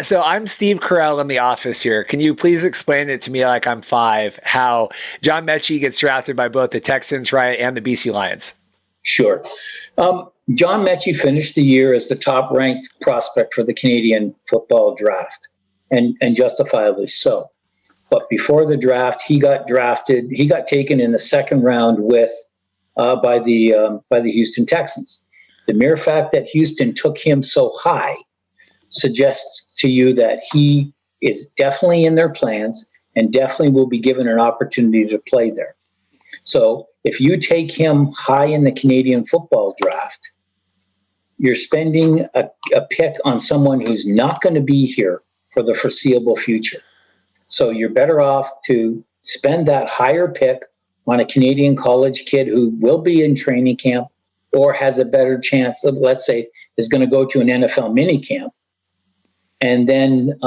So I'm Steve Carell in the office here. Can you please explain it to me like I'm 5, how John Mechie gets drafted by both the Texans, right, and the BC Lions? Sure. John Mechie finished the year as the top-ranked prospect for the Canadian football draft, and justifiably so. But before the draft, he got taken in the second round by the Houston Texans. The mere fact that Houston took him so high suggests to you that he is definitely in their plans and definitely will be given an opportunity to play there. So if you take him high in the Canadian football draft, you're spending a pick on someone who's not going to be here for the foreseeable future. So you're better off to spend that higher pick on a Canadian college kid who will be in training camp or has a better chance, let's say, is going to go to an NFL minicamp and then,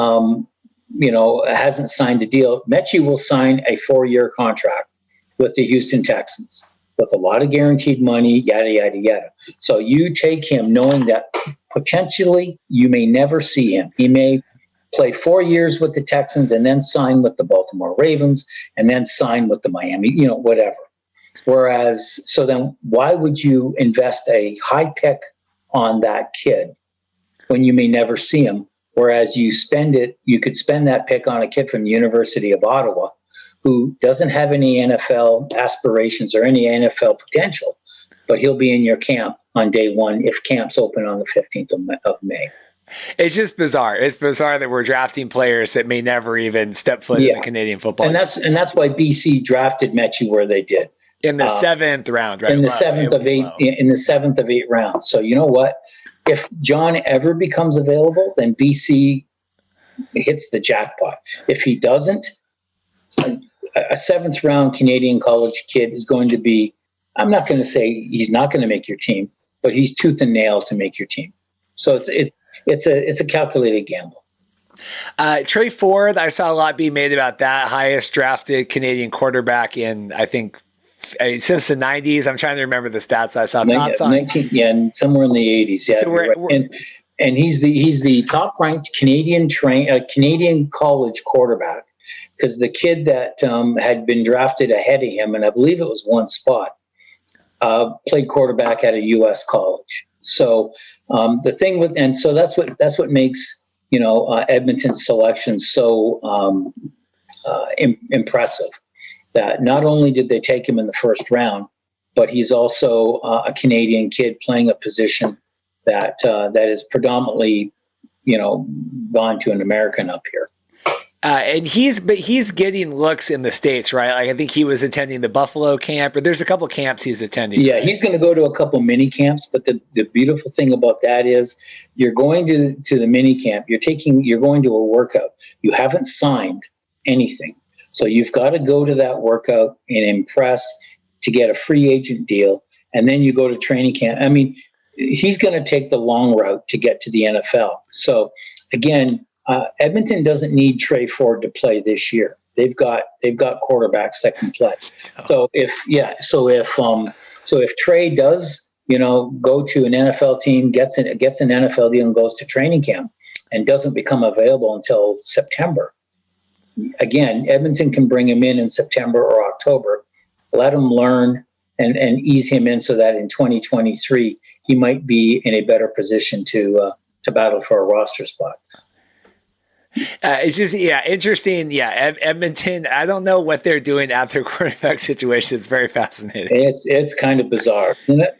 hasn't signed a deal. Mechie will sign a 4-year contract with the Houston Texans with a lot of guaranteed money, yada, yada, yada. So you take him knowing that potentially you may never see him. He may play 4 years with the Texans and then sign with the Baltimore Ravens and then sign with the Miami, whatever. Whereas, so then why would you invest a high pick on that kid when you may never see him? Whereas you could spend that pick on a kid from the University of Ottawa who doesn't have any NFL aspirations or any NFL potential, but he'll be in your camp on day one if camp's open on the 15th of May. It's just bizarre. It's bizarre that we're drafting players that may never even step foot in the Canadian football. And that's why BC drafted Mechie where they did. In the 7th round, right? In the seventh of 8 rounds. So you know what? If John ever becomes available, then BC hits the jackpot. If he doesn't, a 7th round Canadian college kid is going to be, I'm not going to say he's not going to make your team, but he's tooth and nail to make your team. So it's a calculated gamble. Trey Ford, I saw a lot being made about that, highest drafted Canadian quarterback in, I think, since the 90s. I'm trying to remember the stats I saw. Somewhere in the 80s. Yeah, so and he's the top ranked Canadian college quarterback because the kid that had been drafted ahead of him, and I believe it was one spot, played quarterback at a U.S. college. So the thing so that's what makes Edmonton's selection so impressive. That not only did they take him in the first round, but he's also a Canadian kid playing a position that is predominantly, gone to an American up here. And he's getting looks in the States, right? Like I think he was attending the Buffalo camp, or there's a couple camps he's attending. Yeah, he's going to go to a couple mini camps. But the beautiful thing about that is you're going to the mini camp. You're going to a workout. You haven't signed anything. So you've got to go to that workout and impress to get a free agent deal, and then you go to training camp. I mean, he's going to take the long route to get to the NFL. So again, Edmonton doesn't need Trey Ford to play this year. They've got quarterbacks that can play. So if Trey does, go to an NFL team, gets an NFL deal and goes to training camp and doesn't become available until September, again, Edmonton can bring him in September or October, let him learn and ease him in so that in 2023 he might be in a better position to battle for a roster spot. It's just, interesting. Yeah, Edmonton, I don't know what they're doing at their quarterback situation. It's very fascinating. It's kind of bizarre, isn't it?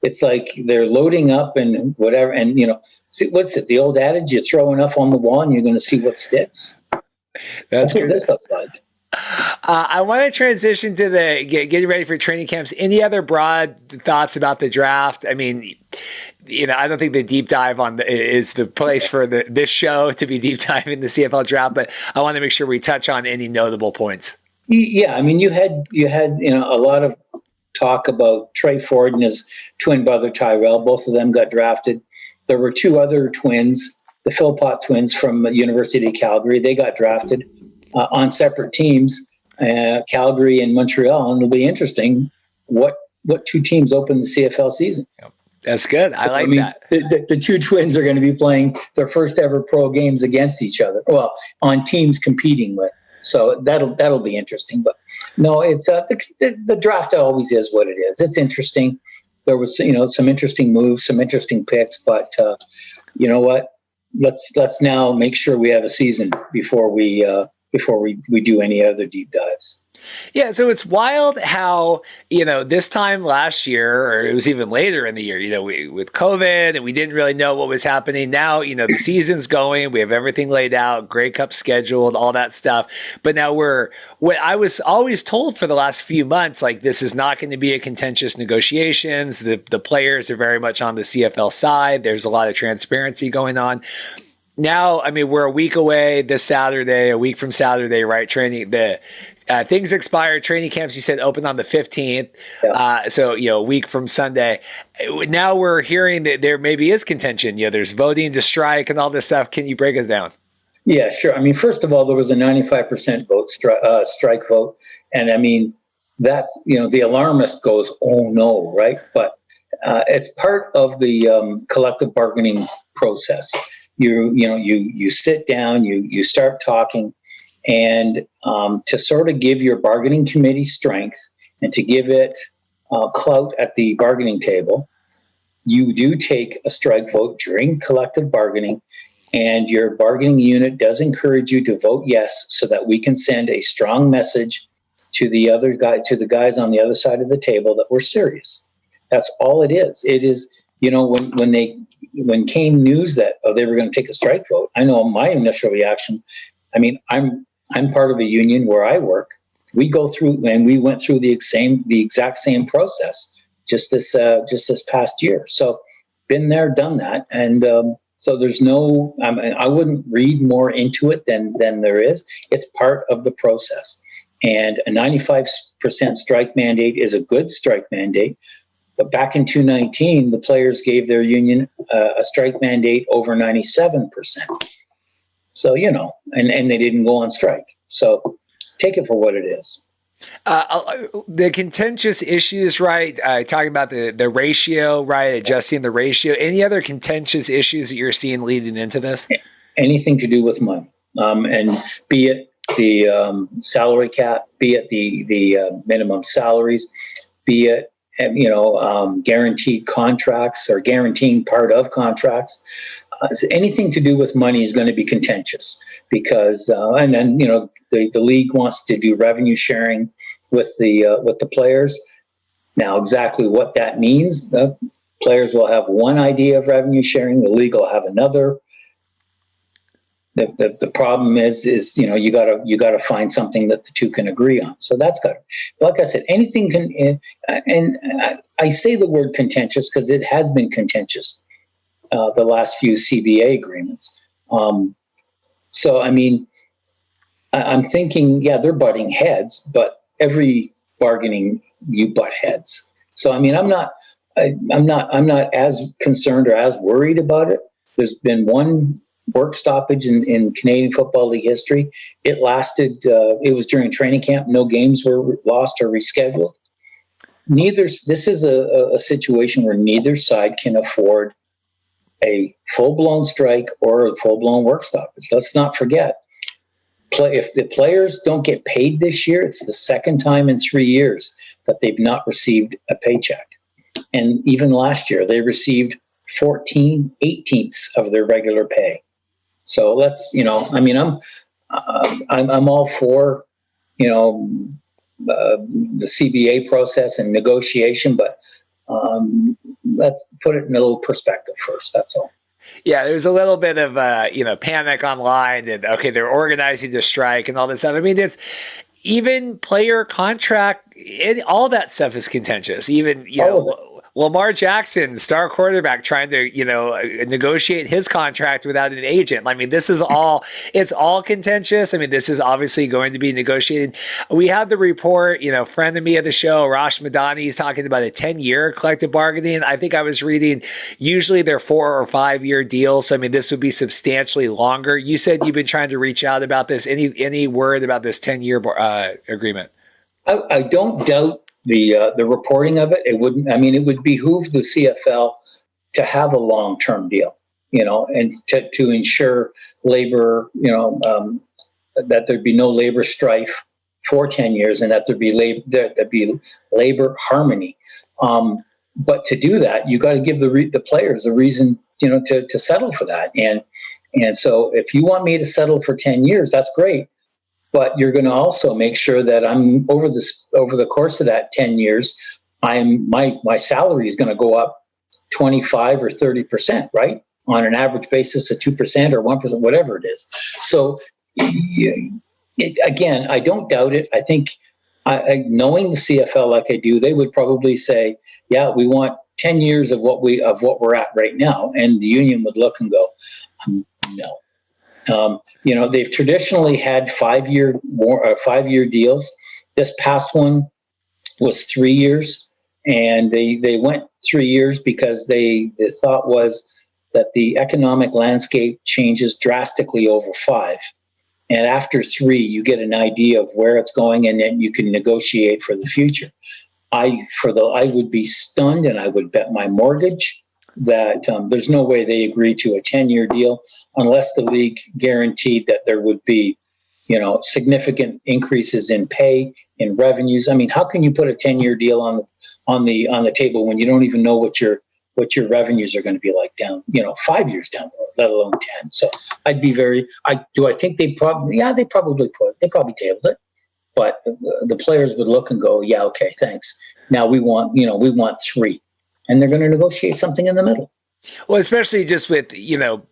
It's like they're loading up and whatever. And, what's it? The old adage, you throw enough on the wall and you're going to see what sticks. That's what this looks like. I want to transition to getting ready for training camps. Any other broad thoughts about the draft? I mean, I don't think the deep dive is the place for this show to be deep diving the CFL draft, but I want to make sure we touch on any notable points. Yeah, I mean, you had a lot of talk about Trey Ford and his twin brother Tyrell. Both of them got drafted. There were two other twins, the Philpott twins from the University of Calgary. They got drafted on separate teams, Calgary and Montreal, and it'll be interesting what two teams open the CFL season. Yep. That's good. I like that. The two twins are going to be playing their first ever pro games against each other. Well, on teams competing with. So that'll be interesting. But no, it's the draft always is what it is. It's interesting. There was some interesting moves, some interesting picks, but you know what? Let's now make sure we have a season before we do any other deep dives. Yeah, so it's wild how, this time last year, or it was even later in the year, with COVID, and we didn't really know what was happening. Now, the season's going, we have everything laid out, Grey Cup scheduled, all that stuff. But now what I was always told for the last few months, like, this is not going to be a contentious negotiations. The players are very much on the CFL side. There's a lot of transparency going on. Now, I mean, we're a week away this Saturday, a week from Saturday, right? Things expire. Training camps, you said, open on the 15th. Yeah. So, a week from Sunday. Now we're hearing that there maybe is contention. There's voting to strike and all this stuff. Can you break us down? Yeah, sure. I mean, first of all, there was a 95% strike vote. And I mean, that's, the alarmist goes, oh no, right? But it's part of the collective bargaining process. You sit down, you start talking, and to sort of give your bargaining committee strength and to give it clout at the bargaining table, you do take a strike vote during collective bargaining, and your bargaining unit does encourage you to vote yes, so that we can send a strong message to the guys on the other side of the table that we're serious. That's all it is. It is, when came news that they were going to take a strike vote, I know my initial reaction. I mean, I'm part of a union where I work. We go through, and we went through the exact same process just this past year. So, been there, done that, and so there's no. I wouldn't read more into it than there is. It's part of the process, and a 95% strike mandate is a good strike mandate. But back in 2019, the players gave their union a strike mandate over 97%. So, and they didn't go on strike. So take it for what it is. The contentious issues, right? Talking about the ratio, right? Adjusting the ratio. Any other contentious issues that you're seeing leading into this? Anything to do with money. And be it the salary cap, be it the minimum salaries, be it guaranteed contracts or guaranteeing part of contracts. Anything to do with money is going to be contentious because, and then the league wants to do revenue sharing with the players. Now, exactly what that means, the players will have one idea of revenue sharing, the league will have another. The problem is you gotta find something that the two can agree on. So that's got, like I said, anything can, and I say the word contentious because it has been contentious the last few CBA agreements. So I mean, I'm thinking, yeah, they're butting heads, but every bargaining you butt heads. So I mean, I'm not as concerned or as worried about it. There's been one work stoppage in Canadian Football League history. It lasted. It was during training camp. No games were lost or rescheduled. This is a situation where neither side can afford a full-blown strike or a full-blown work stoppage. Let's not forget, if the players don't get paid this year, it's the second time in 3 years that they've not received a paycheck. And even last year, they received 14/18 of their regular pay. So let's, I mean, I'm all for, the CBA process and negotiation, but let's put it in a little perspective first. That's all. Yeah, there was a little bit of panic online, and okay, they're organizing the strike and all this stuff. I mean, it's even player contract, all that stuff is contentious. Even Lamar Jackson, star quarterback, trying to negotiate his contract without an agent. I mean, it's all contentious. I mean, this is obviously going to be negotiated. We have the report, friend of me of the show, Rash Madani, is talking about a 10-year collective bargaining. I think I was reading, usually they're 4 or 5 year deals. So I mean, this would be substantially longer. You said you've been trying to reach out about this. Any word about this 10-year agreement? I don't doubt the reporting of it. It would behoove the CFL to have a long-term deal, and to ensure labor, that there'd be no labor strife for 10 years and that there'd be labor harmony. But to do that, you got to give the players a reason, to settle for that. And so if you want me to settle for 10 years, that's great. But you're going to also make sure that I'm over the course of that 10 years, my salary is going to go up 25 or 30%, right? On an average basis of 2% or 1%, whatever it is. So again, I don't doubt it. I think knowing the CFL like I do, they would probably say, yeah, we want 10 years of what we're at right now. And the union would look and go, no. They've traditionally had 5 year deals. This past one was 3 years, and they went 3 years because the thought was that the economic landscape changes drastically over 5. And after 3, you get an idea of where it's going, and then you can negotiate for the future. I would be stunned, and I would bet my mortgage that there's no way they agreed to a 10-year deal unless the league guaranteed that there would be, significant increases in pay, in revenues. I mean, how can you put a 10-year deal on the table when you don't even know what your revenues are going to be like down, 5 years down the road, let alone 10? So I'd be I think they probably tabled it, but the players would look and go, yeah, okay, thanks. Now we want 3. And they're going to negotiate something in the middle. Well, especially just with,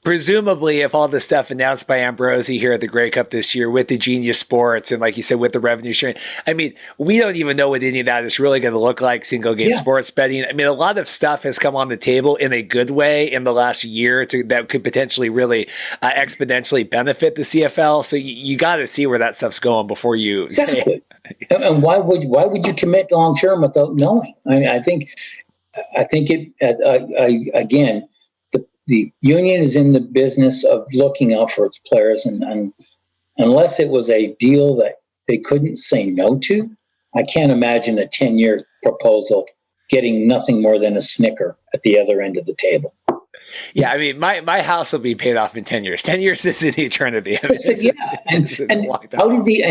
presumably if all the stuff announced by Ambrosi here at the Grey Cup this year with the Genius Sports and, like you said, with the revenue sharing, I mean, we don't even know what any of that is really going to look like, single game sports betting. I mean, a lot of stuff has come on the table in a good way in the last year that could potentially really exponentially benefit the CFL. So you got to see where that stuff's going before you say it. And why would you commit long term without knowing? I mean, I think again, the union is in the business of looking out for its players, and unless it was a deal that they couldn't say no to, I can't imagine a 10-year proposal getting nothing more than a snicker at the other end of the table. Yeah, I mean, my house will be paid off in 10 years. 10 years is an eternity. I mean,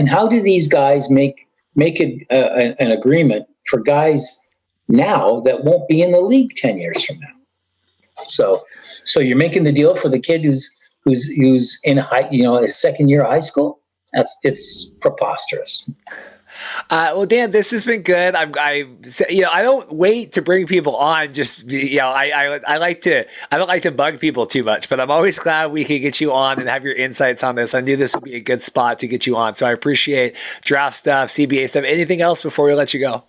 how do these guys make an agreement for guys now that won't be in the league 10 years from now? So you're making the deal for the kid who's in his second year of high school. It's preposterous. Well, Dan, this has been good. I don't wait to bring people on. Just I don't like to bug people too much, but I'm always glad we could get you on and have your insights on this. I knew this would be a good spot to get you on, so I appreciate draft stuff, CBA stuff. Anything else before we let you go?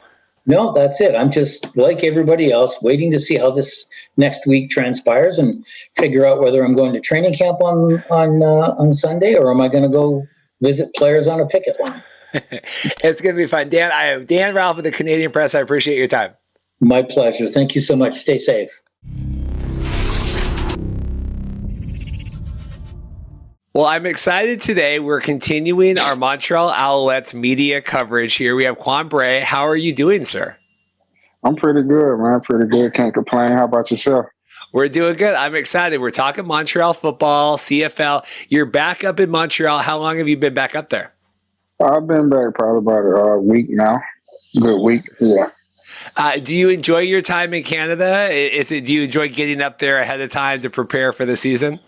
No, that's it. I'm just like everybody else, waiting to see how this next week transpires and figure out whether I'm going to training camp on Sunday or am I going to go visit players on a picket line. It's going to be fun. Dan, I am Dan Ralph with the Canadian Press. I appreciate your time. My pleasure. Thank you so much. Stay safe. Well, I'm excited today. We're continuing our Montreal Alouettes media coverage here. We have Quan Bray. How are you doing, sir? I'm pretty good, man. Pretty good. Can't complain. How about yourself? We're doing good. I'm excited. We're talking Montreal football, CFL. You're back up in Montreal. How long have you been back up there? I've been back probably about a week now. Good week, yeah. Do you enjoy your time in Canada? Do you enjoy getting up there ahead of time to prepare for the season?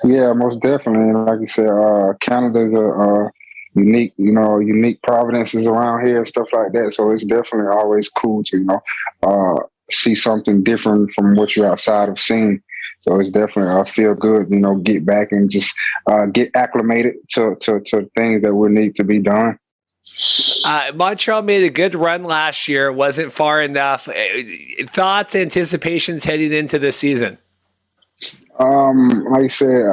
Yeah, most definitely. Like you said, Canada's a unique providences around here and stuff like that. So it's definitely always cool to, see something different from what you're outside of seeing. So it's definitely, I feel good, get back and just get acclimated to things that would need to be done. Montreal made a good run last year. It wasn't far enough. Thoughts, anticipations heading into this season? Like I said,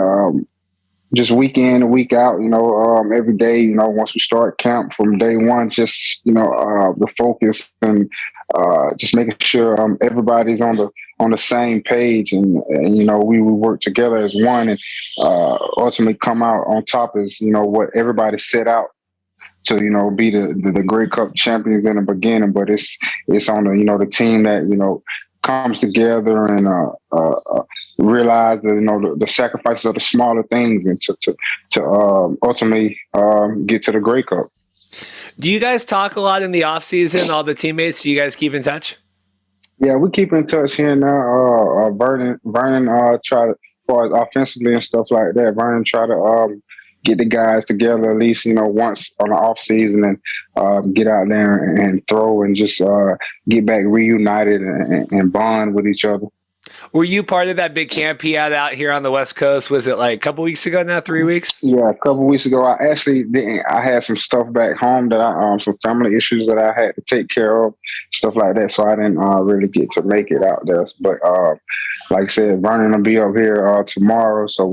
just week in and week out, every day, once we start camp from day one, just, the focus and just making sure everybody's on the same page and we work together as one and ultimately come out on top as, what everybody set out to, be the Grey Cup champions in the beginning. But it's on the team that, comes together and realize that the sacrifices of the smaller things and to ultimately get to the Grey Cup. Do you guys talk a lot in the off season? All the teammates? Do you guys keep in touch? Yeah, we keep in touch here now. Vernon try to, as far as offensively and stuff like that. Vernon try to get the guys together at least once on the off season and get out there and throw and just get back reunited and bond with each other. Were you part of that big camp he had out here on the West Coast? Was it like a couple weeks ago now, 3 weeks? Yeah, a couple weeks ago. I actually didn't. I had some stuff back home that some family issues that I had to take care of, stuff like that. So I didn't really get to make it out there. But like I said, Vernon will be up here tomorrow, so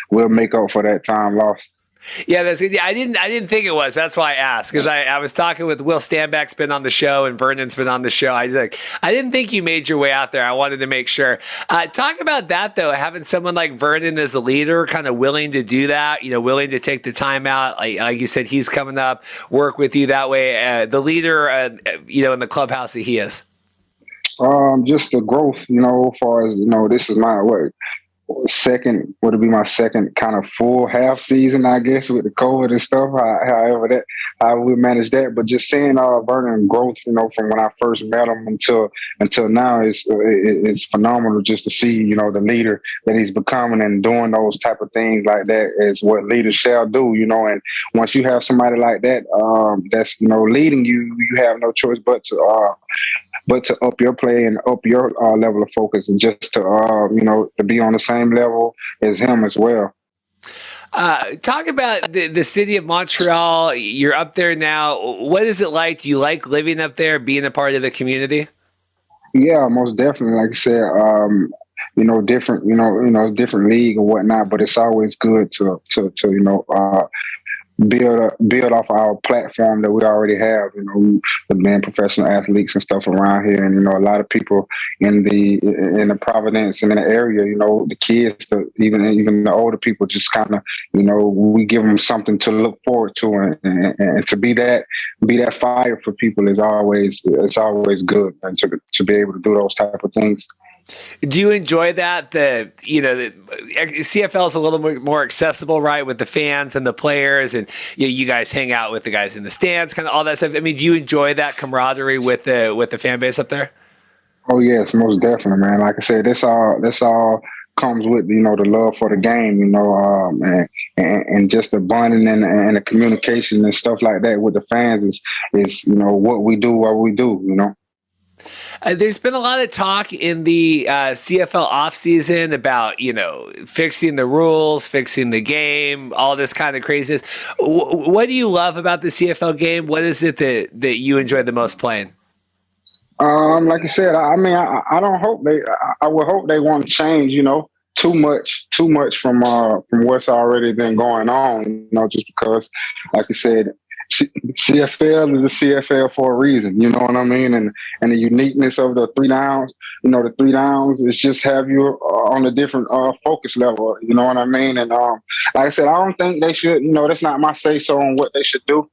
we'll make up for that time lost. Yeah, that's good. Yeah, I didn't think it was. That's why I asked, because I was talking with Will Stanback's been on the show and Vernon's been on the show. I didn't think you made your way out there. I wanted to make sure. Talk about that though, having someone like Vernon as a leader, kind of willing to do that. Willing to take the time out. Like you said, he's coming up, work with you that way. The leader, in the clubhouse that he is. Just the growth. As far as this is my would it be my second kind of full half season, I guess, with the COVID and stuff, how we manage that. But just seeing Vernon growth, from when I first met him until now it's phenomenal just to see, the leader that he's becoming and doing those type of things like that is what leaders shall do, and once you have somebody like that, that's, leading you have no choice but to up your play and up your level of focus and just to be on the same level as him as well. Talk about the city of Montreal. You're up there now. What is it like? Do you like living up there, being a part of the community? Yeah, most definitely. Like I said, different league and whatnot, but it's always good to build off our platform that we already have, with being professional athletes and stuff around here. And, a lot of people in the Providence and in the area, the kids, even the older people just kind of, we give them something to look forward to and to be that fire for people it's always good, and to be able to do those type of things. Do you enjoy that? The CFL is a little more accessible, right, with the fans and the players, and you guys hang out with the guys in the stands, kind of all that stuff. I mean, do you enjoy that camaraderie with the fan base up there? Oh yes, most definitely, man. Like I said, this all comes with the love for the game, and just the bonding and the communication and stuff like that with the fans is what we do. There's been a lot of talk in the CFL offseason about, fixing the rules, fixing the game, all this kind of craziness. What do you love about the CFL game? What is it that you enjoy the most playing? Like I said, I would hope they want to change, too much from what's already been going on. Just because, like you said, CFL is a CFL for a reason. You know what I mean? And the uniqueness of the 3 downs. The 3 downs is just have you on a different focus level. You know what I mean? And like I said, I don't think they should. That's not my say so on what they should do.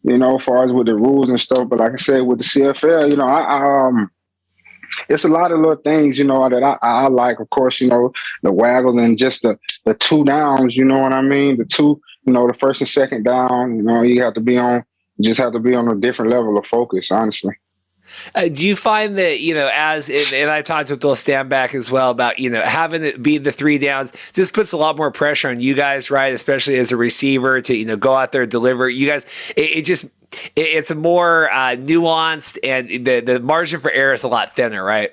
As far as with the rules and stuff. But like I said, with the CFL, it's a lot of little things, that I like. Of course, the waggles and just the 2 downs. You know what I mean? The 2, the first and second down. You have to be on. You just have to be on a different level of focus. Honestly. Do you find that, and I talked with Bill Stanback as well about, having it be the 3 downs just puts a lot more pressure on you guys, right? Especially as a receiver to, go out there and deliver. You guys, it's a more nuanced, and the margin for error is a lot thinner, right?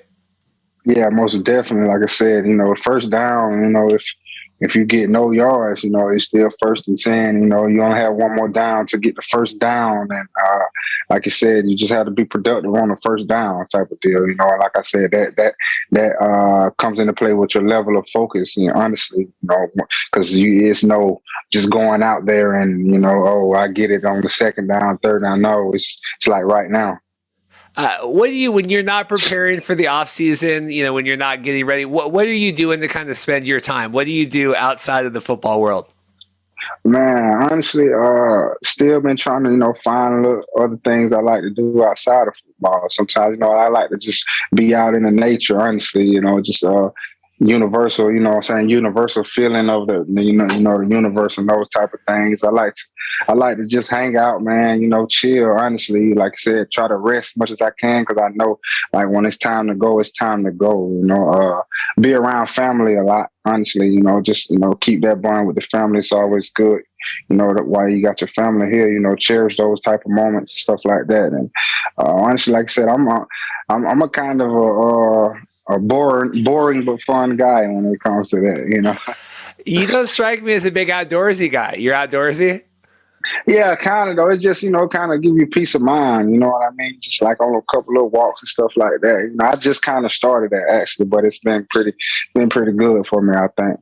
Yeah, most definitely. Like I said, first down, if you get no yards, it's still 1st and 10. You only have 1 more down to get the first down. And like you said, you just have to be productive on the first down type of deal. And like I said, that comes into play with your level of focus. Honestly, because it's no just going out there and, I get it on the 2nd down, 3rd down. No, it's like right now. What do you, when you're not preparing for the off season, when you're not getting ready, what are you doing to kind of spend your time? What do you do outside of the football world? Man, honestly, still been trying to, find other things I like to do outside of football. Sometimes, I like to just be out in the nature, honestly, just universal, universal feeling of the universe and those type of things. I like to just hang out, man, chill, honestly. Like I said, try to rest as much as I can, because I know, like, when it's time to go, it's time to go. Be around family a lot, honestly, just, keep that bond with the family. It's always good, while you got your family here, cherish those type of moments and stuff like that. And honestly, like I said, I'm a kind of a boring but fun guy when it comes to that, You don't strike me as a big outdoorsy guy. You're outdoorsy? Yeah, kind of though. It's just, kind of give you peace of mind. You know what I mean? Just like on a couple of walks and stuff like that. I just kind of started that actually, but it's been pretty good for me, I think.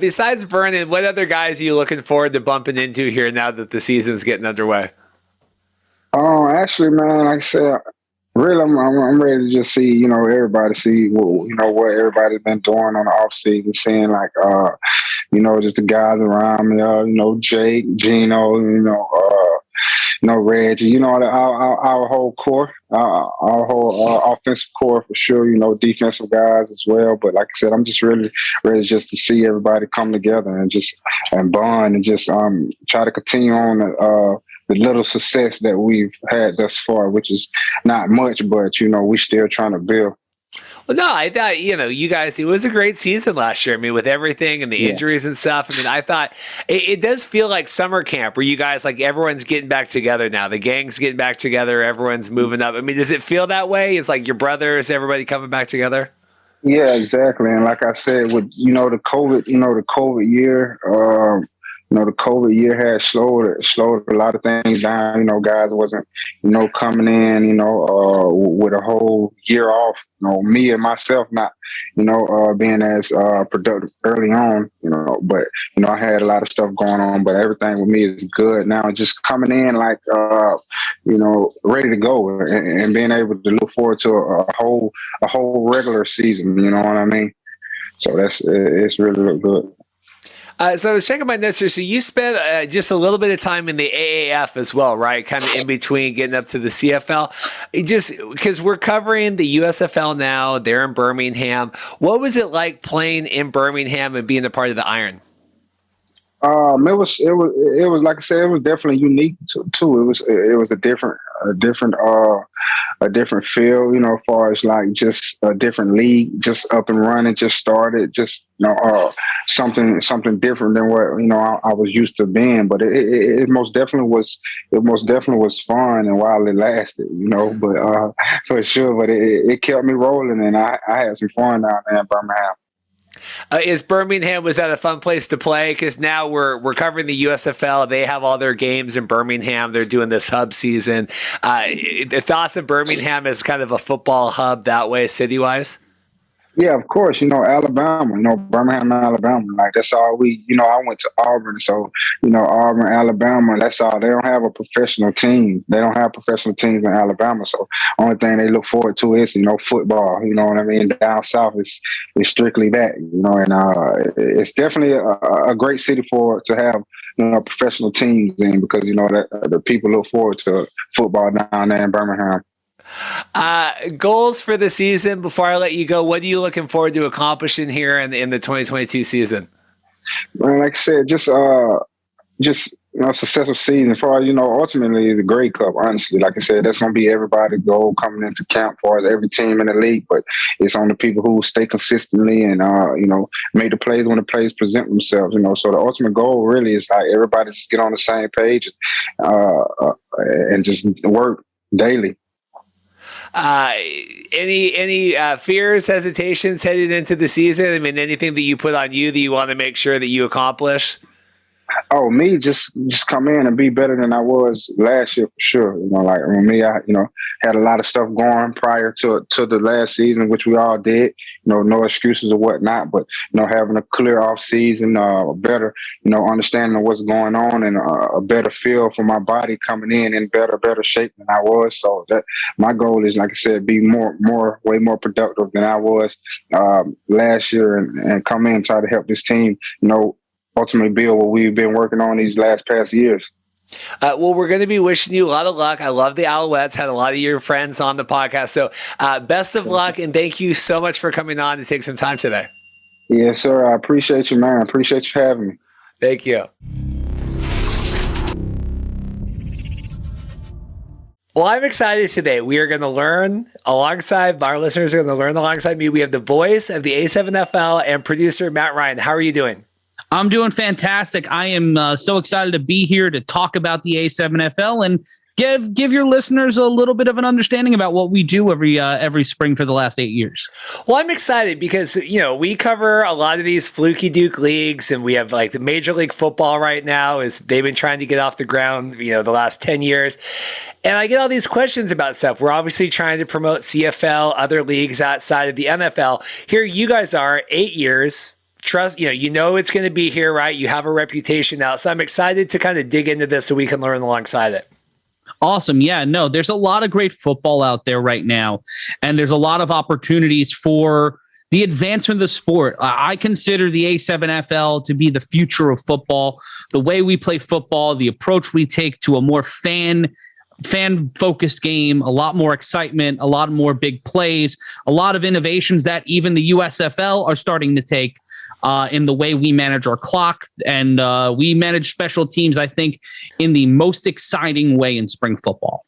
Besides Vernon, what other guys are you looking forward to bumping into here now that the season's getting underway? Oh, actually, man, like I said, really, I'm ready to just see, everybody see, what everybody's been doing on the off season, seeing like, just the guys around me, Jake, Gino, Reggie, our whole core, our whole offensive core for sure, defensive guys as well. But like I said, I'm just really ready just to see everybody come together and bond and just try to continue on the little success that we've had thus far, which is not much, but, we still trying to build. Well, no, I thought, you guys, it was a great season last year. I mean, with everything and the injuries and stuff. I mean, I thought it does feel like summer camp where you guys, like, everyone's getting back together now. The gang's getting back together. Everyone's moving up. I mean, does it feel that way? It's like your brothers, everybody coming back together? Yeah, exactly. And like I said, with, the COVID year, the COVID year had slowed a lot of things down. Guys wasn't, coming in, with a whole year off. Me and myself not, being as productive early on, But I had a lot of stuff going on, but everything with me is good now. Just coming in like, ready to go and being able to look forward to a whole regular season. You know what I mean? So it's really good. So I was checking my notes here. So you spent just a little bit of time in the AAF as well, right? Kind of in between getting up to the CFL. Just because we're covering the USFL now, they're in Birmingham. What was it like playing in Birmingham and being a part of the Iron? It was like I said, it was definitely unique too. It was a different feel, as far as like just a different league, just up and running, just started, just something different than what I was used to being. But it most definitely was fun, and while it lasted, but for sure. But it kept me rolling, and I had some fun down there in Birmingham. Was that a fun place to play? Because now we're covering the USFL. They have all their games in Birmingham. They're doing this hub season. The thoughts of Birmingham as kind of a football hub that way, city-wise? Yeah, of course. Alabama, Birmingham, Alabama. Like, that's all I went to Auburn. So, Auburn, Alabama, that's all. They don't have a professional team. They don't have professional teams in Alabama. So, only thing they look forward to is, football. You know what I mean? Down south is strictly that, and it's definitely a great city to have, professional teams in, because, that the people look forward to football down there in Birmingham. Goals for the season before I let you go. What are you looking forward to accomplishing here in the 2022 season? Well, like I said, just successful season. For ultimately the Grey Cup. Honestly, like I said, that's going to be everybody's goal coming into camp for every team in the league. But it's on the people who stay consistently and make the plays when the plays present themselves. So the ultimate goal really is like everybody just get on the same page and just work daily. Any fears, hesitations headed into the season? I mean, anything that you put on you that you want to make sure that you accomplish? Oh, me, just come in and be better than I was last year for sure. Like for me, I had a lot of stuff going prior to the last season, which we all did. No excuses or whatnot, but having a clear off season, better understanding of what's going on, and a better feel for my body coming in better shape than I was. So that my goal is, like I said, be way more productive than I was last year, and come in and try to help this team, ultimately build what we've been working on these past years. Well, we're going to be wishing you a lot of luck. I love the Alouettes, had a lot of your friends on the podcast. So best of luck, and thank you so much for coming on to take some time today. Yes, sir. I appreciate you, man. I appreciate you having me. Thank you. Well, I'm excited today. We are going to learn alongside, our listeners are going to learn alongside me. We have the voice of the A7FL and producer Matt Ryan. How are you doing? I'm doing fantastic. I am so excited to be here to talk about the A7FL and give your listeners a little bit of an understanding about what we do every spring for the last 8 years. Well, I'm excited because, we cover a lot of these fluky Duke leagues, and we have like the Major League Football right now is they've been trying to get off the ground, the last 10 years. And I get all these questions about stuff. We're obviously trying to promote CFL, other leagues outside of the NFL. Here you guys are, 8 years. Trust, it's going to be here, right? You have a reputation now. So I'm excited to kind of dig into this so we can learn alongside it. Awesome. Yeah, no, there's a lot of great football out there right now, and there's a lot of opportunities for the advancement of the sport. I consider the A7FL to be the future of football, the way we play football, the approach we take to a more fan-focused game, a lot more excitement, a lot more big plays, a lot of innovations that even the USFL are starting to take in the way we manage our clock, and we manage special teams, I think, in the most exciting way in spring football.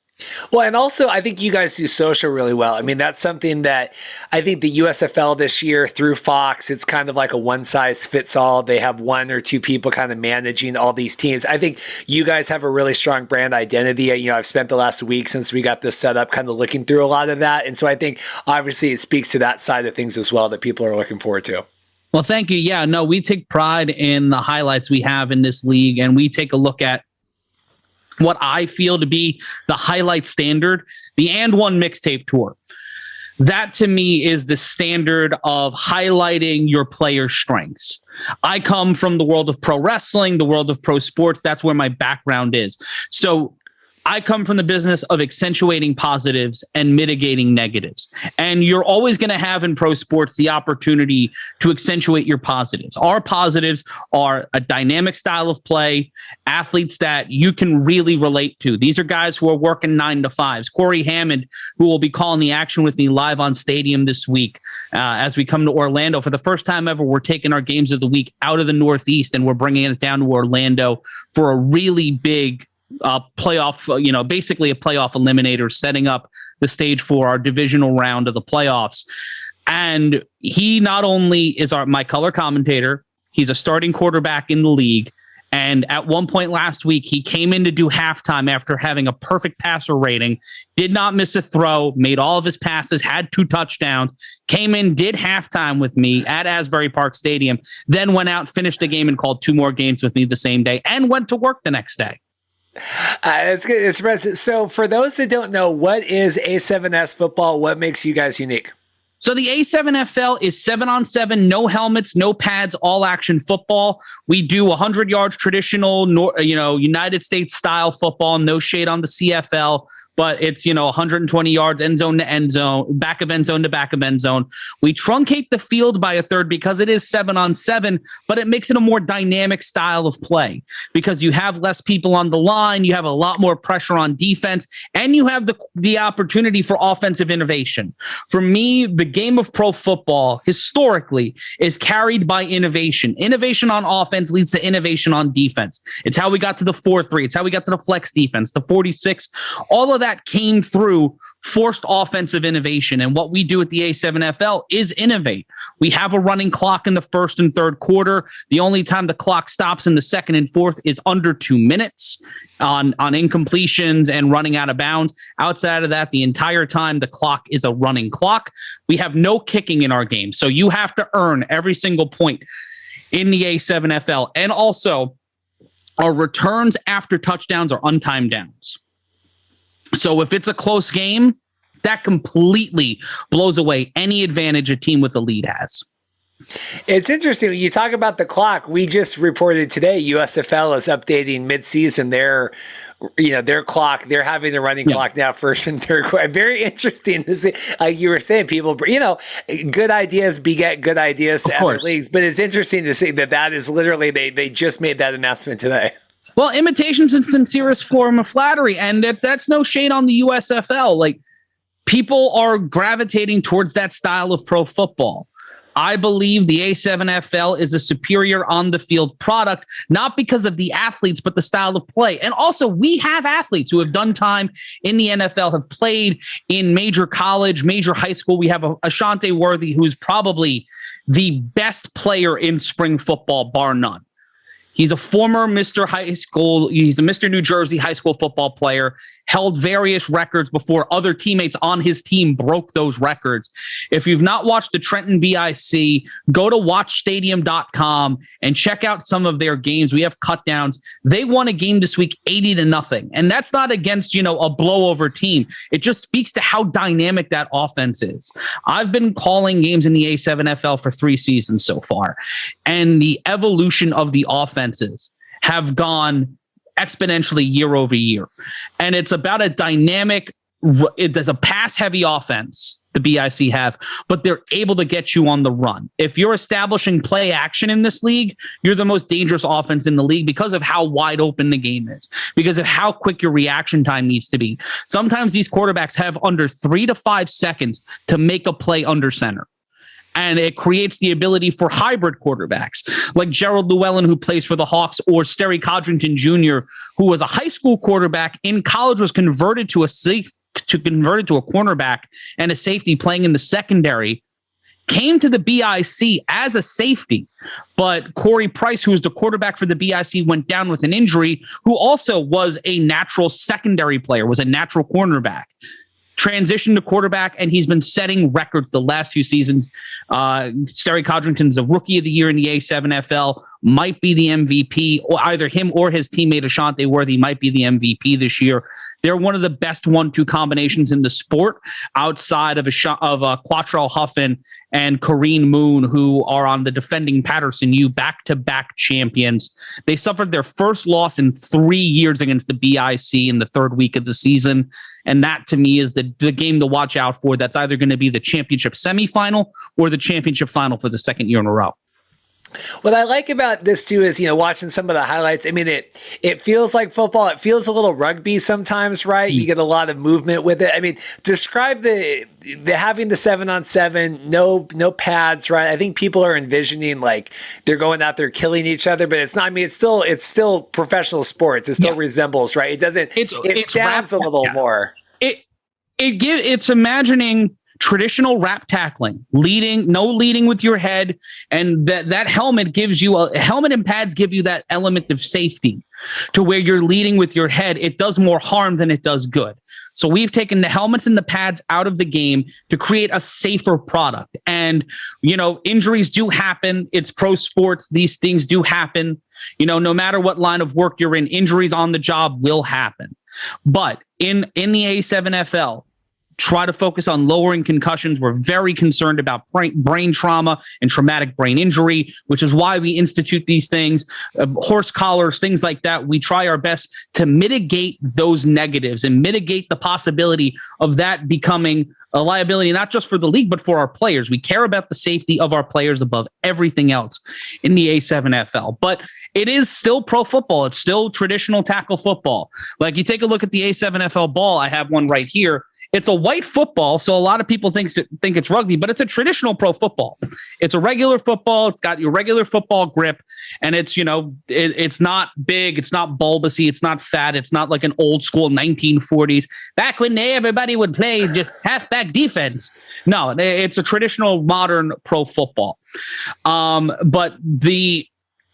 Well, and also, I think you guys do social really well. I mean, that's something that I think the USFL this year through Fox, it's kind of like a one-size-fits-all. They have one or two people kind of managing all these teams. I think you guys have a really strong brand identity. I've spent the last week since we got this set up kind of looking through a lot of that. And so I think, obviously, it speaks to that side of things as well that people are looking forward to. Well, thank you. Yeah, no, we take pride in the highlights we have in this league, and we take a look at what I feel to be the highlight standard, the And One Mixtape Tour. That, to me, is the standard of highlighting your player's strengths. I come from the world of pro wrestling, the world of pro sports. That's where my background is. So I come from the business of accentuating positives and mitigating negatives. And you're always going to have in pro sports the opportunity to accentuate your positives. Our positives are a dynamic style of play, athletes that you can really relate to. These are guys who are working 9-to-5s. Corey Hammond, who will be calling the action with me live on Stadium this week as we come to Orlando. For the first time ever, we're taking our games of the week out of the Northeast, and we're bringing it down to Orlando for a really big playoff, basically a playoff eliminator, setting up the stage for our divisional round of the playoffs. And he not only is my color commentator, he's a starting quarterback in the league. And at one point last week, he came in to do halftime after having a perfect passer rating, did not miss a throw, made all of his passes, had 2 touchdowns, came in, did halftime with me at Asbury Park Stadium, then went out, finished the game, and called 2 more games with me the same day, and went to work the next day. It's good. It's impressive. So for those that don't know, what is A7S football? What makes you guys unique? So the A7FL is 7-on-7, no helmets, no pads, all action football. We do 100 yards traditional, United States style football, no shade on the CFL. But it's, 120 yards, end zone to end zone, back of end zone to back of end zone. We truncate the field by a third because it is 7-on-7, but it makes it a more dynamic style of play because you have less people on the line, you have a lot more pressure on defense, and you have the opportunity for offensive innovation. For me, the game of pro football historically is carried by innovation. Innovation on offense leads to innovation on defense. It's how we got to the 4-3. It's how we got to the flex defense, the 46. All of that came through forced offensive innovation. And what we do at the A7FL is innovate. We have a running clock in the first and third quarter. The only time the clock stops in the second and fourth is under 2 minutes on incompletions and running out of bounds. Outside of that, the entire time, the clock is a running clock. We have no kicking in our game. So you have to earn every single point in the A7FL. And also, our returns after touchdowns are untimed downs. So if it's a close game, that completely blows away any advantage a team with a lead has. It's interesting. When you talk about the clock, we just reported today USFL is updating midseason their clock. They're having a running clock now, first and third quarter. Very interesting. Like you were saying, people, good ideas beget good ideas to other leagues. But it's interesting to see that is literally, they just made that announcement today. Well, imitation's the sincerest form of flattery, and that's no shade on the USFL. Like, people are gravitating towards that style of pro football. I believe the A7FL is a superior on-the-field product, not because of the athletes, but the style of play. And also, we have athletes who have done time in the NFL, have played in major college, major high school. We have Ashante Worthy, who's probably the best player in spring football, bar none. He's a former Mr. High School. He's a Mr. New Jersey high school football player, held various records before other teammates on his team broke those records. If you've not watched the Trenton BIC, go to watchstadium.com and check out some of their games. We have cut downs. They won a game this week 80-0. And that's not against, a blowover team. It just speaks to how dynamic that offense is. I've been calling games in the A7FL for 3 seasons so far. And the evolution of the offenses have gone exponentially year over year. And it's about a dynamic, there's a pass heavy offense the BIC have, but they're able to get you on the run. If you're establishing play action in this league, you're the most dangerous offense in the league because of how wide open the game is, because of how quick your reaction time needs to be. Sometimes these quarterbacks have under 3 to 5 seconds to make a play under center. And it creates the ability for hybrid quarterbacks like Gerald Llewellyn, who plays for the Hawks, or Sterry Codrington Jr., who was a high school quarterback in college, was converted to a cornerback and a safety playing in the secondary, came to the BIC as a safety. But Corey Price, who was the quarterback for the BIC, went down with an injury, who also was a natural secondary player, was a natural cornerback. Transitioned to quarterback, and he's been setting records the last 2 seasons. Sterry Codrington's the rookie of the year in the A7FL, might be the MVP, or either him or his teammate Ashante Worthy might be the MVP this year. They're one of the best 1-2 combinations in the sport, outside of Quattrell Huffin and Corrine Moon, who are on the defending Patterson U back-to-back champions. They suffered their first loss in 3 years against the BIC in the 3rd week of the season. And that, to me, is the game to watch out for. That's either going to be the championship semifinal or the championship final for the 2nd year in a row. What I like about this too is, watching some of the highlights. I mean, it feels like football. It feels a little rugby sometimes, right? You get a lot of movement with it. I mean, describe the having the 7-on-7, no pads, right? I think people are envisioning like they're going out there killing each other, but it's not. I mean, it's still professional sports. It still resembles, right? It doesn't. It sounds a little more. It's imagining traditional wrap tackling, leading with your head, and that helmet gives you a helmet, and pads give you that element of safety to where you're leading with your head. It does more harm than it does good. So we've taken the helmets and the pads out of the game to create a safer product. And, injuries do happen. It's pro sports. These things do happen. No matter what line of work you're in, injuries on the job will happen. But in the A7FL, try to focus on lowering concussions. We're very concerned about brain trauma and traumatic brain injury, which is why we institute these things, horse collars, things like that. We try our best to mitigate those negatives and mitigate the possibility of that becoming a liability, not just for the league, but for our players. We care about the safety of our players above everything else in the A7FL. But it is still pro football. It's still traditional tackle football. Like, you take a look at the A7FL ball. I have one right here. It's a white football, so a lot of people think it's rugby, but it's a traditional pro football. It's a regular football. It's got your regular football grip, and it's, it's not big. It's not bulbousy. It's not fat. It's not like an old school 1940s, back when everybody would play just halfback defense. No, it's a traditional modern pro football. But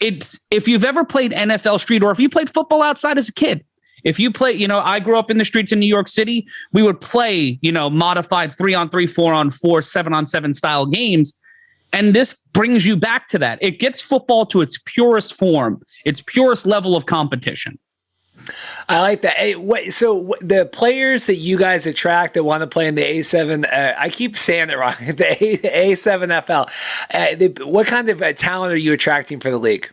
if you've ever played NFL Street, or if you played football outside as a kid, if you play, I grew up in the streets in New York City. We would play, modified 3-on-3, 4-on-4, 7-on-7 style games. And this brings you back to that. It gets football to its purest form, its purest level of competition. I like that. Hey, so the players that you guys attract that want to play in the A7, I keep saying it wrong, the A7FL, what kind of talent are you attracting for the league?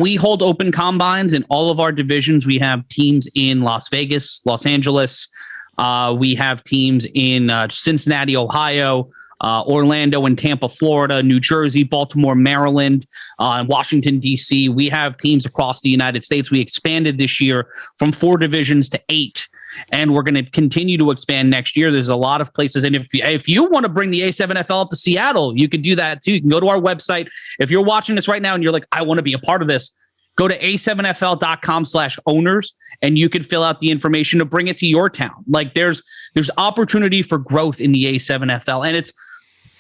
We hold open combines in all of our divisions. We have teams in Las Vegas, Los Angeles. We have teams in Cincinnati, Ohio, Orlando and Tampa, Florida, New Jersey, Baltimore, Maryland, and Washington, D.C. We have teams across the United States. We expanded this year from 4 divisions to 8. And we're going to continue to expand next year. There's a lot of places. And if you want to bring the A7FL up to Seattle, you can do that too. You can go to our website. If you're watching this right now and you're like, I want to be a part of this, go to a7fl.com/owners and you can fill out the information to bring it to your town. Like, there's opportunity for growth in the A7FL. And it's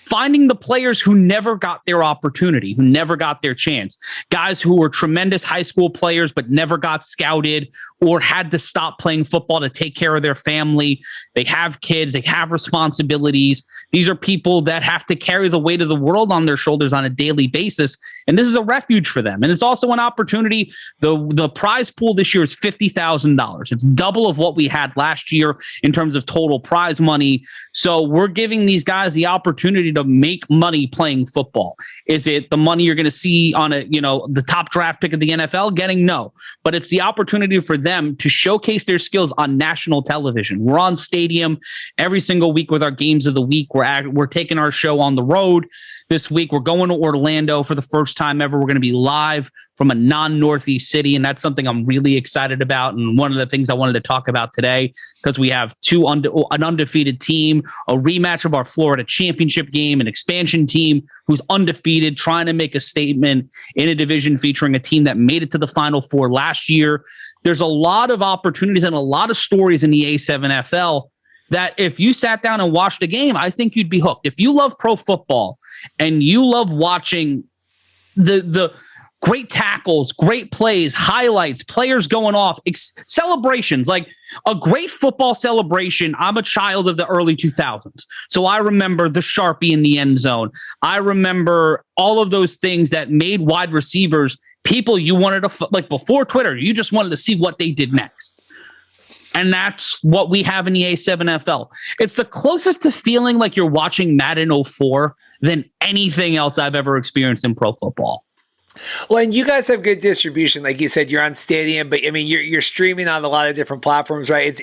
finding the players who never got their opportunity, who never got their chance. Guys who were tremendous high school players but never got scouted or had to stop playing football to take care of their family. They have kids. They have responsibilities. These are people that have to carry the weight of the world on their shoulders on a daily basis. And this is a refuge for them. And it's also an opportunity. The prize pool this year is $50,000. It's double of what we had last year in terms of total prize money. So we're giving these guys the opportunity to make money playing football. Is it the money you're going to see on the top draft pick of the NFL getting? No, but it's the opportunity for them to showcase their skills on national television. We're on Stadium every single week with our games of the week. We're taking our show on the road. This week, we're going to Orlando for the first time ever. We're going to be live from a non-Northeast city, and that's something I'm really excited about. And one of the things I wanted to talk about today, because we have an undefeated team, a rematch of our Florida championship game, an expansion team who's undefeated, trying to make a statement in a division featuring a team that made it to the Final Four last year. There's a lot of opportunities and a lot of stories in the A7FL that if you sat down and watched a game, I think you'd be hooked. If you love pro football and you love watching the great tackles, great plays, highlights, players going off, celebrations, like a great football celebration. I'm a child of the early 2000s. So I remember the Sharpie in the end zone. I remember all of those things that made wide receivers people you wanted to, like before Twitter, you just wanted to see what they did next. And that's what we have in the A7FL. It's the closest to feeling like you're watching Madden 04 than anything else I've ever experienced in pro football. Well, and you guys have good distribution. Like you said, you're on Stadium, but I mean, you're streaming on a lot of different platforms, right?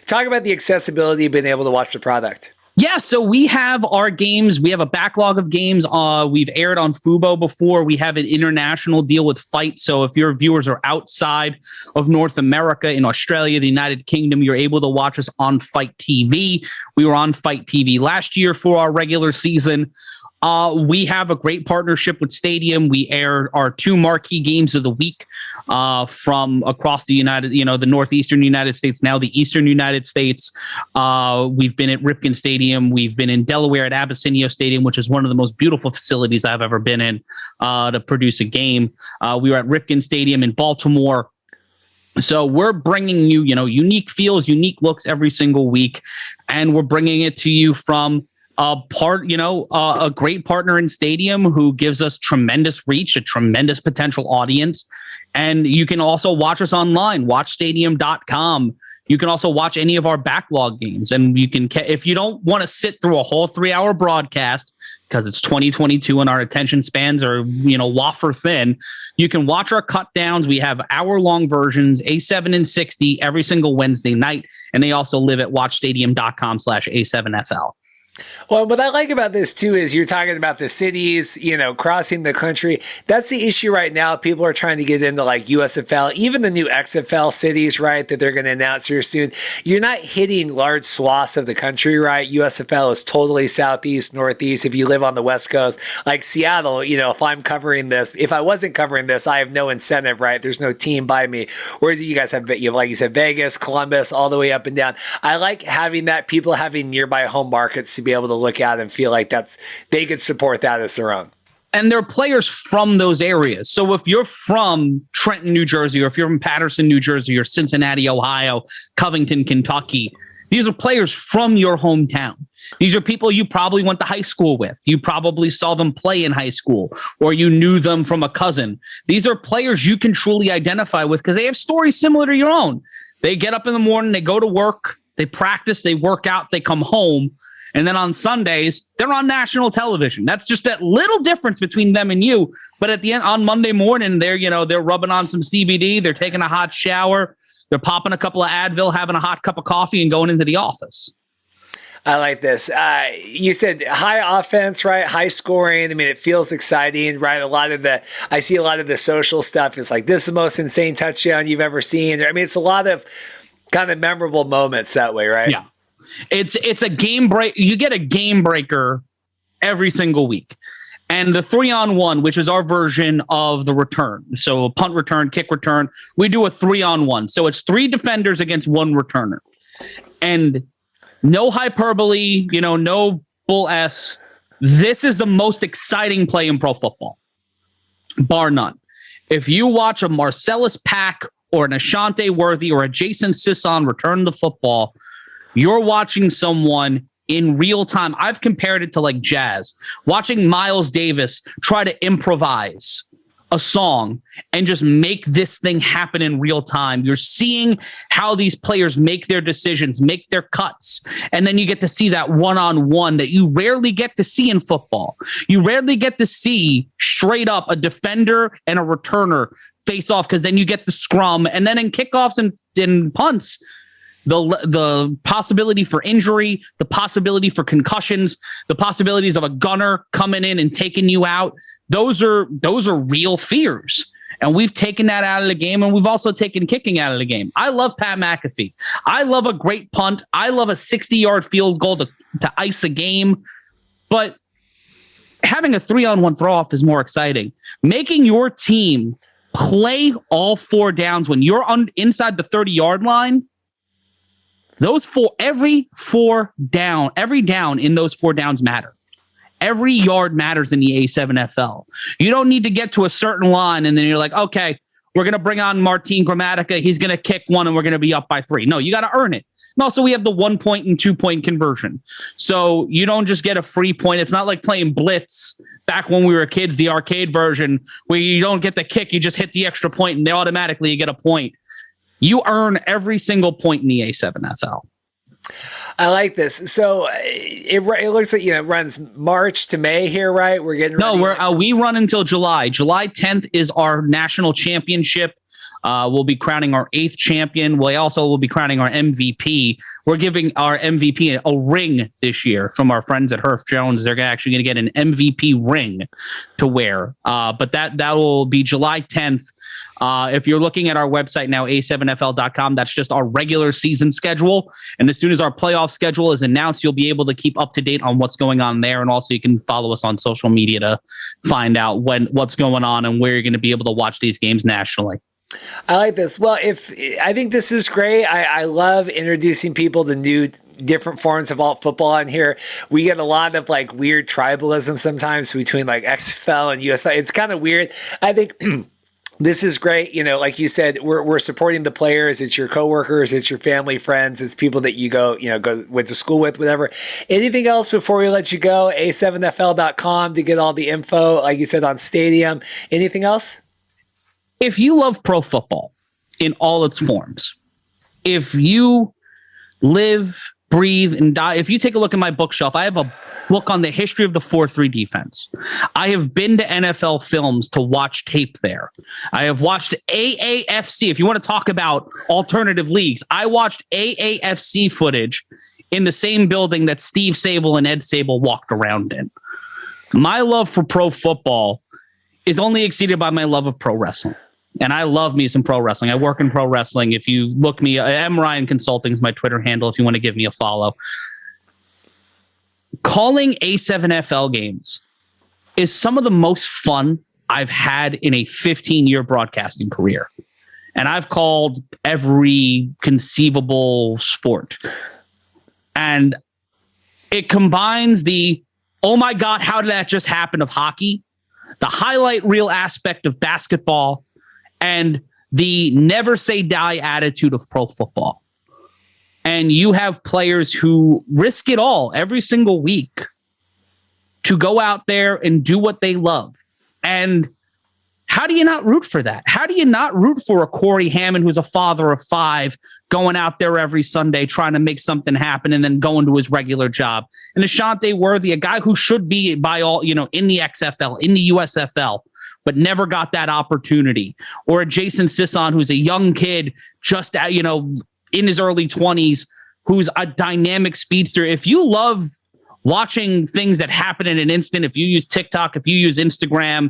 Talk about the accessibility of being able to watch the product. Yeah, so we have our games. We have a backlog of games. We've aired on Fubo before. We have an international deal with Fight. So if your viewers are outside of North America, in Australia, the United Kingdom, you're able to watch us on Fight TV. We were on Fight TV last year for our regular season. We have a great partnership with Stadium. We air our 2 marquee games of the week from across the the northeastern United States, now the eastern United States. We've been at Ripken Stadium. We've been in Delaware at Abyssinia Stadium, which is one of the most beautiful facilities I've ever been in to produce a game. We were at Ripken Stadium in Baltimore. So we're bringing you, unique feels, unique looks every single week, and we're bringing it to you from a great partner in Stadium who gives us tremendous reach, a tremendous potential audience. And you can also watch us online, watchstadium.com. You can also watch any of our backlog games, and you can, if you don't want to sit through a whole 3-hour broadcast because it's 2022 and our attention spans are, wafer thin, you can watch our cut downs. We have hour-long versions, A7 and 60 every single Wednesday night, and they also live at watchstadium.com/A7FL. Well, what I like about this too is you're talking about the cities, crossing the country. That's the issue right now. People are trying to get into like USFL, even the new XFL cities, right, that they're going to announce here soon. You're not hitting large swaths of the country, right? USFL is totally southeast, northeast. If you live on the West Coast, like Seattle, if I'm covering this, if I wasn't covering this, I have no incentive, right? There's no team by me. Whereas you guys have, like you said, Vegas, Columbus, all the way up and down. I like having that, people having nearby home markets to be able to look at and feel like they could support that as their own. And they're players from those areas. So if you're from Trenton, New Jersey, or if you're from Patterson, New Jersey, or Cincinnati, Ohio, Covington, Kentucky, these are players from your hometown. These are people you probably went to high school with. You probably saw them play in high school, or you knew them from a cousin. These are players you can truly identify with because they have stories similar to your own. They get up in the morning, they go to work, they practice, they work out, they come home. And then on Sundays, they're on national television. That's just that little difference between them and you. But at the end, on Monday morning, they're rubbing on some CBD. They're taking a hot shower. They're popping a couple of Advil, having a hot cup of coffee, and going into the office. I like this. You said high offense, right? High scoring. I mean, it feels exciting, right? I see a lot of the social stuff. It's like, this is the most insane touchdown you've ever seen. I mean, it's a lot of kind of memorable moments that way, right? Yeah. It's a game break. You get a game breaker every single week. And the 3-on-1, which is our version of the return. So a punt return, kick return, we do a 3-on-1. So it's 3 defenders against 1 returner. And no hyperbole, no bull S. This is the most exciting play in pro football, bar none. If you watch a Marcellus Pack or an Ashante Worthy or a Jason Sisson return the football, you're watching someone in real time. I've compared it to like jazz, watching Miles Davis try to improvise a song and just make this thing happen in real time. You're seeing how these players make their decisions, make their cuts, and then you get to see that one-on-one that you rarely get to see in football. You rarely get to see straight up a defender and a returner face off, because then you get the scrum, and then in kickoffs and punts, the possibility for injury, the possibility for concussions, the possibilities of a gunner coming in and taking you out. Those are real fears. And we've taken that out of the game, and we've also taken kicking out of the game. I love Pat McAfee. I love a great punt. I love a 60-yard field goal to ice a game. But having a 3-on-1 throw-off is more exciting. Making your team play all 4 downs when you're inside the 30-yard line, every down in those 4 downs matter. Every yard matters in the A7FL. You don't need to get to a certain line and then you're like, okay, we're going to bring on Martin Gramatica. He's going to kick 1 and we're going to be up by 3. No, you got to earn it. And also, we have the 1-point and 2-point conversion. So you don't just get a free point. It's not like playing Blitz back when we were kids, the arcade version, where you don't get the kick. You just hit the extra point and automatically you get a point. You earn every single point in the A7FL. I like this. So it looks like it runs March to May here, right? We're getting ready. We run until July. July 10th is our national championship. We'll be crowning our 8th champion. We also will be crowning our MVP. We're giving our MVP a ring this year from our friends at Herf Jones. They're actually going to get an MVP ring to wear. But that will be July 10th. If you're looking at our website now, a7fl.com, that's just our regular season schedule. And as soon as our playoff schedule is announced, you'll be able to keep up to date on what's going on there. And also you can follow us on social media to find out what's going on and where you're going to be able to watch these games nationally. I like this. Well, I think this is great. I love introducing people to new different forms of alt football in here. We get a lot of like weird tribalism sometimes between like XFL and USFL. It's kind of weird. I think this is great. Like you said, we're supporting the players. It's your coworkers, it's your family, friends, it's people that you went to school with, whatever. Anything else before we let you go? A7fl.com to get all the info, like you said, on Stadium. Anything else? If you love pro football in all its forms, if you live, breathe, and die, if you take a look at my bookshelf, I have a book on the history of the 4-3 defense. I have been to NFL films to watch tape there. I have watched AAFC. If you want to talk about alternative leagues, I watched AAFC footage in the same building that Steve Sable and Ed Sable walked around in. My love for pro football is only exceeded by my love of pro wrestling. And I love me some pro wrestling. I work in pro wrestling. If you look me, M Ryan Consulting is my Twitter handle if you want to give me a follow. Calling A7FL games is some of the most fun I've had in a 15-year broadcasting career. And I've called every conceivable sport. And it combines the, oh my God, how did that just happen of hockey, the highlight reel aspect of basketball, and the never say die attitude of pro football. And you have players who risk it all every single week to go out there and do what they love. And how do you not root for that? How do you not root for a Corey Hammond, who's a father of 5, going out there every Sunday trying to make something happen and then going to his regular job? And Ashante Worthy, a guy who should be by all, in the XFL, in the USFL, but never got that opportunity. Or a Jason Sisson, who's a young kid just out, in his early 20s, who's a dynamic speedster. If you love watching things that happen in an instant, if you use TikTok, if you use Instagram,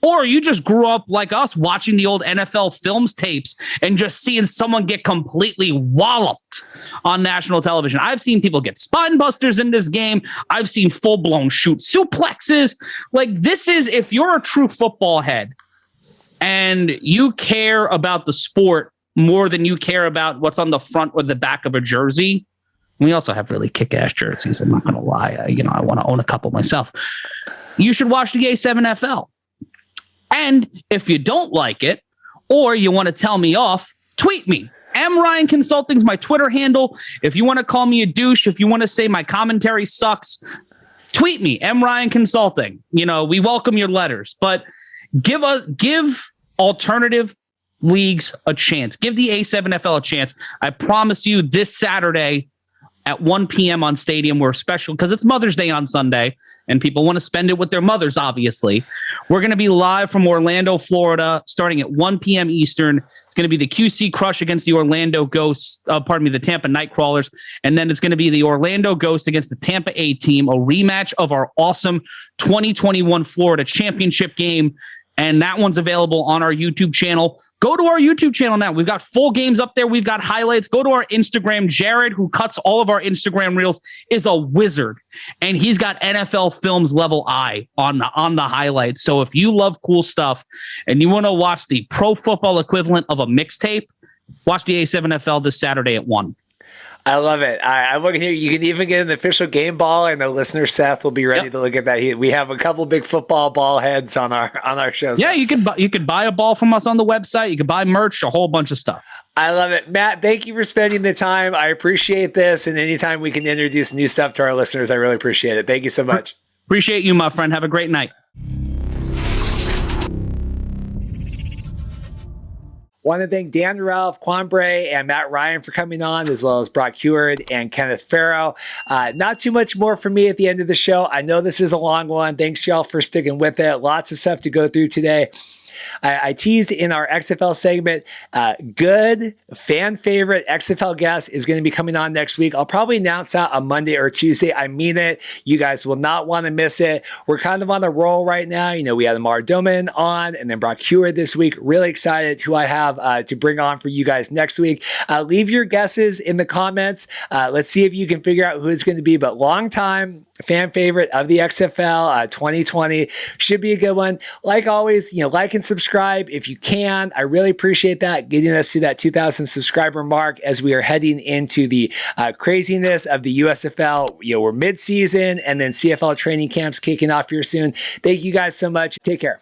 or you just grew up like us watching the old NFL films tapes and just seeing someone get completely walloped on national television. I've seen people get spine busters in this game. I've seen full-blown shoot suplexes. Like, this is, if you're a true football head and you care about the sport more than you care about what's on the front or the back of a jersey. We also have really kick-ass jerseys. I'm not going to lie. I want to own a couple myself. You should watch the A7FL. And if you don't like it, or you want to tell me off, tweet me. M Ryan Consulting is my Twitter handle. If you want to call me a douche, if you want to say my commentary sucks, tweet me, M Ryan Consulting. We welcome your letters, but give alternative leagues a chance. Give the A7FL a chance. I promise you, this Saturday at 1 p.m. on Stadium, we're special because it's Mother's Day on Sunday and people want to spend it with their mothers, obviously. We're going to be live from Orlando, Florida, starting at 1 p.m. Eastern. It's going to be the QC Crush against the Orlando Ghosts, the Tampa Nightcrawlers. And then it's going to be the Orlando Ghosts against the Tampa A team, a rematch of our awesome 2021 Florida Championship game. And that one's available on our YouTube channel. Go to our YouTube channel now. We've got full games up there. We've got highlights. Go to our Instagram. Jared, who cuts all of our Instagram reels, is a wizard. And he's got NFL Films level eye on the highlights. So if you love cool stuff and you want to watch the pro football equivalent of a mixtape, watch the A7FL this Saturday at 1. I love it. I'm looking here. You can even get an official game ball, and the listener Seth will be ready to look at that. We have a couple big football ball heads on our shows. Yeah, you could buy a ball from us on the website. You could buy merch, a whole bunch of stuff. I love it. Matt, thank you for spending the time. I appreciate this, and anytime we can introduce new stuff to our listeners, I really appreciate it. Thank you so much. Appreciate you, my friend. Have a great night. Want to thank Dan Ralph, Quan Bray, and Matt Ryan for coming on, as well as Brock Huard and Kenneth Farrow. Not too much more for me at the end of the show. I know this is a long one. Thanks, y'all, for sticking with it. Lots of stuff to go through today. I teased in our XFL segment, good fan favorite XFL guest is going to be coming on next week. I'll probably announce that on Monday or Tuesday. I mean it. You guys will not want to miss it. We're kind of on a roll right now. We had Amar Doman on and then Brock Huard this week. Really excited who I have to bring on for you guys next week. Leave your guesses in the comments. Let's see if you can figure out who it's going to be, but long time fan favorite of the XFL 2020 should be a good one. Like always, like and subscribe if you can. I really appreciate that, getting us to that 2,000 subscriber mark as we are heading into the craziness of the USFL. We're mid-season and then CFL training camps kicking off here soon. Thank you guys so much. Take care.